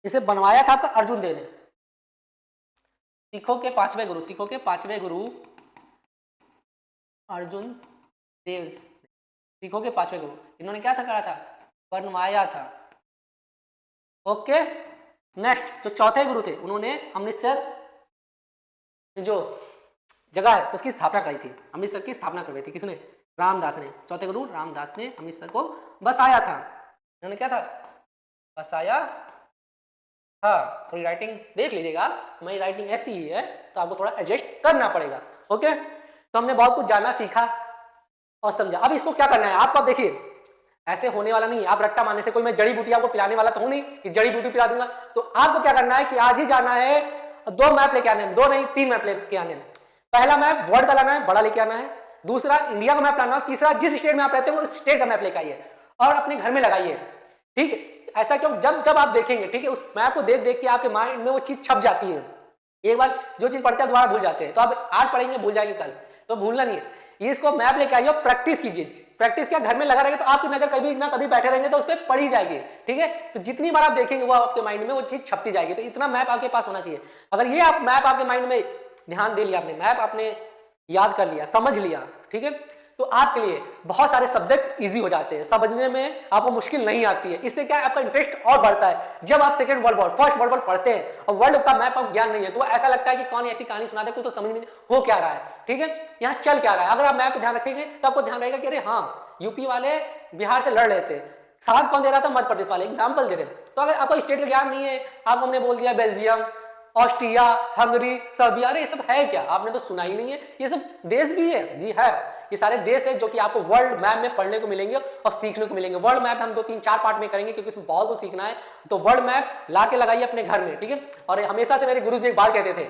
Speaker 1: इसे बनवाया था आपका अर्जुन देव ने। सिखों के 5वें गुरु अर्जुन देव, सिखों के 5वें गुरु, इन्होंने क्या था करा था, बनवाया था। ओके, नेक्स्ट जो चौथे गुरु थे, उन्होंने अमृतसर जो जगह है उसकी स्थापना करी थी, अमृतसर की स्थापना करवाई थी किसने, रामदास ने। चौथे गुरु रामदास ने अमृतसर को बसाया था। इन्होंने क्या था, बसाया था। थोड़ी राइटिंग देख लीजिएगा, मेरी राइटिंग ऐसी ही है तो आपको थोड़ा एडजस्ट करना पड़ेगा। ओके, तो हमने बहुत कुछ जाना, सीखा और समझा। अब इसको क्या करना है आपको, अब देखिए ऐसे होने वाला नहीं, आप रट्टा मारने से कोई मैं जड़ी बूटी आपको पिलाने वाला तो हूं नहीं कि जड़ी बूटी पिला दूंगा। तो आपको क्या करना है कि आज ही जाना है, 2 मैप लेके आने हैं, 2 नहीं 3 मैप लेके आने हैं। पहला मैप वर्ल्ड का लाना है, बड़ा लेके आना है। दूसरा इंडिया का मैप लाना है। तीसरा जिस स्टेट में आप रहते हो उस स्टेट का मैप लेके आइए और अपने घर में लगाइए। ठीक है, ऐसा क्यों, जब आप देखेंगे, ठीक है, उस मैप को देख देख के आपके माइंड में वो चीज छप जाती है। एक बार जो चीज पढ़ते हैं दोबारा भूल जाते हैं, तो आप आज पढ़ेंगे भूल जाएंगे कल, तो भूलना नहीं है। ये इसको मैप लेके आइए और प्रैक्टिस कीजिए। प्रैक्टिस क्या, घर में लगा रहेगा तो आपकी नजर कभी ना कभी बैठे रहेंगे तो उस पर पड़ी जाएगी, ठीक है। तो जितनी बार आप देखेंगे वो आपके माइंड में वो चीज छपती जाएगी। तो इतना मैप आपके पास होना चाहिए। अगर ये आप मैप आपके माइंड में ध्यान दे लिया, आपने मैप आपने याद कर लिया, समझ लिया, ठीक है, तो आपके लिए बहुत सारे सब्जेक्ट इजी हो जाते हैं, समझने में आपको मुश्किल नहीं आती है। इससे क्या है, आपका इंटरेस्ट और बढ़ता है। जब आप second world war, first world war पढ़ते हैं और वर्ल्ड का मैप आपको ज्ञान नहीं है तो ऐसा लगता है कि कौन ऐसी कहानी सुनाते हैं, कुछ तो समझ में हो क्या रहा है, ठीक है, यहाँ चल क्या रहा है। अगर आप मैप पे ध्यान रखेंगे तो आपको ध्यान रहेगा कि अरे हाँ, यूपी वाले बिहार से लड़ रहे थे, साथ कौन दे रहा था, मध्य प्रदेश वाले, एग्जाम्पल दे रहे। तो अगर आपको स्टेट का ज्ञान नहीं है, आपको हमने बोल दिया बेल्जियम, ऑस्ट्रिया, हंगरी, सर्बिया, अरे ये सब है क्या, आपने तो सुना ही नहीं है। ये सब देश भी है, जी है, ये सारे देश है जो कि आपको वर्ल्ड मैप में पढ़ने को मिलेंगे और सीखने को मिलेंगे। वर्ल्ड मैप हम 2-3-4 पार्ट में करेंगे क्योंकि इसमें बहुत कुछ सीखना है। तो वर्ल्ड मैप ला के लगाइए अपने घर में, ठीक है। और हमेशा से मेरे गुरु जी एक बार कहते थे,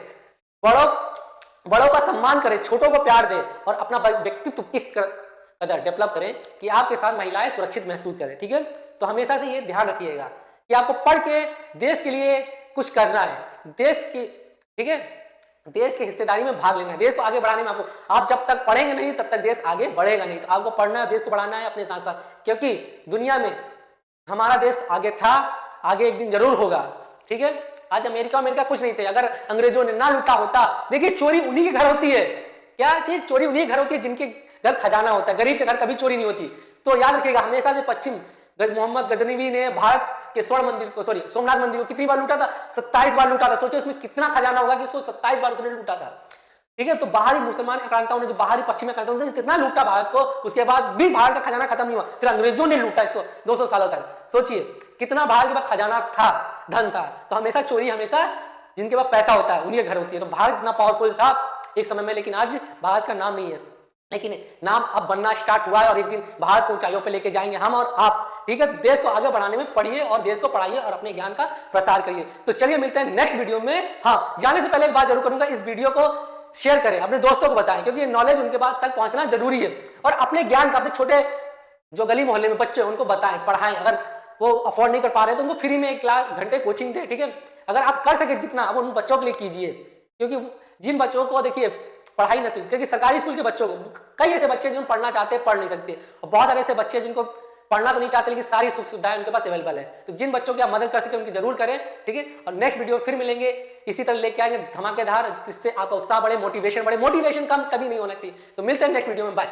Speaker 1: बड़ों का सम्मान करें, छोटों को प्यार दें और अपना व्यक्तित्व इस कदर डेवलप करें कि आपके साथ महिलाएं सुरक्षित महसूस करें, ठीक है। तो हमेशा से ये ध्यान रखिएगा कि आपको पढ़ के देश के लिए कुछ करना है, देश की, ठीक है, देश की हिस्सेदारी में भाग लेना है, देश को आगे बढ़ाने में। आप जब तक पढ़ेंगे नहीं तब तक देश आगे बढ़ेगा नहीं। तो आपको पढ़ना है, देश को बढ़ाना है अपने साथ साथ, क्योंकि दुनिया में हमारा देश आगे था, आगे एक दिन जरूर होगा, ठीक है। आज अमेरिका कुछ नहीं थे अगर अंग्रेजों ने ना लूटा होता। देखिए, चोरी उन्हीं के घर होती है, क्या चीज, चोरी उन्हीं के घर होती है जिनके घर खजाना होता है। गरीब के घर कभी चोरी नहीं होती। तो याद रखिएगा, हमेशा से पश्चिम मोहम्मद गजनवी ने भारत के स्वर्ण मंदिर को, सॉरी सोमनाथ मंदिर को कितनी बार लूटा था, 27 बार लूटा था। सोचो उसमें कितना खजाना होगा कि उसको 27 बार उसने लूटा था, ठीक है। तो बाहरी मुसलमान आक्रांताओं ने, जो बाहरी पश्चिमी आक्रांताओं ने कितना लूटा भारत को, उसके बाद भी भारत का खजाना खत्म नहीं हुआ। फिर अंग्रेजों ने लूटा इसको 200 सालों तक। सोचिए कितना भारत के पास खजाना था, धन था। तो हमेशा चोरी, हमेशा जिनके पास पैसा होता है उन्हीं के घर होती है। तो भारत इतना पावरफुल था एक समय में, लेकिन आज भारत का नाम नहीं है, लेकिन नाम अब बनना स्टार्ट हुआ है और एक दिन भारत को ऊंचाइयों पे लेके जाएंगे हम और आप, ठीक है। तो देश को आगे बढ़ाने में पढ़िए और देश को पढ़ाइए और अपने ज्ञान का प्रसार करिए। तो चलिए मिलते हैं नेक्स्ट वीडियो में। हाँ, जाने से पहले एक बात जरूर करूंगा, इस वीडियो को शेयर करें, अपने दोस्तों को बताएं, क्योंकि ये नॉलेज उनके पास तक पहुंचना जरूरी है। और अपने ज्ञान का अपने छोटे जो गली मोहल्ले में बच्चे हैं उनको बताएं, पढ़ाएं। अगर वो अफोर्ड नहीं कर पा रहे तो उनको फ्री में 1 घंटे कोचिंग दें, ठीक है। अगर आप कर सके जितना, अब उन बच्चों के लिए कीजिए, क्योंकि जिन बच्चों को देखिए पढ़ाई नसीब, क्योंकि सरकारी स्कूल के बच्चों को, कई ऐसे बच्चे जो पढ़ना चाहते हैं पढ़ नहीं सकते, और बहुत सारे ऐसे बच्चे जिनको पढ़ना तो नहीं चाहते लेकिन सारी सुख सुविधाएं उनके पास अवेलेबल है। तो जिन बच्चों की आप मदद कर सके उनकी जरूर करें, ठीक है। और नेक्स्ट वीडियो फिर मिलेंगे, इसी तरह लेके आएंगे धमाकेदार, जिससे आपका उत्साह बढ़े, मोटिवेशन बढ़े। मोटिवेशन कम कभी नहीं होना चाहिए। तो मिलते हैं नेक्स्ट वीडियो में, बाय।